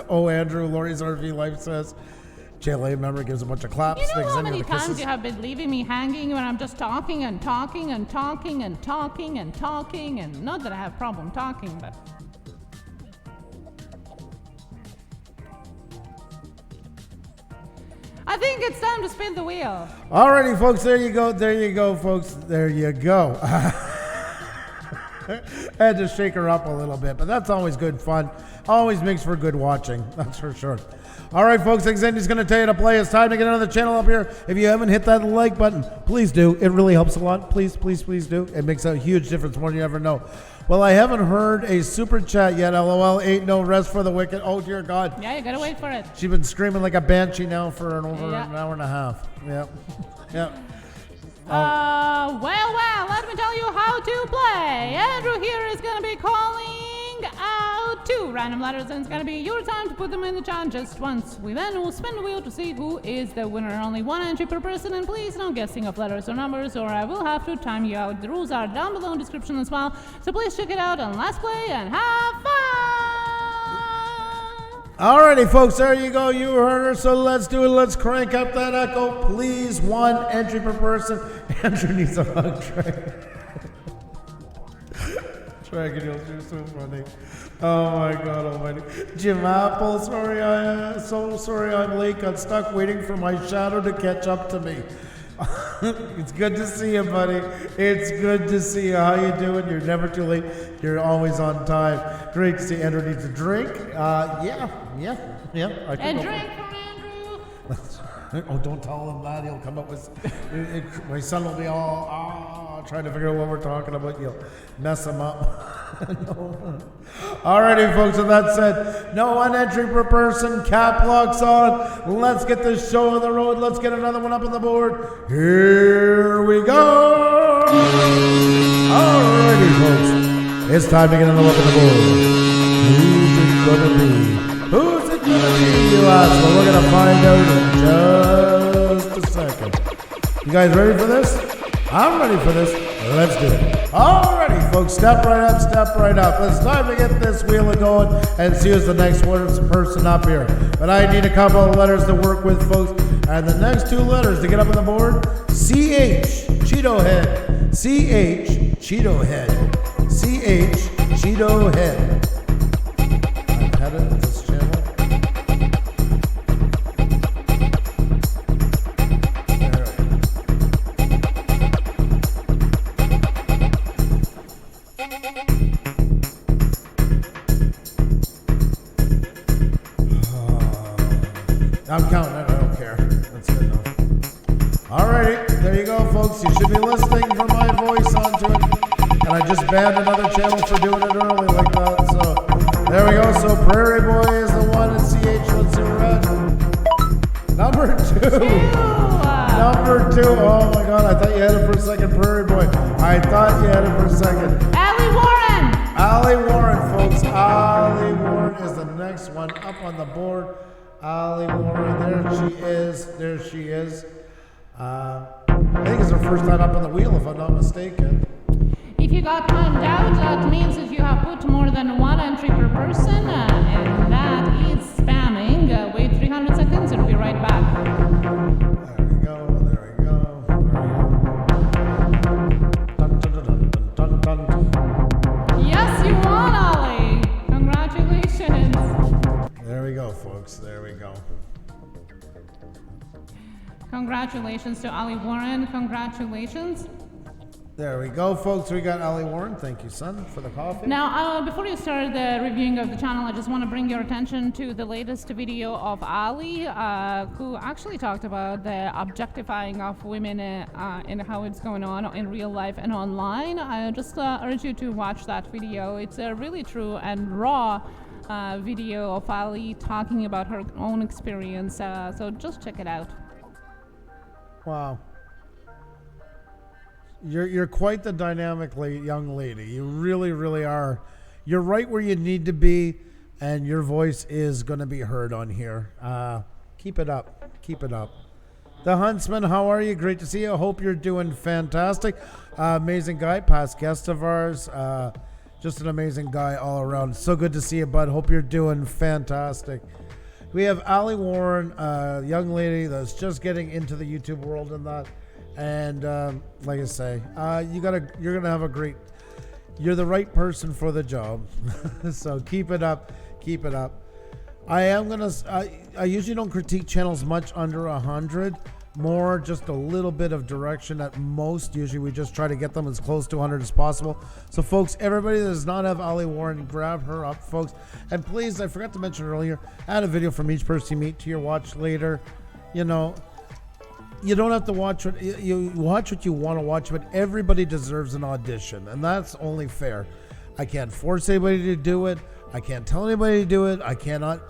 Oh, Andrew, Lori's RV Life says. JLA member gives a bunch of claps. You know how many times you have been leaving me hanging when I'm just talking and talking and talking and talking and talking, and not that I have a problem talking, but... I think it's time to spin the wheel. Alrighty, folks, there you go. There you go, folks. There you go. Had to shake her up a little bit, but that's always good fun. Always makes for good watching, that's for sure. All right, folks, Andy's going to tell you to play. It's time to get another channel up here. If you haven't hit that like button, please do. It really helps a lot. Please, please, please do. It makes a huge difference more than you ever know. Well, I haven't heard a super chat yet. LOL, ain't no rest for the wicked. Oh, dear God. Yeah, you got to wait for it. She's been screaming like a banshee now for over an hour and a half. Yep. Yep. Well, let me tell you how to play. Andrew here is going to be calling out 2 random letters, and it's going to be your time to put them in the chat just once. We then will spin the wheel to see who is the winner. Only 1 entry per person, and please no guessing of letters or numbers, or I will have to time you out. The rules are down below in the description as well, so please check it out, and let's play and have fun! Alrighty, folks, there you go. You heard her, so let's do it. Let's crank up that echo. Please, 1 entry per person. Andrew needs a hug track. Dragon, you're so funny. Oh my God almighty. Jim Apple, so sorry I'm late. Got stuck waiting for my shadow to catch up to me. It's good to see you, buddy. It's good to see you. How you doing? You're never too late. You're always on time. Great to see Andrew needs a drink. Yeah. A drink from Andrew. Oh, don't tell him that. He'll come up with... my son will be all trying to figure out what we're talking about. You'll mess him up. No. Alrighty, folks, with that said, no 1 entry per person. Cap locks on. Let's get this show on the road. Let's get another one up on the board. Here we go. Alrighty, folks. It's time to get another look at the board. Who's it going to be? Who's it going to be, you ask? Well, we're going to find out in just a second. You guys ready for this? I'm ready for this. Let's do it. Alrighty, folks, step right up, step right up. It's time to get this wheel going and see who's the next person up here. But I need a couple of letters to work with, folks. And the next 2 letters to get up on the board, CH, Cheeto Head. CH, Cheeto Head. CH, Cheeto Head. I've had it with this channel. I'm counting it, I don't care. That's good enough. Alrighty, there you go, folks. You should be listening for my voice onto it. And I just banned another channel for doing it early like that. So there we go. So Prairie Boy is the one and CH. Let's see we're at. Number 2. Number 2. Oh my God, I thought you had it for a second, Prairie Boy. I thought you had it for a second. Allie Warren! Allie Warren, folks. Allie Warren is the next one up on the board. Allie Warren, there she is. I think it's her first time up on the wheel, if I'm not mistaken. If you got timed out, that means that you have put more than 1 entry per person, and that is spamming. Wait 300 seconds, it'll be right back. There we go. Dun, dun, dun, dun, dun, dun. Yes, you won, Ollie. Congratulations. There we go, folks. There we go. Congratulations to Ollie Warren. Congratulations. There we go, folks. We got Allie Warren. Thank you, son, for the coffee. Now, before you start the reviewing of the channel, I just want to bring your attention to the latest video of Ali, who actually talked about the objectifying of women and how it's going on in real life and online. I just urge you to watch that video. It's a really true and raw video of Ali talking about her own experience. So just check it out. Wow. You're quite the dynamic young lady. You really, really are. You're right where you need to be, and your voice is going to be heard on here. Keep it up. Keep it up. The Huntsman, how are you? Great to see you. Hope you're doing fantastic. Amazing guy, past guest of ours. Just an amazing guy all around. So good to see you, bud. Hope you're doing fantastic. We have Allie Warren, a young lady that's just getting into the YouTube world and that. And like I say, you're gonna have a great. You're the right person for the job, so keep it up, keep it up. I usually don't critique channels much under 100. more, just a little bit of direction at most. Usually we just try to get them as close to 100 as possible. So folks, everybody that does not have Ali Warren, grab her up, folks. And please, I forgot to mention earlier, add a video from each person you meet to your watch later. You know, you don't have to watch what you watch what you want to watch, but everybody deserves an audition, and that's only fair. I can't force anybody to do it. I can't tell anybody to do it. I cannot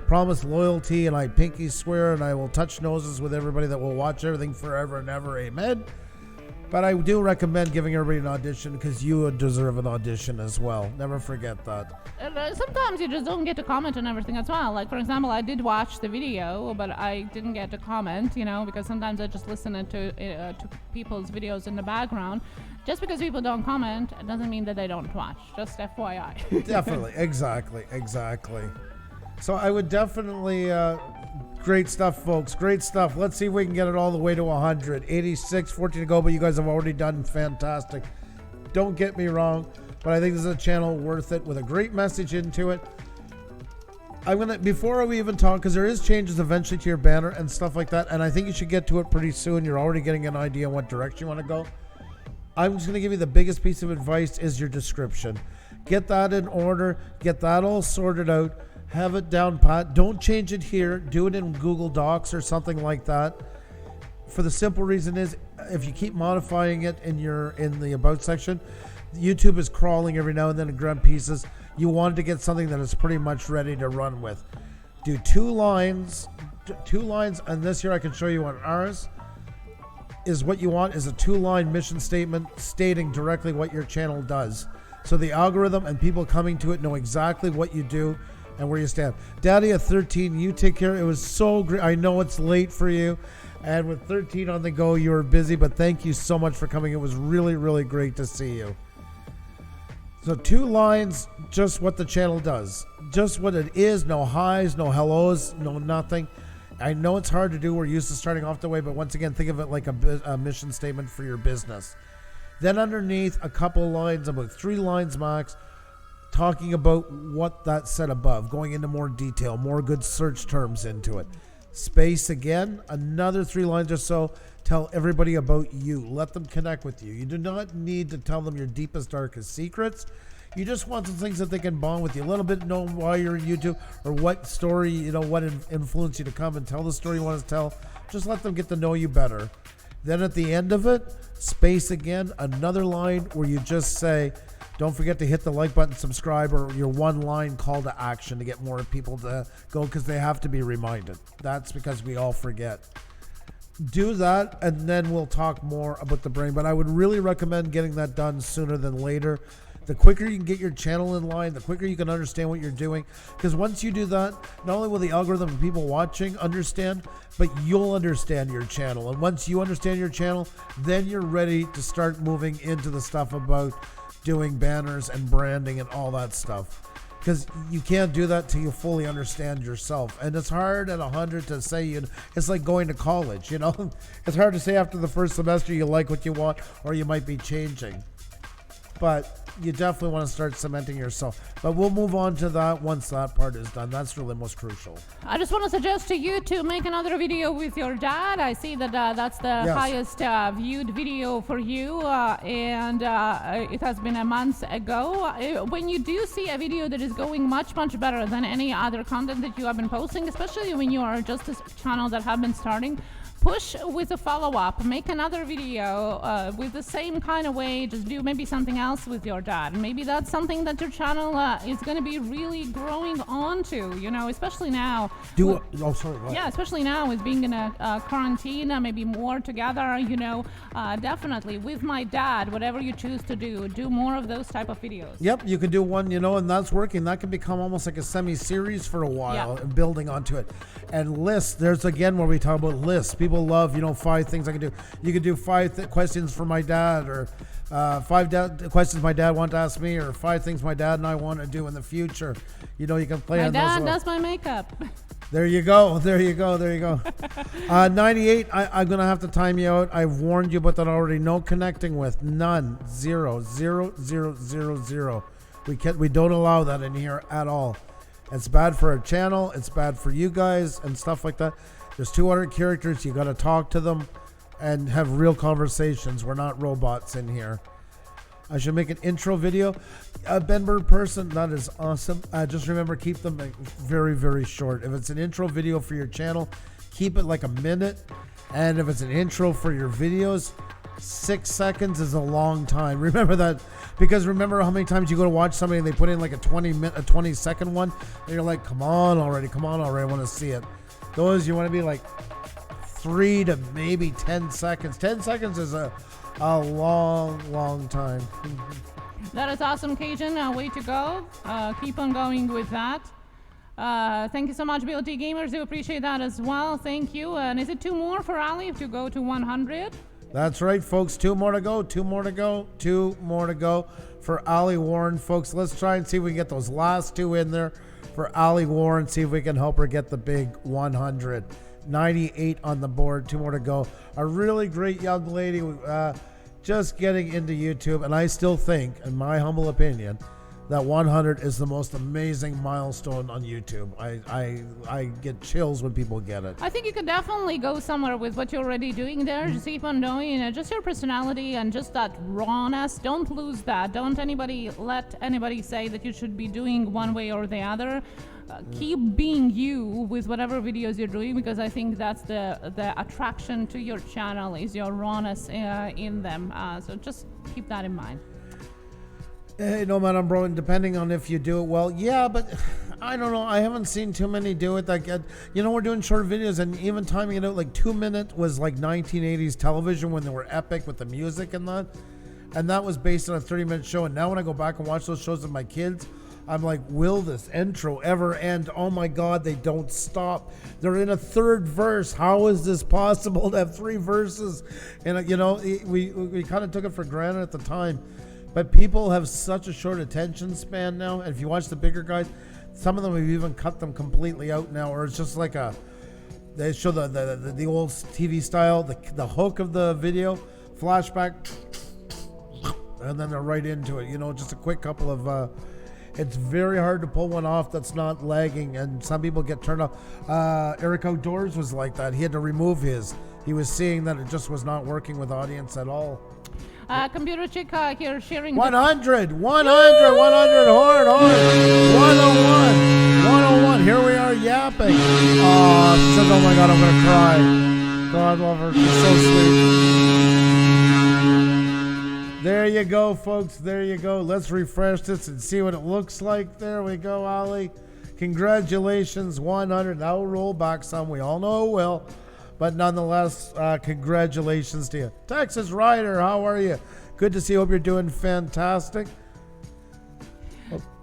promise loyalty, and I pinky swear, and I will touch noses with everybody that will watch everything forever and ever. Amen. But I do recommend giving everybody an audition, because you deserve an audition as well. Never forget that. Sometimes you just don't get to comment on everything as well. Like, for example, I did watch the video, but I didn't get to comment, you know, because sometimes I just listen to people's videos in the background. Just because people don't comment, it doesn't mean that they don't watch. Just FYI. Definitely. Exactly. So I would definitely... great stuff, folks. Great stuff. Let's see if we can get it all the way to 100. 86, 14 to go, but you guys have already done fantastic. Don't get me wrong, but I think this is a channel worth it with a great message into it. I'm going to, before we even talk, because there is changes eventually to your banner and stuff like that, and I think you should get to it pretty soon. You're already getting an idea what direction you want to go. I'm just going to give you the biggest piece of advice is your description. Get that in order. Get that all sorted out. Have it down pat. Don't change it here. Do it in Google Docs or something like that. For the simple reason is, if you keep modifying it in the about section, YouTube is crawling every now and then and grab pieces. You wanted to get something that is pretty much ready to run with. Do two lines, and this here I can show you on ours. Is what you want is a 2-line mission statement stating directly what your channel does. So the algorithm and people coming to it know exactly what you do and where you stand. Daddy at 13, you take care. It was so great. I know it's late for you, and with 13 on the go, you were busy, but thank you so much for coming. It was really, really great to see you. So 2 lines, just what the channel does. Just what it is. No highs, no hellos, no nothing. I know it's hard to do. We're used to starting off the way, but once again, think of it like a mission statement for your business. Then underneath, a couple lines, about 3 lines max, talking about what that said above, going into more detail, more good search terms into it. Space again, another 3 lines or so. Tell everybody about you. Let them connect with you. You do not need to tell them your deepest, darkest secrets. You just want some things that they can bond with you. A little bit, know why you're in YouTube or what story, you know, what influenced you to come and tell the story you want to tell. Just let them get to know you better. Then at the end of it, space again, another line where you just say, don't forget to hit the like button, subscribe, or your 1-line call to action to get more people to go, because they have to be reminded. That's because we all forget. Do that, and then we'll talk more about the brain. But I would really recommend getting that done sooner than later. The quicker you can get your channel in line, the quicker you can understand what you're doing. Because once you do that, not only will the algorithm and people watching understand, but you'll understand your channel. And once you understand your channel, then you're ready to start moving into the stuff about doing banners and branding and all that stuff. Because you can't do that till you fully understand yourself. And it's hard at 100 to say, it's like going to college, you know? It's hard to say after the first semester you like what you want, or you might be changing. But you definitely want to start cementing yourself. But we'll move on to that once that part is done. That's really most crucial. I just want to suggest to you to make another video with your dad. I see that that's the highest viewed video for you, and it has been a month ago. When you do see a video that is going much better than any other content that you have been posting, especially when you are just a channel that have been starting, push with a follow-up. Make another video with the same kind of way. Just do maybe something else with your dad. Maybe that's something that your channel is going to be really growing onto, you know, especially now. Yeah, especially now with being in a quarantine, maybe more together, you know. Definitely with my dad, whatever you choose to do more of those type of videos. Yep, you could do one, you know, and that's working. That can become almost like a semi-series for a while, and building onto it. And lists, there's again where we talk about lists. People love, you know, 5 things I can do. You could do 5 questions for my dad, or 5 questions my dad wants to ask me, or 5 things my dad and I want to do in the future. You know, you can play on those. My dad does my makeup. There you go. 98, I'm going to have to time you out. I've warned you about that already. No connecting with. None. 0. We don't allow that in here at all. It's bad for our channel. It's bad for you guys and stuff like that. There's 200 characters. You got to talk to them and have real conversations. We're not robots in here. I should make an intro video. Benbird person, that is awesome. Just remember, keep them very, very short. If it's an intro video for your channel, keep it like a minute. And if it's an intro for your videos, 6 seconds is a long time. Remember that, because remember how many times you go to watch somebody and they put in like a 20-second one, and you're like, come on already, I want to see it. Those you want to be like 3 to maybe 10 seconds. 10 seconds is a long time. That is awesome, Cajun. Way to go. Keep on going with that. Thank you so much, BLT Gamers. We appreciate that as well. Thank you. And is it 2 more for Ali to go to 100? That's right, folks. 2 more to go. 2 more to go. 2 more to go for Ali Warren, folks. Let's try and see if we can get those last 2 in there for Ali Warren. See if we can help her get the big 100. 98 on the board. 2 more to go. A really great young lady, just getting into YouTube, and I still think, in my humble opinion, that 100 is the most amazing milestone on YouTube. I get chills when people get it. I think you could definitely go somewhere with what you're already doing there. Just keep on doing, just your personality and just that rawness. Don't lose that. Don't let anybody say that you should be doing one way or the other. Keep being you with whatever videos you're doing, because I think that's the attraction to your channel is your rawness in them. So just keep that in mind. Hey, no matter, bro, and depending on if you do it well. Yeah, but I don't know. I haven't seen too many do it. Like, we're doing short videos, and even timing it out, like 2 minutes was like 1980s television when they were epic with the music and that. And that was based on a 30-minute show. And now when I go back and watch those shows with my kids, I'm like, will this intro ever end? Oh my God, they don't stop. They're in a 3rd verse. How is this possible to have 3 verses? And we kind of took it for granted at the time. But people have such a short attention span now. And if you watch the bigger guys, some of them have even cut them completely out now, or it's just like they show the old TV style, the hook of the video, flashback, and then they're right into it. Just a quick couple of. It's very hard to pull one off that's not lagging, and some people get turned off. Eric Outdoors was like that. He had to remove his. He was seeing that it just was not working with audience at all. Computer Chick here sharing 100, 100, hard, 101. Here we are yapping. Oh, she said, oh my God, I'm going to cry. God love her. She's so sweet. There you go, folks. There you go. Let's refresh this and see what it looks like. There we go, Ali. Congratulations, 100. That will roll back some. We all know it will. But nonetheless, congratulations to you. Texas Rider, how are you? Good to see you. Hope you're doing fantastic.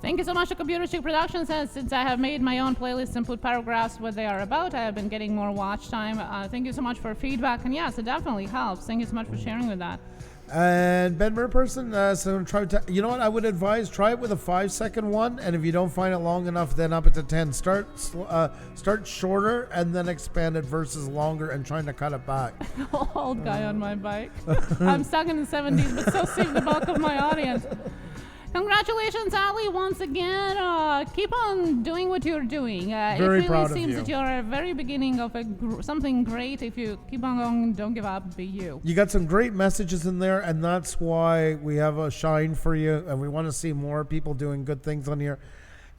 Thank you so much to Computer Chick Productions. And since I have made my own playlist and put paragraphs what they are about, I have been getting more watch time. Thank you so much for feedback. And yes, it definitely helps. Thank you so much for sharing with that. And Ben Person, so try you know what I would advise? Try it with a 5-second one, and if you don't find it long enough, then up it to 10. Start shorter and then expand it versus longer and trying to cut it back. Old guy on my bike. I'm stuck in the 70s, but so seems the bulk of my audience. Congratulations, Ali, once again. Keep on doing what you're doing. Very proud of you. It really seems that you're at the very beginning of something great. If you keep on going, don't give up, be you. You got some great messages in there, and that's why we have a shine for you, and we want to see more people doing good things on here.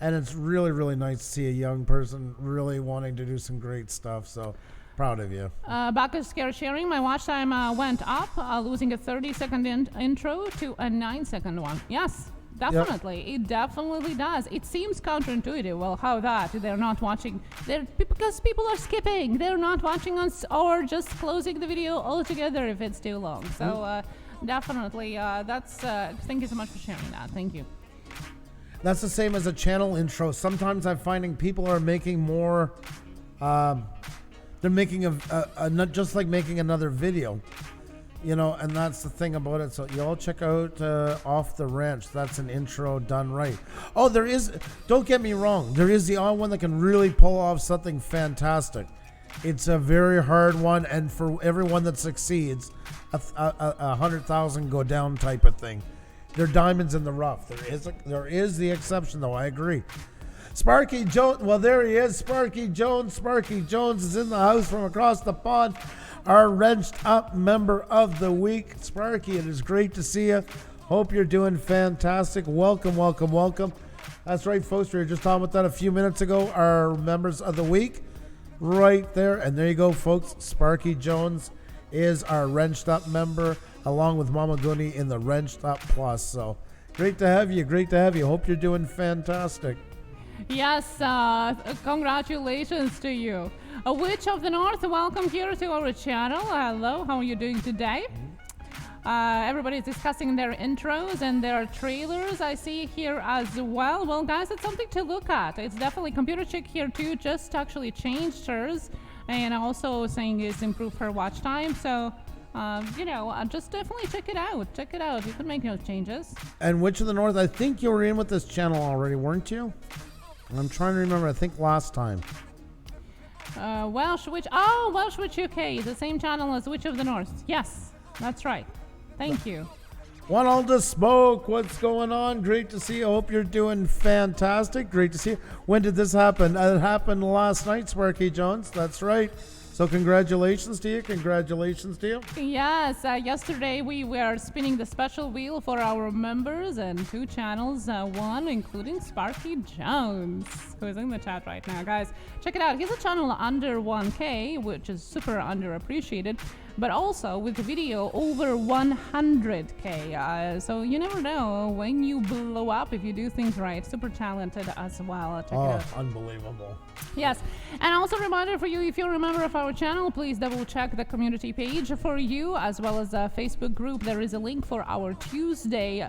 And it's really, really nice to see a young person really wanting to do some great stuff, so proud of you. Bacchus Scare sharing, my watch time went up, losing a 30-second intro to a 9-second one. Yes. Definitely. Yep. It definitely does. It seems counterintuitive. Well, how that? They're not watching. Because people are skipping. They're not watching us or just closing the video altogether if it's too long. So definitely, that's. Thank you so much for sharing that. Thank you. That's the same as a channel intro. Sometimes I'm finding people are making more. They're making not just like making another video. And that's the thing about it. So y'all check out Off the Ranch. That's an intro done right. Oh, there is, don't get me wrong, there is the odd one that can really pull off something fantastic. It's a very hard one, and for everyone that succeeds, 100,000 go down type of thing. They're diamonds in the rough. There is the exception, though. I agree. Sparky Jones, well, there he is, Sparky Jones. Sparky Jones is in the house from across the pond, our Wrenched Up Member of the Week. Sparky, it is great to see you. Hope you're doing fantastic. Welcome, welcome, welcome. That's right, folks. We were just talking about that a few minutes ago. Our Members of the Week right there. And there you go, folks. Sparky Jones is our Wrenched Up member, along with Mama Goonie in the Wrenched Up Plus. So great to have you. Great to have you. Hope you're doing fantastic. Yes, congratulations to you. Witch of the North, welcome here to our channel. Hello, how are you doing today? Everybody's discussing their intros and their trailers, I see here as well. Well, guys, it's something to look at. It's definitely Computer Chick here too, just actually changed hers, and also saying it's improved her watch time. So, just definitely check it out. Check it out. You can make those changes. And Witch of the North, I think you were in with this channel already, weren't you? I'm trying to remember. I think last time. Welsh Witch UK, the same channel as Witch of the North. Yes, that's right. Thank you. One all to smoke. What's going on? Great to see you. Hope you're doing fantastic. Great to see you. When did this happen? It happened last night, Sparky Jones. That's right. So congratulations to you. Congratulations to you. Yes, yesterday we were spinning the special wheel for our members and 2 channels, one including Sparky Jones, who is in the chat right now. Guys, check it out. He's a channel under 1K, which is super underappreciated, but also with the video over 100K. So you never know when you blow up if you do things right. Super talented as well. Check it out. Unbelievable. Yes, and also a reminder for you, if you're a member of our channel, please double check the community page for you, as well as a Facebook group. There is a link for our Tuesday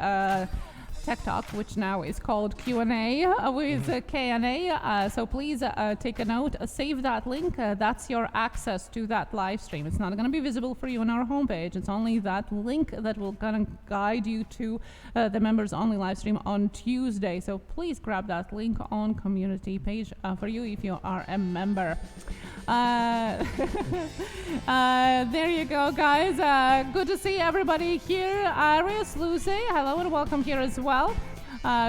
Tech Talk, which now is called Q&A with K&A. So please take a note, save that link. That's your access to that live stream. It's not going to be visible for you on our homepage. It's only that link that will kind of guide you to the members only live stream on Tuesday. So please grab that link on community page for you if you are a member. There you go, guys. Good to see everybody here. Iris, Lucy, hello and welcome here as well.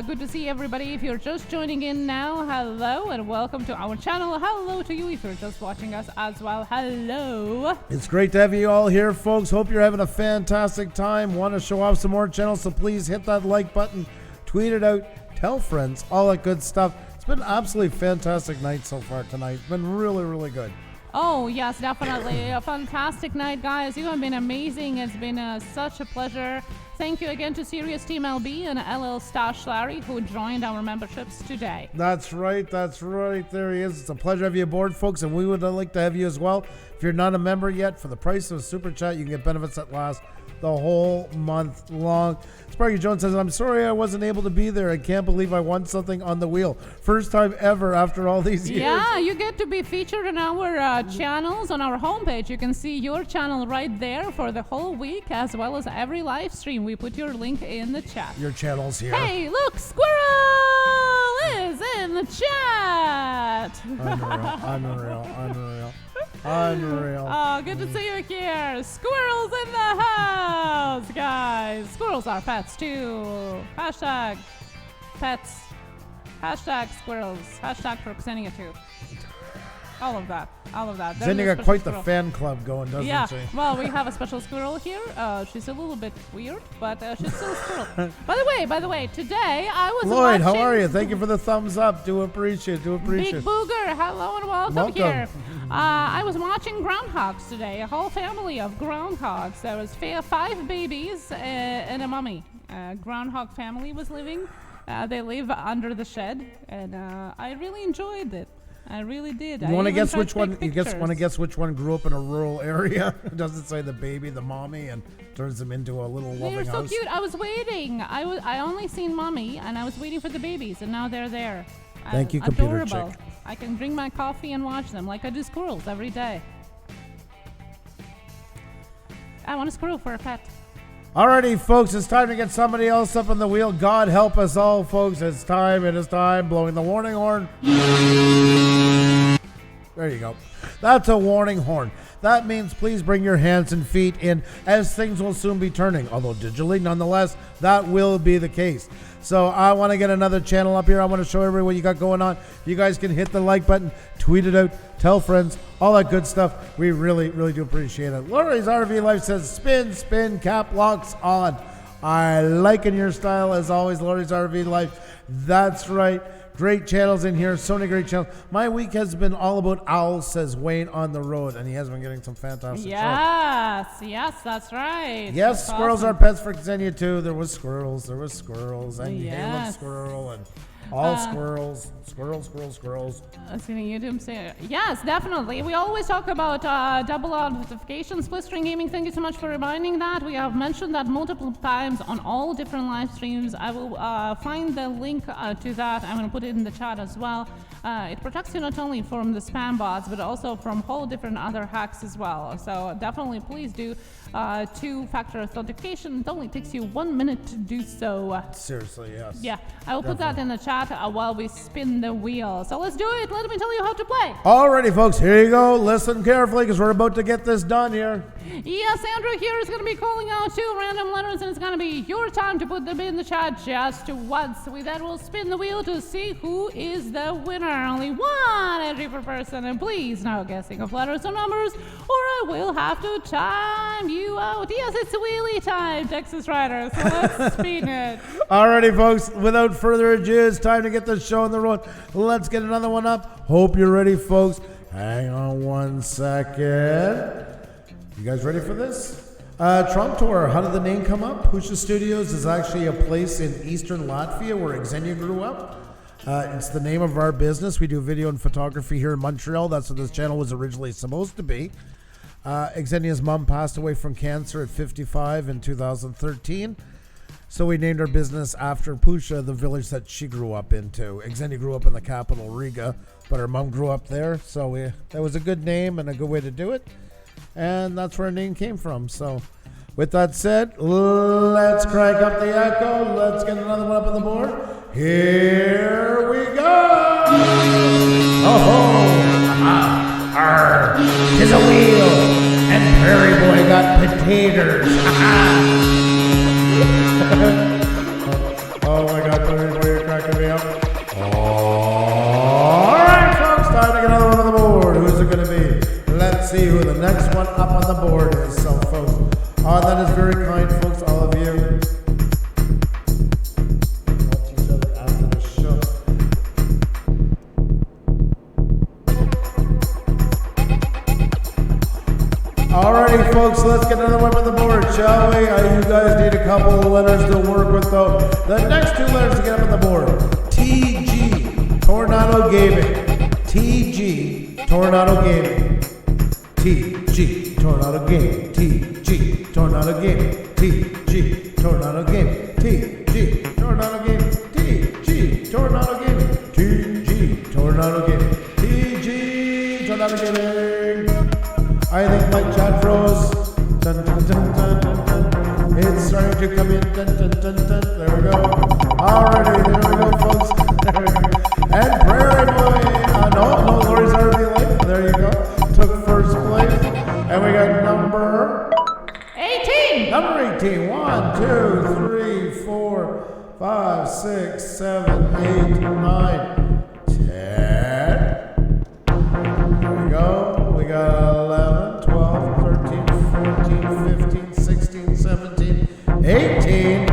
Good to see everybody. If you're just joining in now, hello and welcome to our channel. Hello to you if you're just watching us as well. Hello. It's great to have you all here, folks. Hope you're having a fantastic time. Want to show off some more channels, so please hit that like button, tweet it out, tell friends, all that good stuff. It's been an absolutely fantastic night so far tonight. It's been really, really good. Oh, yes, definitely. A fantastic night, guys. You have been amazing. It's been such a pleasure. Thank you again to Serious Team LB and LL Stash Larry, who joined our memberships today. That's right. That's right. There he is. It's a pleasure to have you aboard, folks, and we would like to have you as well. If you're not a member yet, for the price of a super chat, you can get benefits that last the whole month long. Sparky Jones says, I'm sorry I wasn't able to be there. I can't believe I won something on the wheel. First time ever after all these years. Yeah, you get to be featured on our channels on our homepage. You can see your channel right there for the whole week, as well as every live stream. We put your link in the chat. Your channel's here. Hey, look, Squirrel is in the chat. Unreal. Oh, good to see you here. Squirrels in the house, guys. Squirrels are pets too. Hashtag pets. Hashtag squirrels. Hashtag Proxenia too. All of that. Zinnia got quite the fan club going, doesn't she? Yeah, well, we have a special squirrel here. She's a little bit weird, but she's still a squirrel. By the way, today I was Lloyd, watching... how are you? Thank you for the thumbs up. Do appreciate Big Booger, hello and welcome here. I was watching groundhogs today, a whole family of groundhogs. There was 5 babies and a mummy. Groundhog family was living. They live under the shed, and I really enjoyed it. I really did. You want to guess which one? You want to guess which one grew up in a rural area? It doesn't say the baby, the mommy, and turns them into a little loving house. They're so cute. I was waiting. I only seen mommy, and I was waiting for the babies, and now they're there. Thank you, Computer Adorable. Chick. I can drink my coffee and watch them like I do squirrels every day. I want a squirrel for a pet. Alrighty, folks, it's time to get somebody else up on the wheel. God help us all, folks. It is time. Blowing the warning horn. There you go. That's a warning horn. That means please bring your hands and feet in, as things will soon be turning. Although digitally, nonetheless, that will be the case. So I want to get another channel up here. I want to show everyone what you got going on. You guys can hit the like button, tweet it out, tell friends, all that good stuff. We really, really do appreciate it. Lori's RV Life says, spin, spin, cap locks on. I liking your style as always, Lori's RV Life. That's right. Great channels in here. So many great channels. My week has been all about owls, says Wayne on the road, and he has been getting some fantastic stuff. Yes, that's right. Yes, that's squirrels awesome. are pets for Xenia too. There was squirrels, and Caleb squirrel, and all squirrels. I've seen YouTube say yes, definitely. We always talk about double notifications. Blistering Gaming, thank you so much for reminding that. We have mentioned that multiple times on all different live streams. I will find the link to that. I'm going to put it in the chat as well. It protects you not only from the spam bots, but also from whole different other hacks as well. So definitely, please do two-factor authentication. It only takes you 1 minute to do so. Seriously, yes. Yeah, I will put that in the chat while we spin the wheel. So let's do it. Let me tell you how to play. Alrighty, folks, here you go. Listen carefully because we're about to get this done here. Yes, Andrew here is going to be calling out 2 random letters, and it's going to be your time to put them in the chat just once. We then will spin the wheel to see who is the winner. Only one entry per person, and please no guessing of letters or numbers, or I will have to time you out. Yes, it's wheelie time, Texas Riders. So let's spin it. Alrighty, folks, without further ado, it's time to get this show on the road. Let's get another one up. Hope you're ready, folks. Hang on 1 second. You guys ready for this? Trump Tour, how did the name come up? Pusa Studios is actually a place in eastern Latvia where Xenia grew up. It's the name of our business. We do video and photography here in Montreal. That's what this channel was originally supposed to be. Xenia's mom passed away from cancer at 55 in 2013. So we named our business after Pusa, the village that she grew up into. Xenia grew up in the capital, Riga, but her mom grew up there. So that was a good name and a good way to do it. And that's where our name came from. So with that said, let's crank up the echo. Let's get another one up on the board. Here we go. Oh, arr, 'tis a wheel, and Prairie Boy got potatoes. Oh my God, Prairie Boy, you're cracking me up. All right, folks, time to get another one on the board. Who's it going to be? Let's see who the next one up on the board is. So, folks, that is very kind, folks, all of you. Help each other after the show. Alrighty, folks, let's get another one on the board, shall we? You guys need a couple of letters to work with, though. The next 2 letters to get up on the board. TG, Tornado Gaming. TG, Tornado Gaming. TG, Tornado Gaming. TG, Tornado Gaming. TG, Tornado Gaming. TG, Tornado Gaming. TG, Tornado Gaming. TG, Tornado Gaming. TG, Tornado Gaming. I think my chat froze. Dun, dun, dun, dun, dun, dun. It's starting to come in. Dun, dun, dun, dun. There we go. Alrighty, there we go, folks. There we go. And Prairie Boy. No, Lori's RV Life. There you go. Took first place. And we got number 18. Number 18. 1, 2, 3, 4, 5, 6, 7, 8, 9, 10. There we go. We got 11, 12, 13, 14, 15, 16, 17, 18.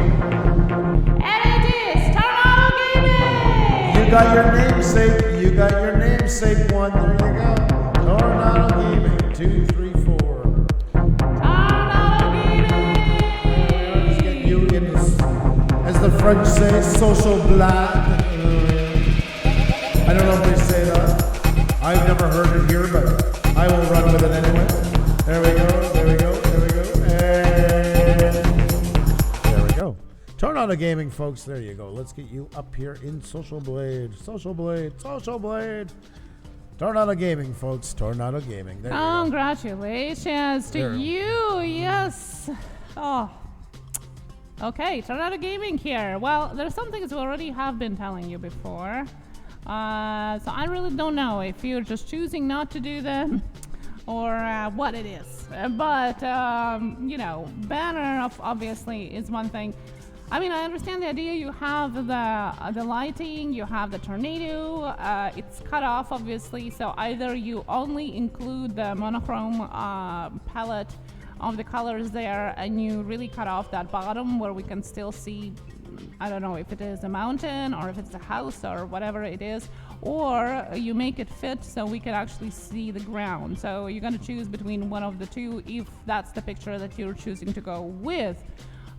And it is Tornado Gaming. You got your namesake. You got your namesake one. There you go. Tornado Gaming. 2, 3, 4. Tornado Gaming. Let's get you in this, as the French say, social blague. I don't know if they say that. I've never heard it here, but I will run with it anyway. There we go. There we go. There we go. And there we go. Tornado Gaming, folks. There you go. Let's get you up here in Social Blade. Social Blade. Social Blade. Tornado Gaming, folks. Tornado Gaming. There you go. Congratulations to you. Yes. Oh. Okay, Tornado Gaming here. Well, there's some things we already have been telling you before. So I really don't know if you're just choosing not to do them or what it is. But, banner obviously is one thing. I mean, I understand the idea. You have the lighting, you have the tornado. It's cut off, obviously. So either you only include the monochrome palette of the colors there, and you really cut off that bottom where we can still see. I don't know if it is a mountain or if it's a house or whatever it is, or you make it fit so we can actually see the ground. So you're going to choose between one of the two if that's the picture that you're choosing to go with.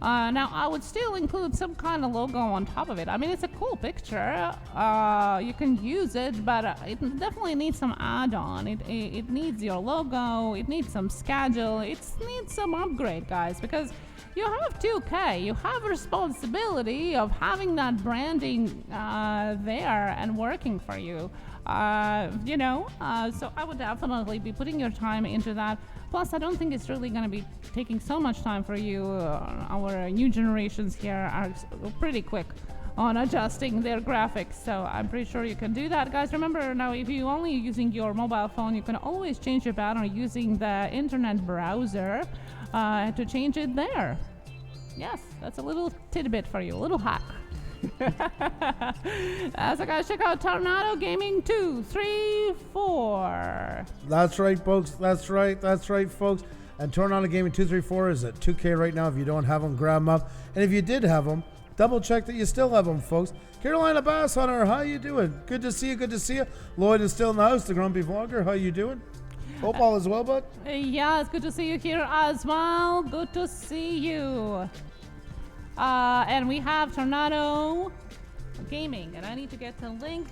Now, I would still include some kind of logo on top of it. I mean, it's a cool picture. You can use it, but it definitely needs some add-on. It needs your logo. It needs some schedule. It needs some upgrade, guys, because you have 2K. You have a responsibility of having that branding there and working for you. So I would definitely be putting your time into that. Plus, I don't think it's really going to be taking so much time for you. Our new generations here are pretty quick on adjusting their graphics, so I'm pretty sure you can do that. Guys, remember now, if you're only using your mobile phone, you can always change your banner using the internet browser to change it there. Yes, that's a little tidbit for you, a little hack. So guys, check out Tornado Gaming 234. That's right, folks. That's right, folks. And Tornado Gaming 234 is at 2K right now. If you don't have them, grab them up. And if you did have them, double check that you still have them, folks. Carolina Bass Hunter, how you doing? Good to see you. Lloyd is still in the house, the grumpy vlogger. How you doing? Hope all is well, bud. Yeah, it's good to see you here as well. Good to see you. And we have Tornado Gaming, and I need to get the link.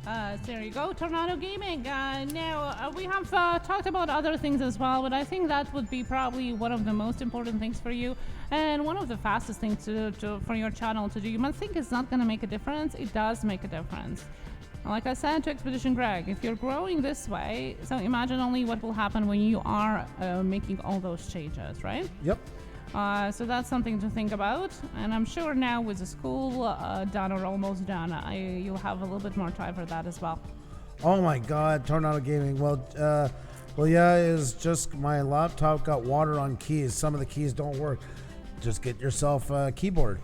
So there you go, Tornado Gaming. Now, we have talked about other things as well, but I think that would be probably one of the most important things for you, and one of the fastest things for your channel to do. You might think it's not going to make a difference. It does make a difference. Like I said to Expedition Greg, if you're growing this way, so imagine only what will happen when you are making all those changes, right? Yep. So that's something to think about, and I'm sure now with the school done or almost done, you'll have a little bit more time for that as well. Oh my God, Tornado Gaming. Well, yeah, it's just my laptop got water on keys. Some of the keys don't work. Just get yourself a keyboard,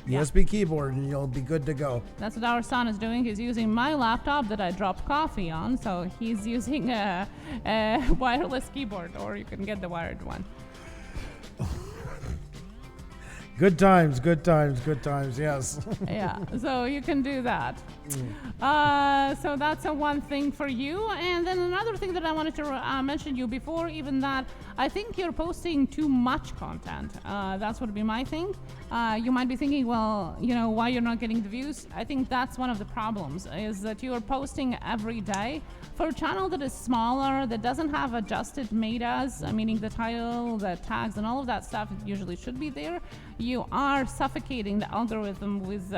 USB keyboard, and you'll be good to go. That's what our son is doing. He's using my laptop that I dropped coffee on, so he's using a wireless keyboard, or you can get the wired one. Good times, yes. Yeah, so you can do that. So that's one thing for you. And then another thing that I wanted to mention you before even that, I think you're posting too much content. That's what would be my thing. You might be thinking, well, why you're not getting the views. I think that's one of the problems, is that you are posting every day. For a channel that is smaller, that doesn't have adjusted metas, meaning the title, the tags, and all of that stuff usually should be there, you are suffocating the algorithm with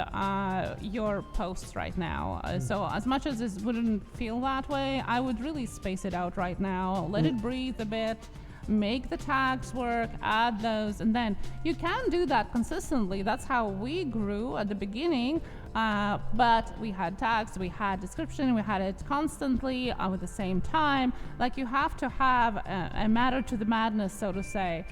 your posts right now. So as much as this wouldn't feel that way, I would really space it out right now. Let it breathe a bit. Make the tags work, add those, and then you can do that consistently. That's how we grew at the beginning, but we had tags, we had description, we had it constantly at the same time. Like, you have to have a matter to the madness, so to say.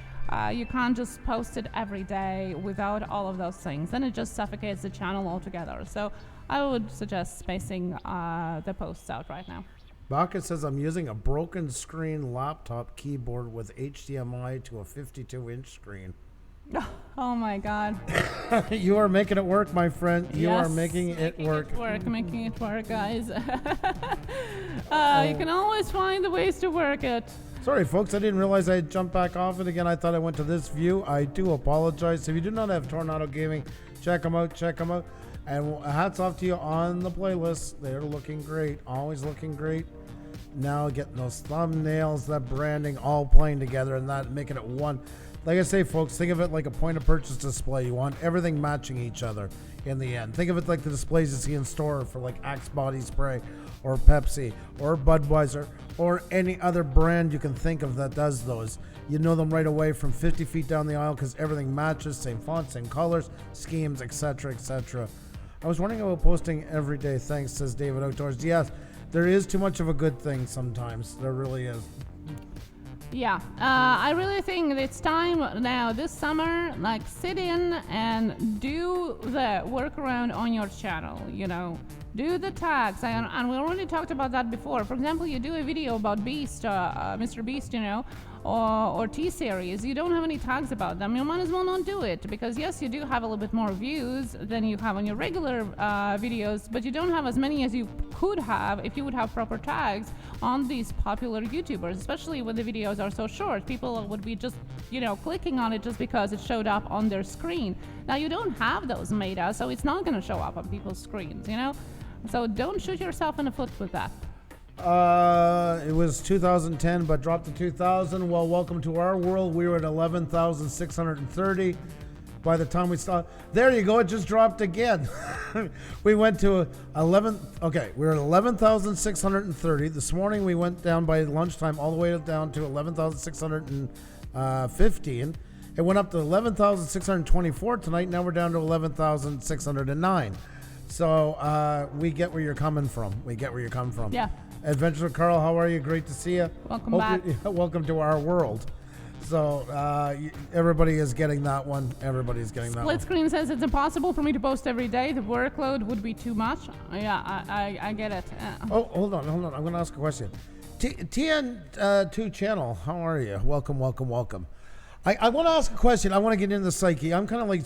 You can't just post it every day without all of those things. Then it just suffocates the channel altogether. So I would suggest spacing the posts out right now. Baka says, I'm using a broken screen laptop keyboard with HDMI to a 52-inch screen. Oh my God. You are making it work, my friend. You yes, are making it work. Making it work, guys. You can always find the ways to work it. Sorry, folks. I didn't realize I jumped back off it again. I thought I went to this view. I do apologize. If you do not have Tornado Gaming, check them out. And hats off to you on the playlist. They're looking great. Always looking great. Now getting those thumbnails, that branding, all playing together and that making it one. Like I say, folks, think of it like a point of purchase display. You want everything matching each other in the end. Think of it like the displays you see in store for like Axe Body Spray or Pepsi or Budweiser or any other brand you can think of that does those. You know them right away from 50 feet down the aisle because everything matches, same font, same colors, schemes, etc., etc. I was wondering about posting every day. Thanks, says David Outdoors. Yes, there is too much of a good thing sometimes. There really is. Yeah, I really think it's time now this summer, like sit in and do the workaround on your channel, you know. Do the tags, and we already talked about that before. For example, you do a video about Beast, Mr. Beast, you know, or T-Series. You don't have any tags about them. You might as well not do it, because yes, you do have a little bit more views than you have on your regular videos, but you don't have as many as you could have if you would have proper tags on these popular YouTubers, especially when the videos are so short. People would be just, you know, clicking on it just because it showed up on their screen. Now you don't have those meta, so it's not going to show up on people's screens, you know. So don't shoot yourself in the foot with that. It was 2010, but dropped to 2000. Well, welcome to our world. We were at 11,630 by the time we started. There you go. It just dropped again. We went to 11. Okay, we were at 11,630. This morning we went down by lunchtime all the way down to 11,615. It went up to 11,624 tonight. Now we're down to 11,609. So we get where you're coming from. Yeah. Adventurer Carl, how are you? Great to see you. Welcome back. Welcome to our world. So everybody is getting that one. Everybody's getting that one. Split Screen says it's impossible for me to post every day. The workload would be too much. Yeah, I get it. Oh, hold on. I'm going to ask a question. TN2 channel, how are you? Welcome. I want to ask a question. I want to get into the psyche. I'm kind of like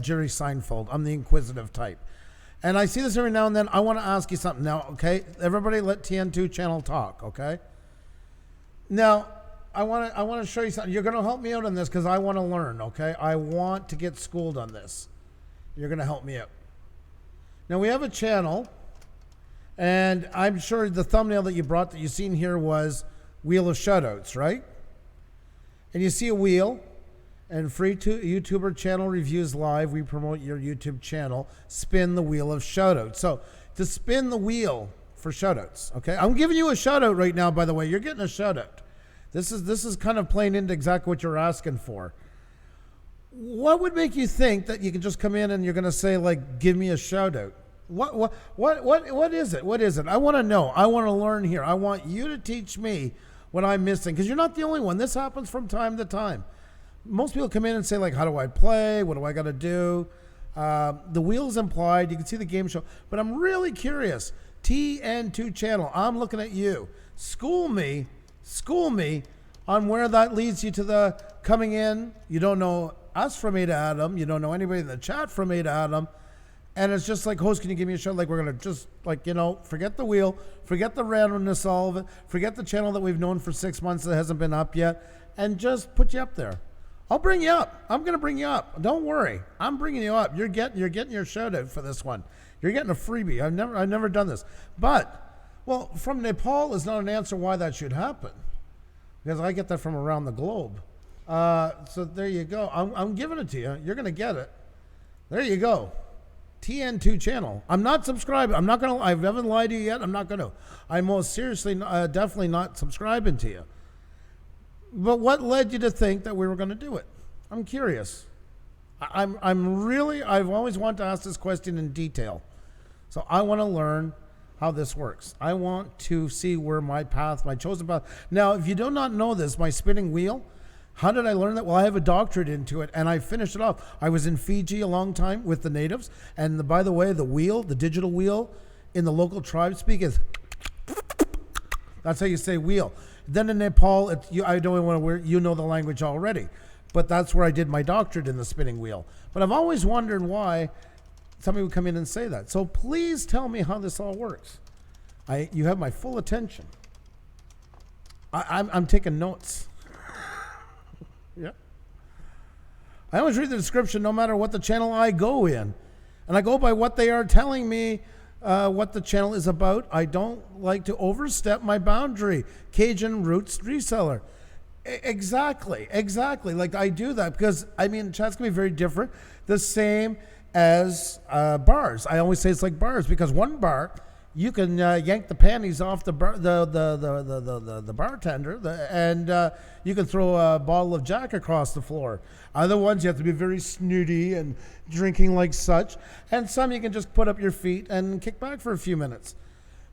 Jerry Seinfeld. I'm the inquisitive type. And I see this every now and then. I want to ask you something now, okay? Everybody let TN2 channel talk, okay? Now, I want to show you something. You're going to help me out on this because I want to learn, okay? I want to get schooled on this. You're going to help me out. Now, we have a channel, and I'm sure the thumbnail that you brought that you've seen here was Wheel of Shoutouts, right? And you see a wheel, and free to YouTuber channel reviews live. We promote your YouTube channel. Spin the wheel of shoutouts. So to spin the wheel for shoutouts, okay? I'm giving you a shoutout right now, by the way. You're getting a shoutout. This is kind of playing into exactly what you're asking for. What would make you think that you can just come in and you're going to say, like, give me a shoutout? What is it? What is it? I want to know. I want to learn here. I want you to teach me what I'm missing, because you're not the only one. This happens from time to time. Most people come in and say, like, how do I play? What do I got to do? The wheel's implied. You can see the game show. But I'm really curious. TN2 channel, I'm looking at you. School me on where that leads you to the coming in. You don't know us from A to Adam. You don't know anybody in the chat from A to Adam. And it's just like, host, can you give me a show? Like, we're going to just, like, you know, forget the wheel, forget the randomness, all of it, forget the channel that we've known for 6 months that hasn't been up yet, and just put you up there. I'll bring you up. I'm going to bring you up. Don't worry. I'm bringing you up. You're getting your shout out for this one. You're getting a freebie. I've never done this. But, well, from Nepal is not an answer why that should happen, because I get that from around the globe. So there you go. I'm giving it to you. You're going to get it. There you go. TN2 channel. I'm not subscribing. I haven't lied to you yet. I'm not going to. I'm most seriously, definitely not subscribing to you. But what led you to think that we were going to do it? I'm curious. I've always wanted to ask this question in detail. So I want to learn how this works. I want to see where my chosen path. Now, if you do not know this, my spinning wheel, how did I learn that? Well, I have a doctorate into it, and I finished it off. I was in Fiji a long time with the natives, and by the way, the wheel, the digital wheel, in the local tribe speak is, that's how you say wheel. Then in Nepal, I don't want to, you know the language already, but that's where I did my doctorate in the spinning wheel. But I've always wondered why somebody would come in and say that. So please tell me how this all works. You have my full attention. I'm taking notes. Yeah. I always read the description no matter what the channel I go in. And I go by what they are telling me what the channel is about. I don't like to overstep my boundary. Cajun Roots reseller. Exactly. Like, I do that because, I mean, chats can be very different. The same as bars. I always say it's like bars because one bar you can yank the panties off the bartender, and you can throw a bottle of Jack across the floor. Other ones, you have to be very snooty and drinking like such. And some you can just put up your feet and kick back for a few minutes.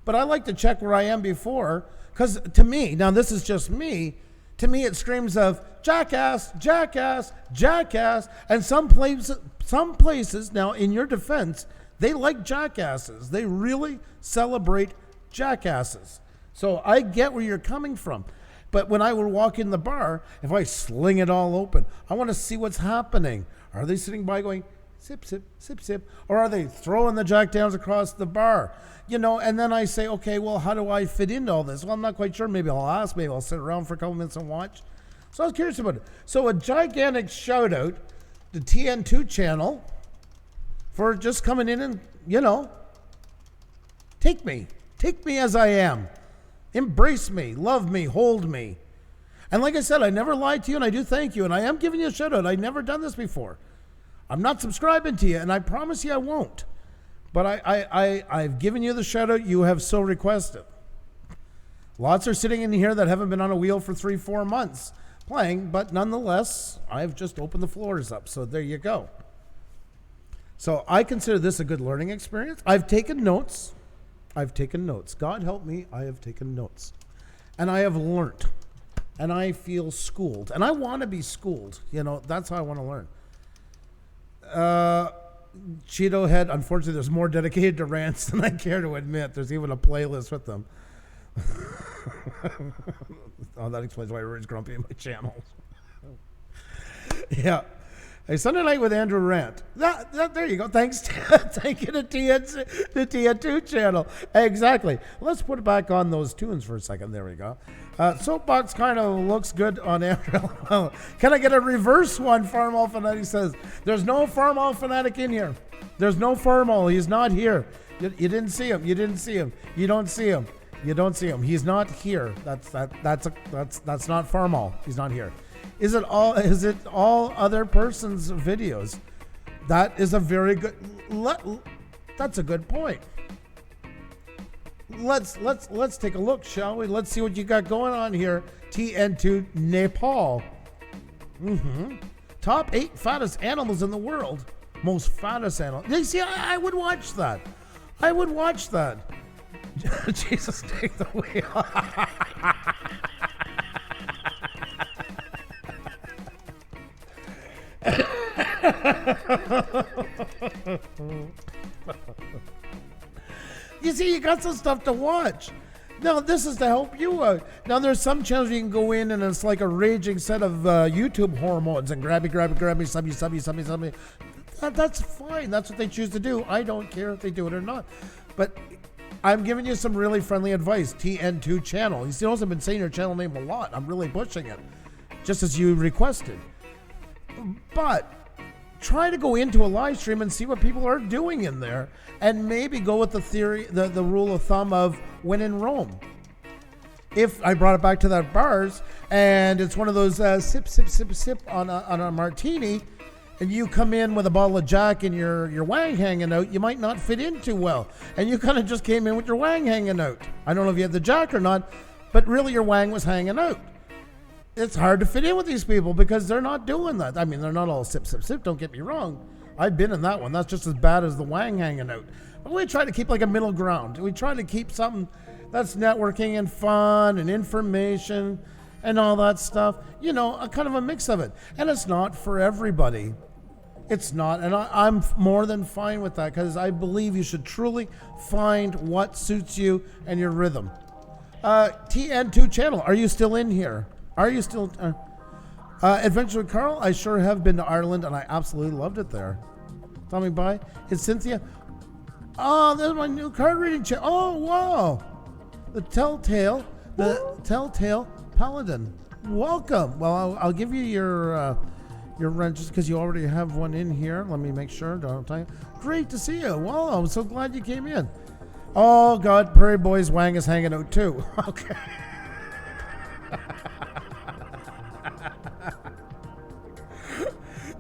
But I like to check where I am before, because to me, now this is just me, to me it screams of jackass, jackass, jackass. And some places, now in your defense, they like jackasses. They really celebrate jackasses. So I get where you're coming from. But when I would walk in the bar, if I sling it all open, I want to see what's happening. Are they sitting by going, sip, sip, sip, sip? Or are they throwing the Jack Daniels across the bar? You know, and then I say, okay, well, how do I fit into all this? Well, I'm not quite sure. Maybe I'll ask. Maybe I'll sit around for a couple minutes and watch. So I was curious about it. So a gigantic shout out to TN2 channel for just coming in and, you know, take me as I am. Embrace me, love me, hold me. And like I said, I never lied to you, and I do thank you, and I am giving you a shout out. I've never done this before. I'm not subscribing to you, and I promise you I won't. But I've given you the shout out you have so requested. Lots are sitting in here that haven't been on a wheel for 3-4 months playing, but nonetheless, I've just opened the floors up. So there you go. So I consider this a good learning experience. I've taken notes. God help me, I have taken notes. And I have learned. And I feel schooled. And I want to be schooled. You know, that's how I want to learn. Cheeto Head, unfortunately, there's more dedicated to rants than I care to admit. There's even a playlist with them. Oh, that explains why everyone's grumpy in my channel. Yeah. A Sunday night with Andrew rant. There you go. Thanks. Thank you to TN2 channel. Exactly. Let's put it back on those tunes for a second. There we go. Soapbox kind of looks good on Andrew. Can I get a reverse one? Farmall Fanatic says, there's no Farmall Fanatic in here. There's no Farmall. He's not here. You didn't see him. You didn't see him. You don't see him. You don't see him. He's not here. That's not Farmall. He's not here. Is it all other person's videos? That is a very good. That's a good point. Let's take a look, shall we? Let's see what you got going on here. TN2 Nepal. Top 8 fattest animals in the world. Most fattest animal. You see, I would watch that. I would watch that. Jesus, take the wheel. You see, you got some stuff to watch. Now, this is to help you out. Now, there's some channels you can go in and it's like a raging set of YouTube hormones and grab me, sub me. That's fine. That's what they choose to do. I don't care if they do it or not. But I'm giving you some really friendly advice. TN2 channel. You see, I've been saying your channel name a lot. I'm really pushing it, just as you requested. But try to go into a live stream and see what people are doing in there, and maybe go with the theory, the rule of thumb of when in Rome. If I brought it back to that bars and it's one of those sip on a martini, and you come in with a bottle of Jack and your wang hanging out, you might not fit in too well. And you kind of just came in with your wang hanging out. I don't know if you had the Jack or not, but really your wang was hanging out. It's hard to fit in with these people because they're not doing that. I mean, they're not all sip, don't get me wrong. I've been in that one. That's just as bad as the wang hanging out. But we try to keep like a middle ground. We try to keep something that's networking and fun and information and all that stuff. You know, a kind of a mix of it. And it's not for everybody. It's not. And I'm more than fine with that because I believe you should truly find what suits you and your rhythm. TN2 channel, are you still in here? Are you still... Adventure with Carl, I sure have been to Ireland and I absolutely loved it there. Tommy Bye. It's Cynthia. Oh, there's my new card reading channel. Oh, wow. The Telltale Paladin. Welcome. Well, I'll give you your rent just because you already have one in here. Let me make sure. Don't tell you. Great to see you. Wow, I'm so glad you came in. Oh, God. Prairie Boy's wang is hanging out too. Okay.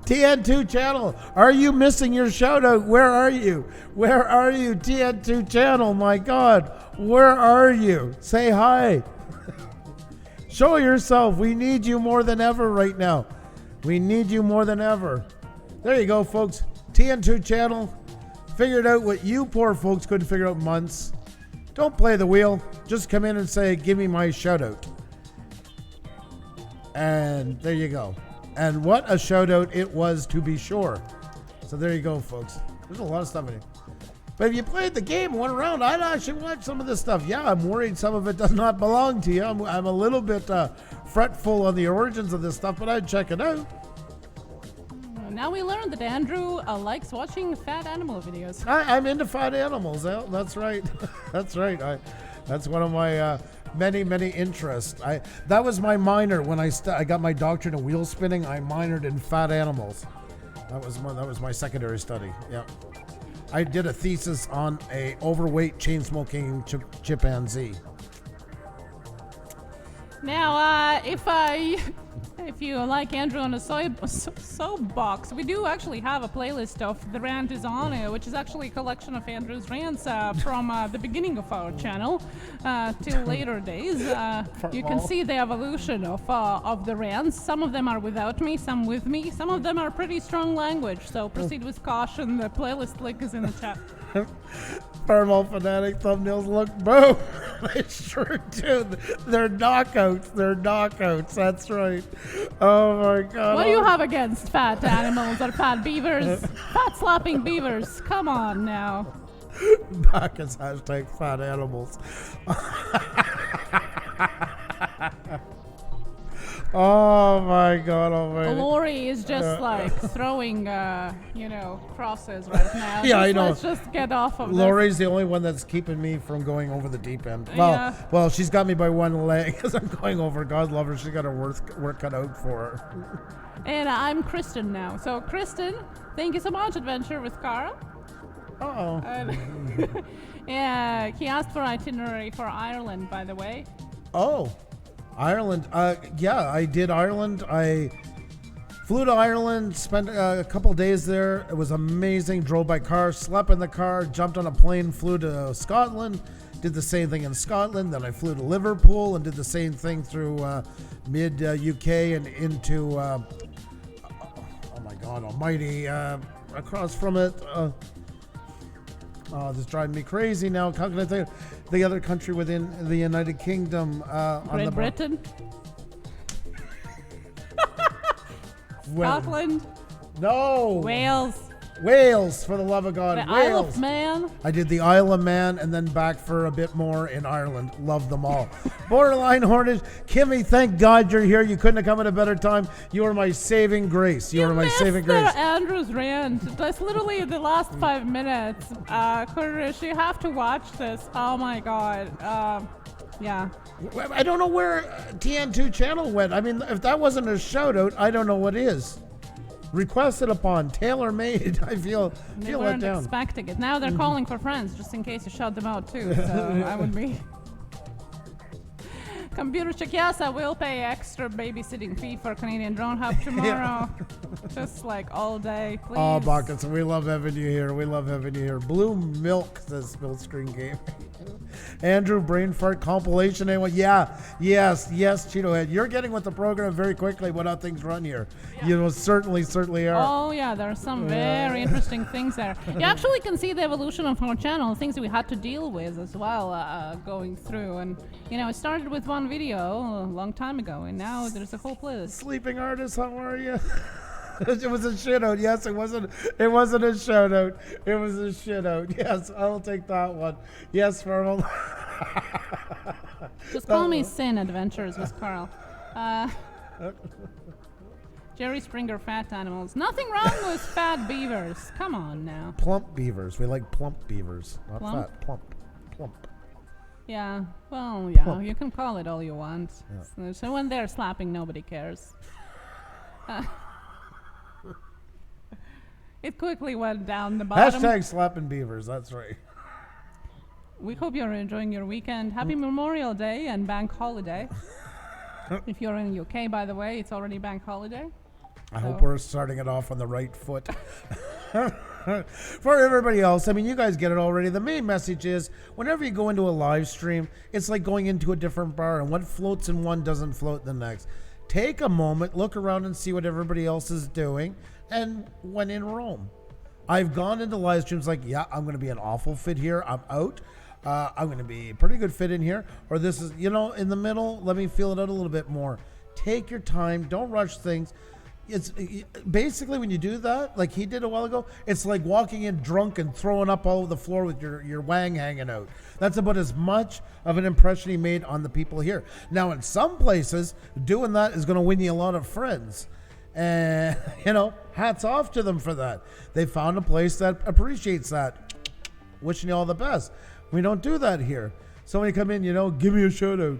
TN2 channel, are you missing your shout out? Where are you? Where are you, TN2 channel? My God, where are you? Say hi. Show yourself. We need you more than ever right now. We need you more than ever. There you go, folks. TN2 channel figured out what you poor folks couldn't figure out months. Don't play the wheel. Just come in and say, give me my shout out. And there you go. And what a shout out it was, to be sure. So there you go, folks. There's a lot of stuff in it. But if you played the game one round, I'd actually watch some of this stuff. Yeah, I'm worried some of it does not belong to you. I'm a little bit fretful on the origins of this stuff, but I'd check it out. Now we learned that Andrew likes watching fat animal videos. I'm into fat animals. That's right. That's right. That's one of my many interests. That was my minor when I got my doctorate in wheel spinning. I minored in fat animals. That was my secondary study. Yeah. I did a thesis on a overweight chain-smoking chimpanzee. Now, if you like Andrew on a soapbox, we do actually have a playlist of The Rant is On, which is actually a collection of Andrew's rants from the beginning of our channel till later days. You can see the evolution of the rants. Some of them are without me, some with me. Some of them are pretty strong language, so proceed with caution. The playlist link is in the chat. Thermal fanatic thumbnails look boom. They sure do. They're knockouts. They're knockouts. That's right. Oh my God. What do you have against fat animals or fat beavers? Fat slapping beavers. Come on now. Back as hashtag fat animals. Oh my God almighty. Lori is just like throwing, crosses right now. Yeah, I know. Let's just get off of Lori's the only one that's keeping me from going over the deep end. Well, she's got me by one leg as I'm going over. God love her. She's got her work cut out for her. And I'm Kristen now. So, Kristen, thank you so much, Adventure with Cara. Uh-oh. Yeah, he asked for itinerary for Ireland, by the way. Oh. Ireland, yeah, I did Ireland. I flew to Ireland, spent a couple days there. It was amazing. Drove by car, slept in the car, jumped on a plane, flew to Scotland, did the same thing in Scotland. Then I flew to Liverpool and did the same thing through mid UK and into, oh my God almighty, across from it. Oh, this is driving me crazy now. How can I think of the other country within the United Kingdom? Great Britain? Scotland? No. Wales, for the love of God. The Wales. Isle of Man? I did the Isle of Man and then back for a bit more in Ireland. Love them all. Borderline Hornage. Kimmy, thank God you're here. You couldn't have come at a better time. You are my saving grace. You are my saving grace. Andrew's rant. That's literally the last 5 minutes. Kurish, you have to watch this. Oh my God. Yeah. I don't know where TN2 channel went. I mean, if that wasn't a shout out, I don't know what is. Requested upon, tailor-made. I feel let down. Expecting it. Now they're calling for friends, just in case you shout them out too. So I would be. Computer check. Yes, I will pay extra babysitting fee for Canadian Drone Hub tomorrow. Just like all day, please. Oh, buckets. We love having you here. We love having you here. Blue Milk says Spill Screen Game. Andrew, brain fart compilation. Anyone? Yeah, yes, Cheeto Head. You're getting with the program very quickly. What how things run here? Yeah. You know, certainly are. Oh yeah, there are some very interesting things there. You actually can see the evolution of our channel, things we had to deal with as well, going through. And it started with one video a long time ago, and now there's a whole playlist. Sleeping Artist, how are you? It was a shit out. Yes, it wasn't a shout out. It was a shit out. Yes, I'll take that one. Yes, Farrell. Just call me Sin Adventures with Carl. Jerry Springer, fat animals. Nothing wrong with fat beavers. Come on now. Plump beavers. We like plump beavers. Not plump? Fat. Plump. Yeah. Well, yeah. Plump. You can call it all you want. Yeah. So when they're slapping, nobody cares. It quickly went down the bottom. Hashtag slapping beavers. That's right. We hope you're enjoying your weekend. Happy Memorial Day and Bank Holiday. If you're in the UK, by the way, it's already Bank Holiday. I hope we're starting it off on the right foot. For everybody else, I mean, you guys get it already. The main message is whenever you go into a live stream, it's like going into a different bar, and what floats in one doesn't float in the next. Take a moment, look around and see what everybody else is doing, and when in Rome. I've gone into live streams like, yeah, I'm going to be an awful fit here. I'm out. I'm going to be a pretty good fit in here. Or this is, in the middle, let me feel it out a little bit more. Take your time. Don't rush things. It's basically when you do that, like he did a while ago, it's like walking in drunk and throwing up all over the floor with your wang hanging out. That's about as much of an impression he made on the people here. Now, in some places, doing that is going to win you a lot of friends. And, hats off to them for that. They found a place that appreciates that. Wishing you all the best. We don't do that here. So when you come in, give me a shout out.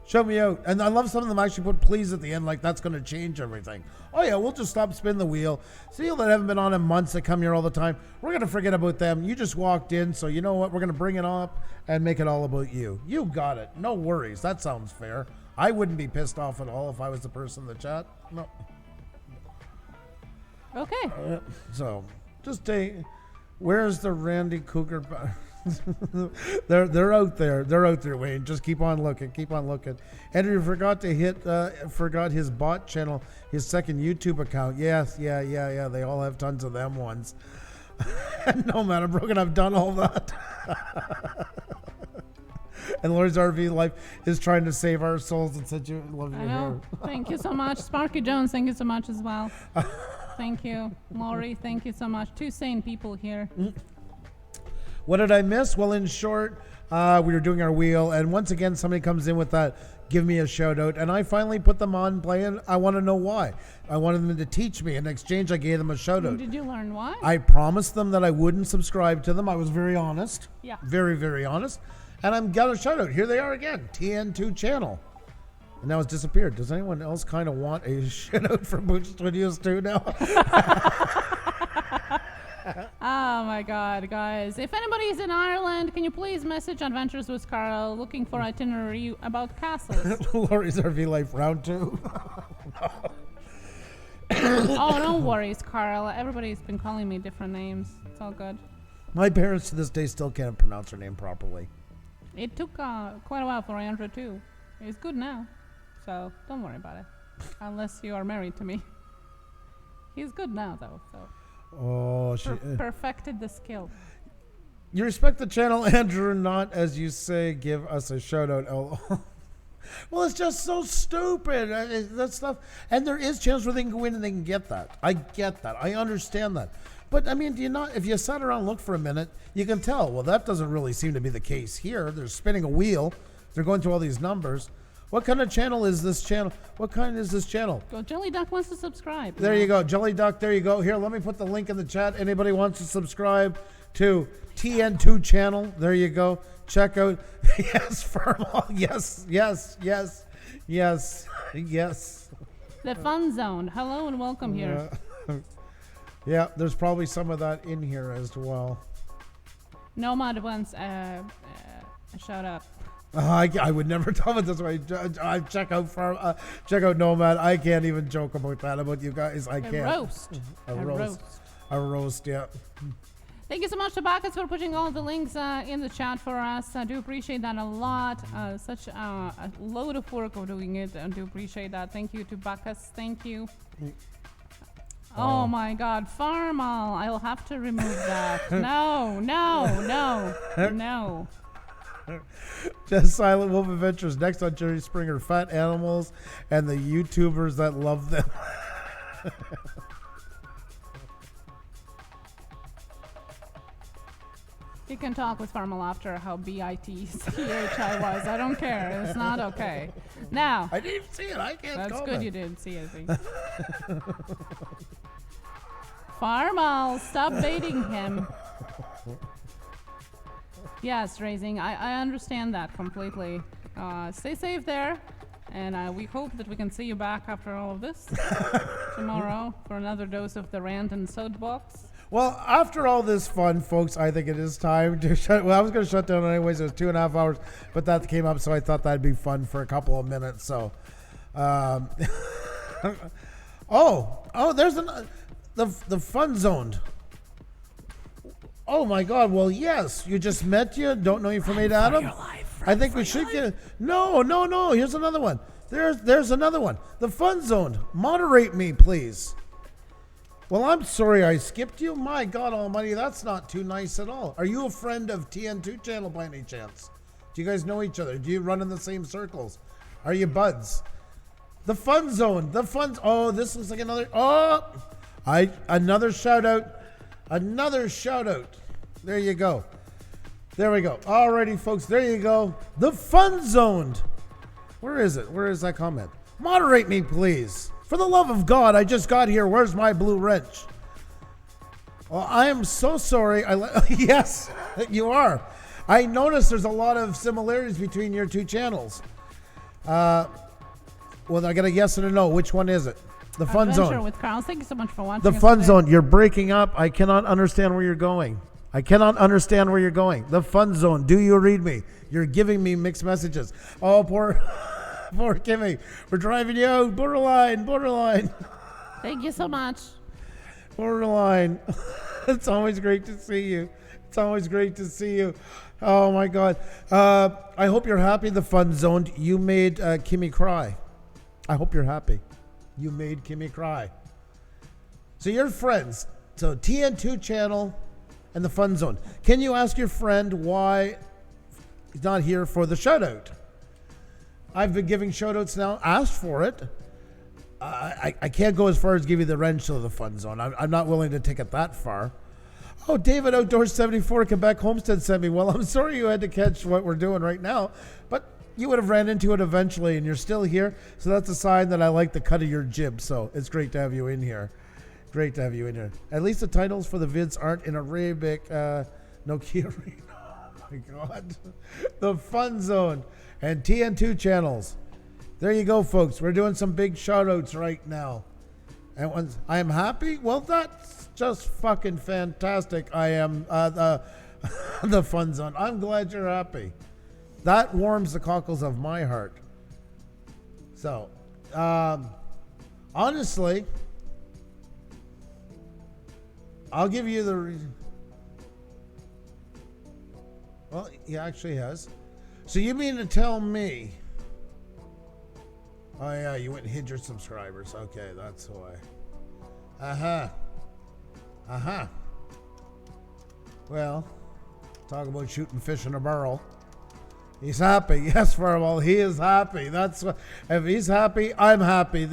Show me out. And I love some of them actually put please at the end, like that's going to change everything. Oh yeah, we'll just stop spinning the wheel. See you that haven't been on in months that come here all the time. We're going to forget about them. You just walked in, so you know what? We're going to bring it up and make it all about you. You got it. No worries. That sounds fair. I wouldn't be pissed off at all if I was the person in the chat. No. Okay. So, just where's the Randy Cougar? They're out there. They're out there, Wayne. Just keep on looking. Keep on looking. Andrew forgot his bot channel, his second YouTube account. Yes, yeah. They all have tons of them ones. No matter, Brogan, I've done all that. And Lori's RV Life is trying to save our souls and said you love your hair. Thank you so much. Sparky Jones, thank you so much as well. Thank you. Lori, thank you so much. Two sane people here. What did I miss? Well, in short, we were doing our wheel, and once again, somebody comes in with that, give me a shout out, and I finally put them on playing. I want to know why. I wanted them to teach me. In exchange, I gave them a shout out. Did you learn why? I promised them that I wouldn't subscribe to them. I was very honest. Yeah. Very, very honest. And I'm got a shout out. Here they are again. TN2 channel. And now it's disappeared. Does anyone else kind of want a shout out from Pusa Studios too now? Oh my God, guys. If anybody's in Ireland, can you please message Adventures with Carl looking for itinerary about castles? Lori's RV Life round 2. Oh, don't worry, Carl. Everybody's been calling me different names. It's all good. My parents to this day still can't pronounce her name properly. It took quite a while for Andrew too. It's good now. So don't worry about it. Unless you are married to me. He's good now though, so. Oh, she perfected the skill. You respect the channel, Andrew, not, as you say, give us a shout out. Well, it's just so stupid. That stuff. And there is channels where they can go in and they can get that. I get that. I understand that. But, I mean, if you sat around and looked for a minute, you can tell, well, that doesn't really seem to be the case here. They're spinning a wheel. They're going through all these numbers. What kind of channel is this channel? What kind is this channel? Well, Jelly Duck wants to subscribe. There you go. Jelly Duck, there you go. Here, let me put the link in the chat. Anybody wants to subscribe to TN2 channel, there you go. Check out. Yes, Firmal. Yes. The Fun Zone. Hello and welcome here. Yeah, there's probably some of that in here as well. Nomad wants a shout out. I would never tell it this way. I check out Nomad. I can't even joke about that about you guys. I can't. A roast. Yeah. Thank you so much to Bacchus for putting all the links in the chat for us. I do appreciate that a lot. Such a load of work of doing it. I do appreciate that. Thank you to Bacchus. Thank you. Oh my God, Farmal. I'll have to remove that. No. Just Silent Wolf Adventures. Next on Jerry Springer, fat animals and the YouTubers that love them. You can talk with Farmal after how BITCHI was. I don't care. It's not okay. Now. I didn't even see it. I can't That's comment. good you didn't see it. Farmal, stop baiting him. Yes, Raising. I understand that completely. Stay safe there. And we hope that we can see you back after all of this tomorrow for another dose of the rant and soapbox. Well, after all this fun, folks, I think it is time to shut. Well, I was going to shut down anyways. It was 2.5 hours, but that came up, so I thought that'd be fun for a couple of minutes. So, Oh, there's the fun zoned. Oh my God! Well, yes, you just met you. Don't know you from 8 Adam. I think we should get. No. Here's another one. There's another one. The fun zone. Moderate me, please. Well, I'm sorry I skipped you. My God Almighty, that's not too nice at all. Are you a friend of TN2 channel by any chance? Do you guys know each other? Do you run in the same circles? Are you buds? The fun zone. Oh, this looks like another. Another shout out. Another shout out. There you go. There we go. Alrighty, folks. There you go. The fun zoned. Where is it? Where is that comment? Moderate me, please. For the love of God, I just got here. Where's my blue wrench? Well, I am so sorry. Yes, you are. I noticed there's a lot of similarities between your two channels. Well, I got a yes and a no. Which one is it? The fun Adventure zone. with Carl. Thank you so much for watching. The fun zone. You're breaking up. I cannot understand where you're going. I cannot understand where you're going. The fun zone. Do you read me? You're giving me mixed messages. Oh, poor Kimmy. We're driving you out. Borderline. Thank you so much. Borderline. It's always great to see you. It's always great to see you. Oh my God. I hope you're happy. The fun zone. You made Kimmy cry. I hope you're happy. You made Kimmy cry. So you're friends. So TN2 channel and the fun zone. Can you ask your friend why he's not here for the shout out? I've been giving shout outs now. Asked for it. I can't go as far as give you the wrench to the fun zone. I'm not willing to take it that far. Oh, David Outdoors 74 Quebec Homestead sent me. Well, I'm sorry you had to catch what we're doing right now, but you would have ran into it eventually, and you're still here. So that's a sign that I like the cut of your jib. So it's great to have you in here. Great to have you in here. At least the titles for the vids aren't in Arabic. No Kirin. Oh my God. The fun zone and TN2 channels. There you go, folks. We're doing some big shout outs right now. And once I am happy, well, that's just fucking fantastic. I am the fun zone. I'm glad you're happy. That warms the cockles of my heart. So, honestly, I'll give you the reason. Well, he actually has. So you mean to tell me? Oh yeah, you went and hid your subscribers. Okay, that's why. Well, talk about shooting fish in a barrel. He's happy. Yes, Farwell, he is happy. That's what, if he's happy, I'm happy.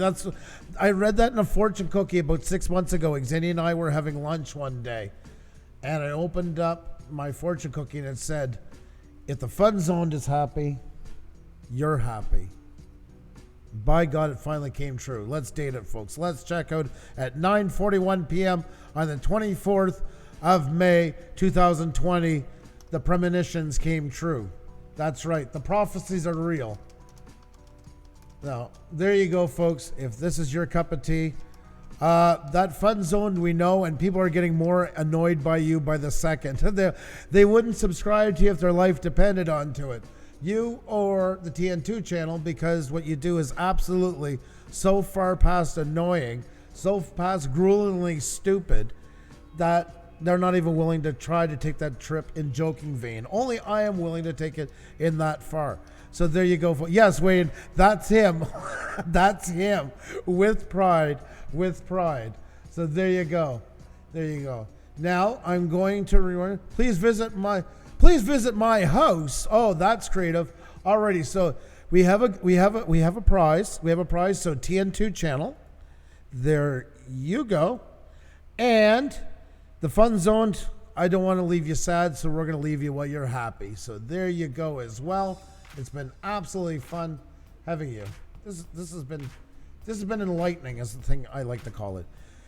I read that in a fortune cookie about 6 months ago. Xenia and I were having lunch one day, and I opened up my fortune cookie and it said, "If the fun zone is happy, you're happy." By God, it finally came true. Let's date it, folks. Let's check out at 9:41 p.m. on the 24th of May, 2020. The premonitions came true. That's right. The prophecies are real. Now, there you go, folks. If this is your cup of tea, that fun zone we know, and people are getting more annoyed by you by the second. They wouldn't subscribe to you if their life depended on to it. You or the TN2 channel, because what you do is absolutely so far past annoying, so past gruelingly stupid, that they're not even willing to try to take that trip in joking vein. Only I am willing to take it in that far. So there you go. Yes, Wayne, that's him. That's him. With pride. With pride. So there you go. There you go. Now I'm going to reward. Please visit my house. Oh, that's creative. Alrighty. So we have a prize. We have a prize. So TN2 channel. There you go. And the fun zone, I don't want to leave you sad, so we're going to leave you while you're happy. So there you go as well. It's been absolutely fun having you. This has been enlightening, is the thing I like to call it.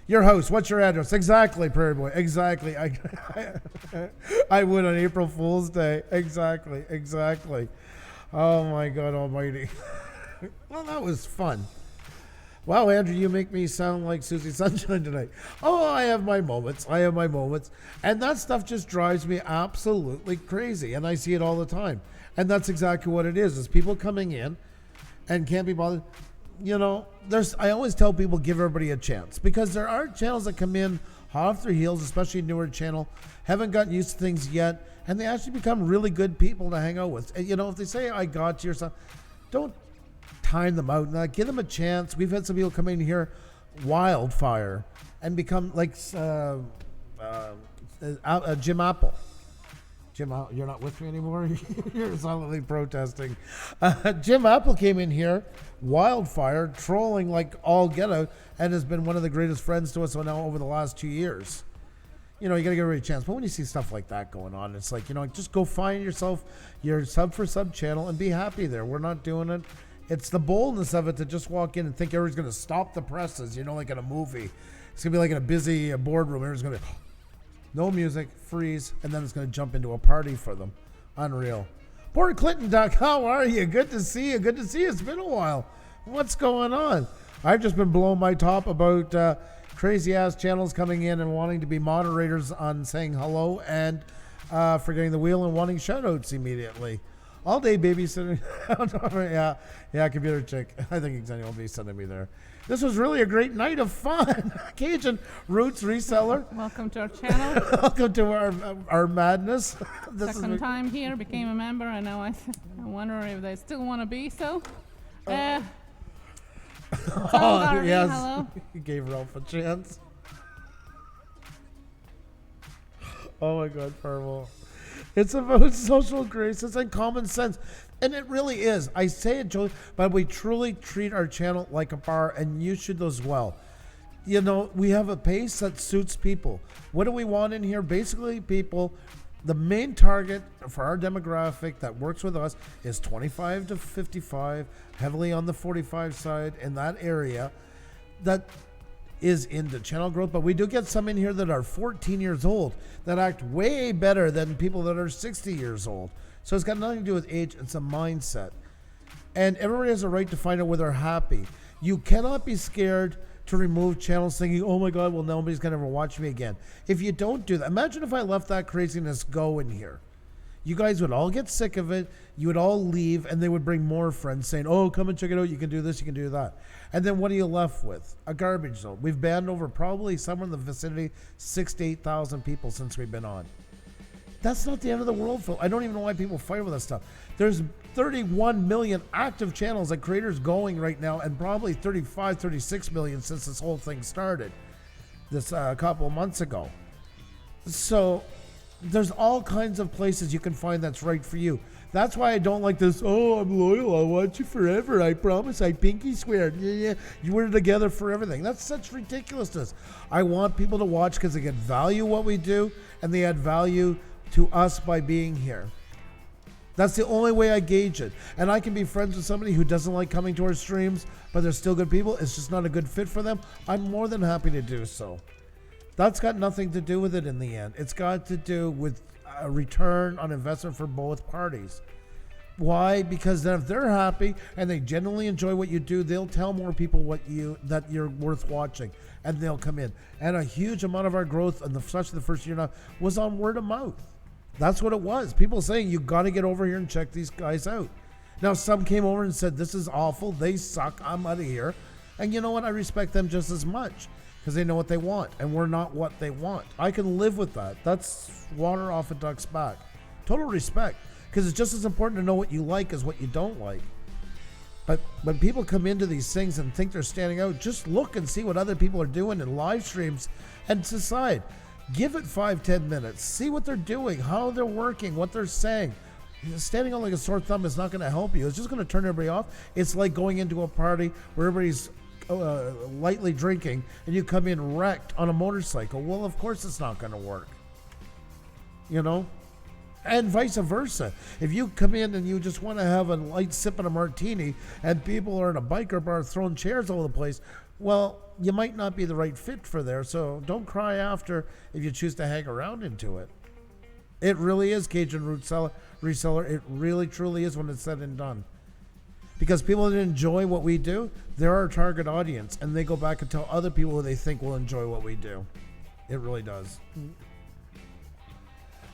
Your house, what's your address? Exactly, Prairie Boy. Exactly. I would on April Fool's Day. Exactly. Oh my God Almighty. Well, that was fun. Wow, Andrew, you make me sound like Susie Sunshine tonight. Oh, I have my moments. And that stuff just drives me absolutely crazy. And I see it all the time. And that's exactly what it is people coming in and can't be bothered. I always tell people give everybody a chance, because there are channels that come in hot off their heels, especially newer channel, haven't gotten used to things yet, and they actually become really good people to hang out with. And, if they say I got you or something, don't time them out. Give them a chance. We've had some people come in here, wildfire, and become like Jim Apple. Jim, you're not with me anymore? You're silently protesting. Jim Apple came in here, wildfire, trolling like all get out, and has been one of the greatest friends to us now over the last 2 years. You got to give everybody a chance. But when you see stuff like that going on, it's like, just go find yourself your sub for sub channel and be happy there. We're not doing it. It's the boldness of it to just walk in and think everybody's going to stop the presses, like in a movie. It's going to be like in a busy boardroom. Everyone's going to no music, freeze, and then it's going to jump into a party for them. Unreal. Port Clinton Duck, how are you? Good to see you. Good to see you. It's been a while. What's going on? I've just been blowing my top about crazy-ass channels coming in and wanting to be moderators on saying hello and forgetting the wheel and wanting shout-outs immediately. All day babysitting. yeah, computer chick. I think Xenia will be sending me there. This was really a great night of fun. Cajun Roots Reseller. Welcome to our channel. Welcome to our madness. Second time here, became a member, and now I wonder if they still want to be so. Yes. Hello. You gave Ralph a chance. Oh my God, Parvo. It's about social graces and common sense. And it really is. I say it, Joey, but we truly treat our channel like a bar, and you should as well. We have a pace that suits people. What do we want in here? Basically, people, the main target for our demographic that works with us is 25 to 55, heavily on the 45 side in that area. That is into channel growth, but we do get some in here that are 14 years old that act way better than people that are 60 years old. So it's got nothing to do with age, it's a mindset. And everybody has a right to find out where they're happy. You cannot be scared to remove channels thinking, oh my God, well, nobody's going to ever watch me again. If you don't do that, imagine if I left that craziness go in here. You guys would all get sick of it. You would all leave, and they would bring more friends saying, oh, come and check it out. You can do this, you can do that. And then what are you left with? A garbage zone. We've banned over probably somewhere in the vicinity 6,000 to 8,000 people since we've been on. That's not the end of the world, Phil. I don't even know why people fight with that stuff. There's 31 million active channels and creators going right now, and probably 35, 36 million since this whole thing started this a couple of months ago. So there's all kinds of places you can find that's right for you. That's why I don't like this, oh, I'm loyal, I'll watch you forever, I promise, I pinky swear. Yeah, you were together for everything. That's such ridiculousness. I want people to watch because they can value what we do, and they add value to us by being here. That's the only way I gauge it. And I can be friends with somebody who doesn't like coming to our streams, but they're still good people. It's just not a good fit for them. I'm more than happy to do so. That's got nothing to do with it in the end. It's got to do with a return on investment for both parties. Why? Because then if they're happy and they genuinely enjoy what you do, they'll tell more people that you're worth watching, and they'll come in. And a huge amount of our growth, especially the first year now, was on word of mouth. That's what it was. People saying, you got to get over here and check these guys out. Now, some came over and said, this is awful. They suck. I'm out of here. And you know what? I respect them just as much because they know what they want, and we're not what they want. I can live with that. That's water off a duck's back. Total respect, because it's just as important to know what you like as what you don't like. But when people come into these things and think they're standing out, just look and see what other people are doing in live streams and decide. Give it 5-10 minutes. See what they're doing, how they're working, what they're saying. Standing on like a sore thumb is not going to help you. It's just going to turn everybody off. It's like going into a party where everybody's lightly drinking and you come in wrecked on a motorcycle. Well, of course it's not going to work. And vice versa. If you come in and you just want to have a light sip of a martini and people are in a biker bar throwing chairs all over the place, well, you might not be the right fit for there. So don't cry after if you choose to hang around into it. It really is Cajun Reseller. It really, truly is when it's said and done. Because people that enjoy what we do, they're our target audience, and they go back and tell other people who they think will enjoy what we do. It really does.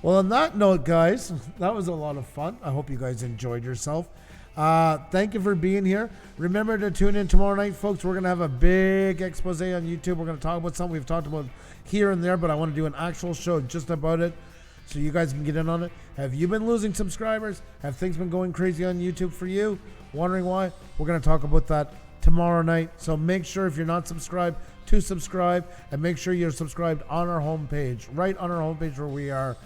Well, on that note, guys, that was a lot of fun. I hope you guys enjoyed yourself. Thank you for being here. Remember to tune in tomorrow night, folks. We're going to have a big expose on YouTube. We're going to talk about something we've talked about here and there, but I want to do an actual show just about it so you guys can get in on it. Have you been losing subscribers? Have things been going crazy on YouTube for you? Wondering why? We're going to talk about that tomorrow night. So make sure if you're not subscribed to subscribe, and make sure you're subscribed on our homepage, right on our homepage where we are.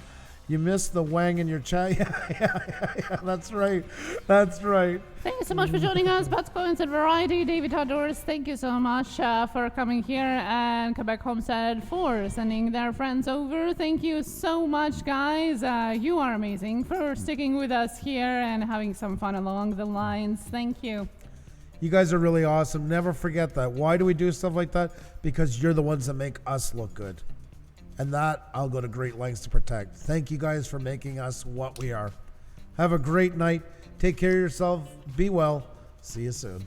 You missed the wang in your chat. Yeah, that's right. That's right. Thank you so much for joining us. Pat's Coins and Variety. David Outdoors, thank you so much for coming here. And Quebec Homestead for sending their friends over. Thank you so much, guys. You are amazing for sticking with us here and having some fun along the lines. Thank you. You guys are really awesome. Never forget that. Why do we do stuff like that? Because you're the ones that make us look good. And that I'll go to great lengths to protect. Thank you guys for making us what we are. Have a great night. Take care of yourself. Be well. See you soon.